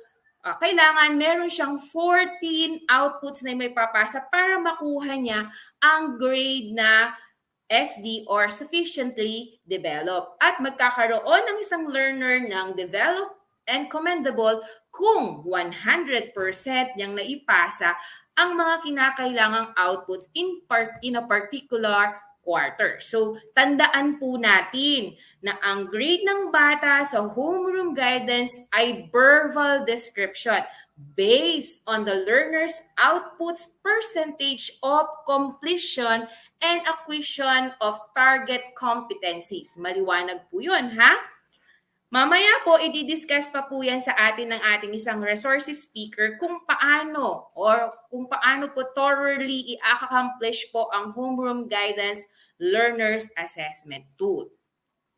kailangan meron siyang 14 outputs na may papasa para makuha niya ang grade na SD or sufficiently developed. At magkakaroon ng isang learner ng developed and commendable kung 100% niyang naipasa ang mga kinakailangang outputs in a particular quarter. So, tandaan po natin na ang grade ng bata sa homeroom guidance ay verbal description based on the learner's outputs percentage of completion and acquisition of target competencies. Maliwanag po yun, ha? Mamaya po, i-discuss pa po yan sa atin ng ating isang resources speaker kung paano po thoroughly i-accomplish po ang Homeroom Guidance Learners Assessment Tool.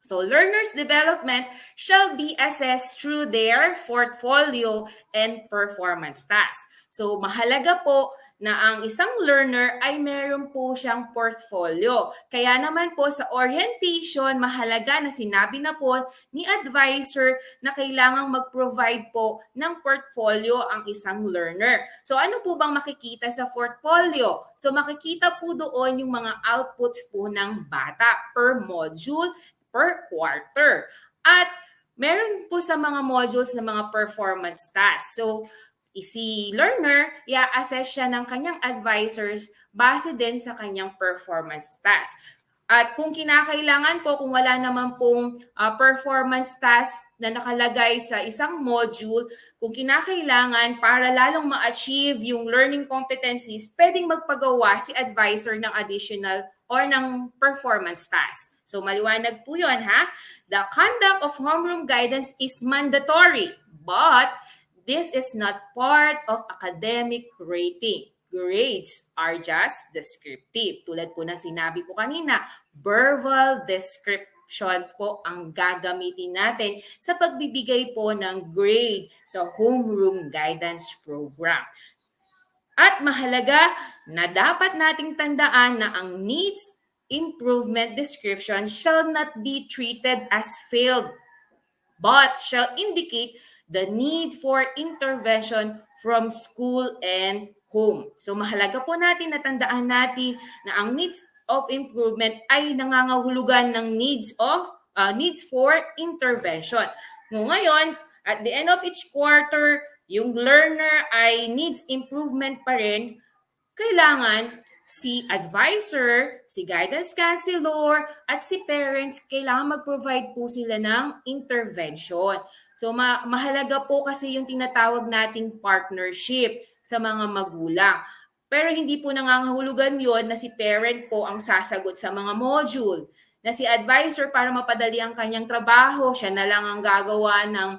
So, learners' development shall be assessed through their portfolio and performance tasks. So, mahalaga po na ang isang learner ay meron po siyang portfolio. Kaya naman po sa orientation, mahalaga na sinabi na po ni advisor na kailangang mag-provide po ng portfolio ang isang learner. So, ano po bang makikita sa portfolio? So, makikita po doon yung mga outputs po ng bata per module, per quarter. At meron po sa mga modules na mga performance tasks. So, si learner, i-assess siya ng kanyang advisors base din sa kanyang performance task. At kung kinakailangan po, kung wala naman pong performance task na nakalagay sa isang module, kung kinakailangan para lalong ma-achieve yung learning competencies, pwedeng magpagawa si advisor ng additional or ng performance task. So maliwanag po yun, ha? The conduct of homeroom guidance is mandatory, but this is not part of academic rating. Grades are just descriptive. Tulad po na sinabi ko kanina, verbal descriptions po ang gagamitin natin sa pagbibigay po ng grade sa homeroom guidance program. At mahalaga na dapat nating tandaan na ang needs improvement description shall not be treated as failed but shall indicate the need for intervention from school and home. So mahalaga po natin na tandaan natin na ang needs of improvement ay nangangahulugan ng needs for intervention. Ngayon, at the end of each quarter, yung learner ay needs improvement pa rin, kailangan si advisor, si guidance counselor, at si parents, kailangan mag-provide po sila ng intervention. So mahalaga po kasi yung tinatawag nating partnership sa mga magulang. Pero hindi po nangangahulugan yon na si parent po ang sasagot sa mga module. Na si advisor para mapadali ang kanyang trabaho, siya na lang ang gagawa ng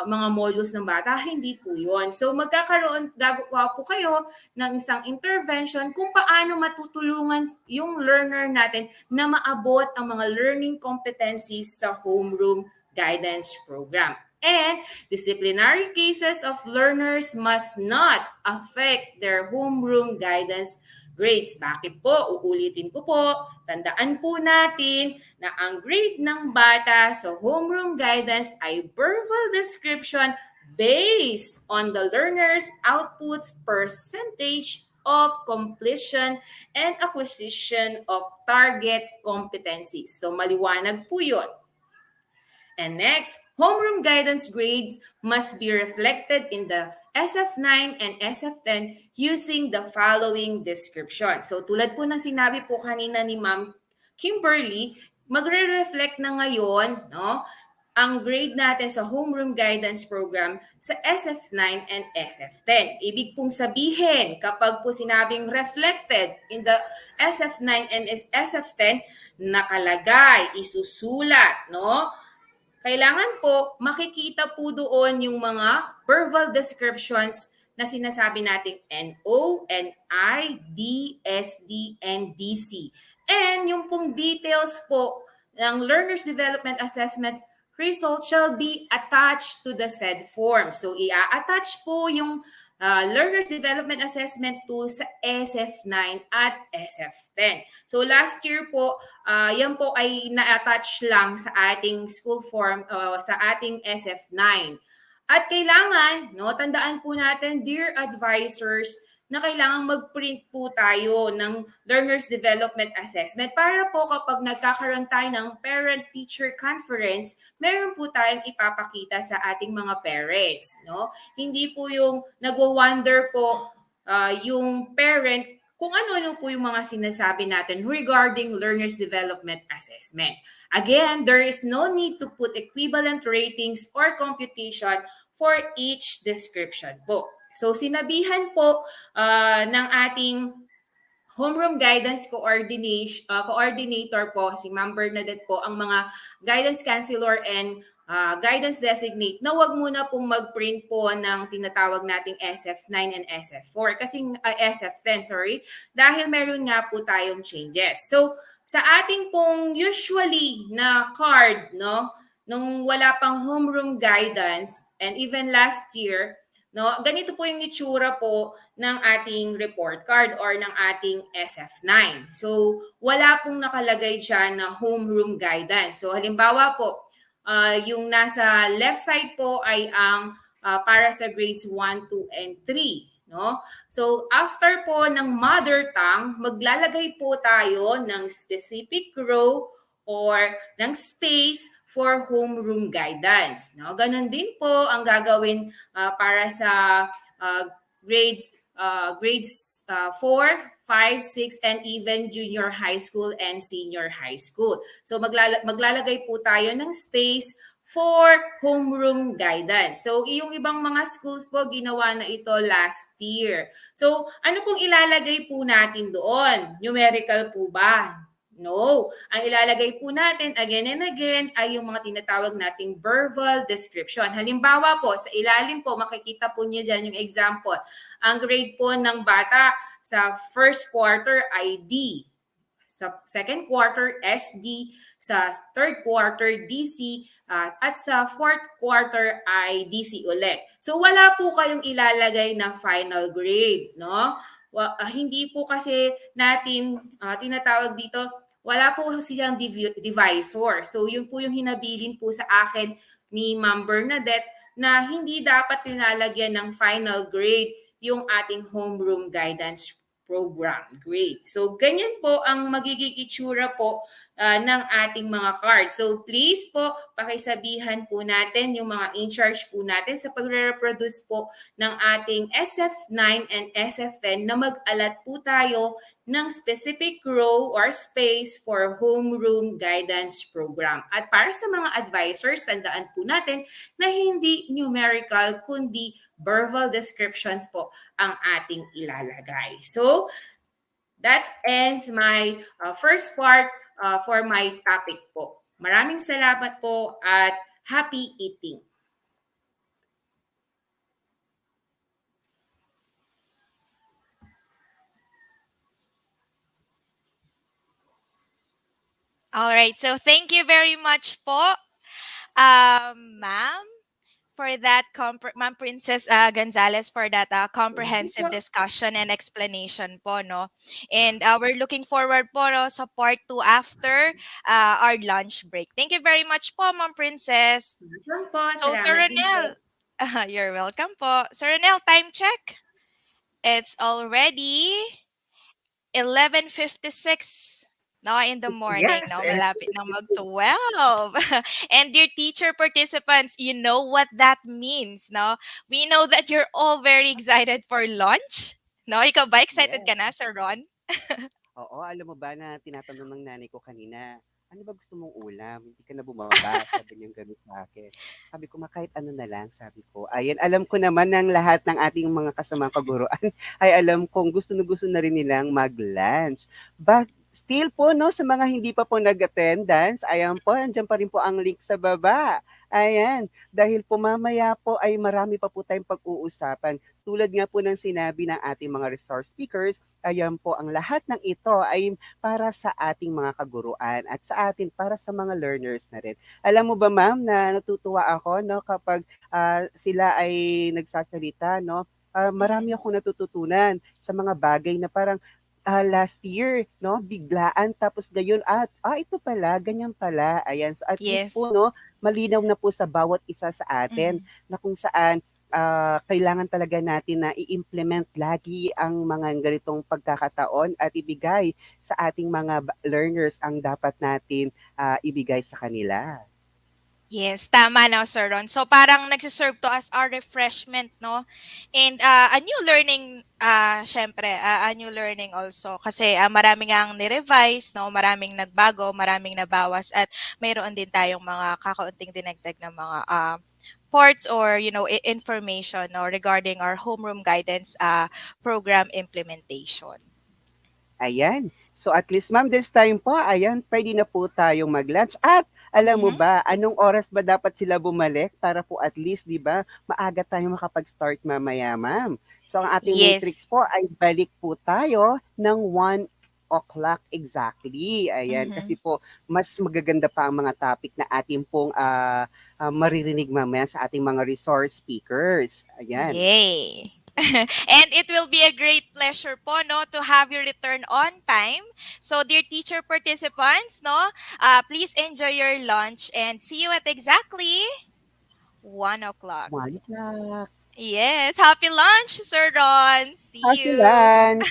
mga modules ng bata, hindi po yun. So gagawa po kayo ng isang intervention kung paano matutulungan yung learner natin na maabot ang mga learning competencies sa homeroom guidance program. And disciplinary cases of learners must not affect their homeroom guidance grades. Bakit po? Uulitin ko po. Tandaan po natin na ang grade ng bata sa homeroom guidance ay verbal description based on the learner's outputs percentage of completion and acquisition of target competencies. So maliwanag po yun. And next, homeroom guidance grades must be reflected in the SF9 and SF10 using the following description. So tulad po ng sinabi po kanina ni Ma'am Kimberly, magre-reflect na ngayon ang grade natin sa homeroom guidance program sa SF9 and SF10. Ibig pong sabihin, kapag po sinabing reflected in the SF9 and SF10, nakalagay, isusulat, kailangan po makikita po doon yung mga verbal descriptions na sinasabi nating NO, NI, D, SD, and DC. And yung pong details po ng Learner's Development Assessment result shall be attached to the said form. So, i-attach po yung Learner's Development Assessment tool sa SF9 at SF10. So last year po, yan po ay na-attach lang sa ating school form, sa ating SF9. At kailangan, tandaan po natin, dear advisors, na kailangan mag-print po tayo ng Learner's Development Assessment para po kapag nagkakaroon tayo ng parent-teacher conference, meron po tayong ipapakita sa ating mga parents. Hindi po yung nag-wonder po yung parent kung ano po yung mga sinasabi natin regarding Learner's Development Assessment. Again, there is no need to put equivalent ratings or computation for each description po. So sinabihan po ng ating homeroom guidance coordinator po, si Ma'am Bernadette po, ang mga guidance counselor and guidance designate na wag muna pong mag-print po ng tinatawag nating SF9 and SF4 kasi SF10, sorry, dahil meron nga po tayong changes. So sa ating pong usually na card, nung wala pang homeroom guidance and even last year, ganito po yung itsura po ng ating report card or ng ating SF9. So, wala pong nakalagay dyan na homeroom guidance. So, halimbawa po, yung nasa left side po ay ang para sa grades 1, 2, and 3. So, after po ng mother tongue, maglalagay po tayo ng specific row or ng space for homeroom guidance. Ganon din po ang gagawin para sa grades 4, 5, 6, and even junior high school and senior high school. So maglalagay po tayo ng space for homeroom guidance. So yung ibang mga schools po ginawa na ito last year. So ano pong ilalagay po natin doon? Numerical po ba? No. Ang ilalagay po natin again and again ay yung mga tinatawag nating verbal description. Halimbawa po, sa ilalim po, makikita po niyo dyan yung example. Ang grade po ng bata sa first quarter ay D. Sa second quarter, SD. Sa third quarter, DC, at sa fourth quarter ay DC ulit. So wala po kayong ilalagay na final grade, no? Hindi po kasi natin tinatawag dito, wala po kasi siyang divisor. So yun po yung hinabilin po sa akin ni Ma'am Bernadette na hindi dapat pinalagyan ng final grade yung ating homeroom guidance program. Great. So ganyan po ang magiging itsura po ng ating mga cards. So please po, pakisabihan po natin yung mga in-charge po natin sa pagre-reproduce po ng ating SF9 and SF10 na mag-alat po tayo ng specific row or space for homeroom guidance program. At para sa mga advisors, tandaan po natin na hindi numerical kundi verbal descriptions po ang ating ilalagay. So, that ends my first part for my topic po. Maraming salamat po at happy eating. All right. So thank you very much po, ma'am, for that, Ma'am Princess Gonzalez, for that Thank you po. comprehensive discussion and explanation po, no? And we're looking forward po, no, sa part 2 after our lunch break. Thank you very much po, Ma'am Princess. Welcome po. So, Sir Salamat din po. Ronel, you're welcome po. Sir Ronel, time check. It's already 11:56 no, in the morning, Yes, no, and malapit na mag-12. And dear teacher participants, you know what that means, no? We know that you're all very excited for lunch. No, ikaw ba excited yes. ka na, Sir Ron? Oo, alam mo ba na tinatanong ng nanay ko kanina, "Ano ba gusto mong ulam? Hindi ka na bumaba." Sabi niyang gano'n sa'kin. Sabi ko, "Ma, kahit ano na lang," sabi ko. Ayan, alam ko naman ng lahat ng ating mga kasamang kaguruan ay alam kong gusto na gusto na rin nilang mag-lunch. But still po 'no, sa mga hindi pa po nag-attendance, ayan po, andiyan pa rin po ang link sa baba. Ayan, dahil po mamaya po ay marami pa po tayong pag-uusapan. Tulad nga po ng sinabi ng ating mga resource speakers, ayan po, ang lahat ng ito ay para sa ating mga kaguruan at sa atin para sa mga learners na rin. Alam mo ba ma'am na natutuwa ako no kapag sila ay nagsasalita no, marami Mhm. akong natututunan sa mga bagay na parang last year, no, biglaan tapos ngayon at ito pala, ganyan pala. Ayan, so at least Yes. po no, malinaw na po sa bawat isa sa atin Mhm. na kung saan kailangan talaga natin na i-implement lagi ang mga ganitong pagkakataon at ibigay sa ating mga learners ang dapat natin ibigay sa kanila. Yes, tama na, Sir Ron. So parang nagsiserve to as our refreshment, no? And a new learning, syempre, a new learning also. Kasi maraming ang ni-revise, no? Maraming nagbago, maraming nabawas, at mayroon din tayong mga kakaunting dinagdag na mga ports or, information, no? Regarding our homeroom guidance program implementation. Ayan. So at least ma'am, this time po, ayan, pwede na po tayong mag-lunch. At alam mo Mhm. ba, anong oras ba dapat sila bumalik para po at least, di ba, maaga tayong makapag-start mamaya, ma'am. So ang ating matrix Yes. po ay balik po tayo ng 1 o'clock exactly. Ayan, Mhm. kasi po, mas magaganda pa ang mga topic na ating pong maririnig mamaya sa ating mga resource speakers. Ayan. Yay! And it will be a great pleasure po, no, to have you return on time. So, dear teacher participants, no, please enjoy your lunch and see you at exactly 1 o'clock. 1 o'clock. Yes, happy lunch, Sir Ron. See Happy you. lunch!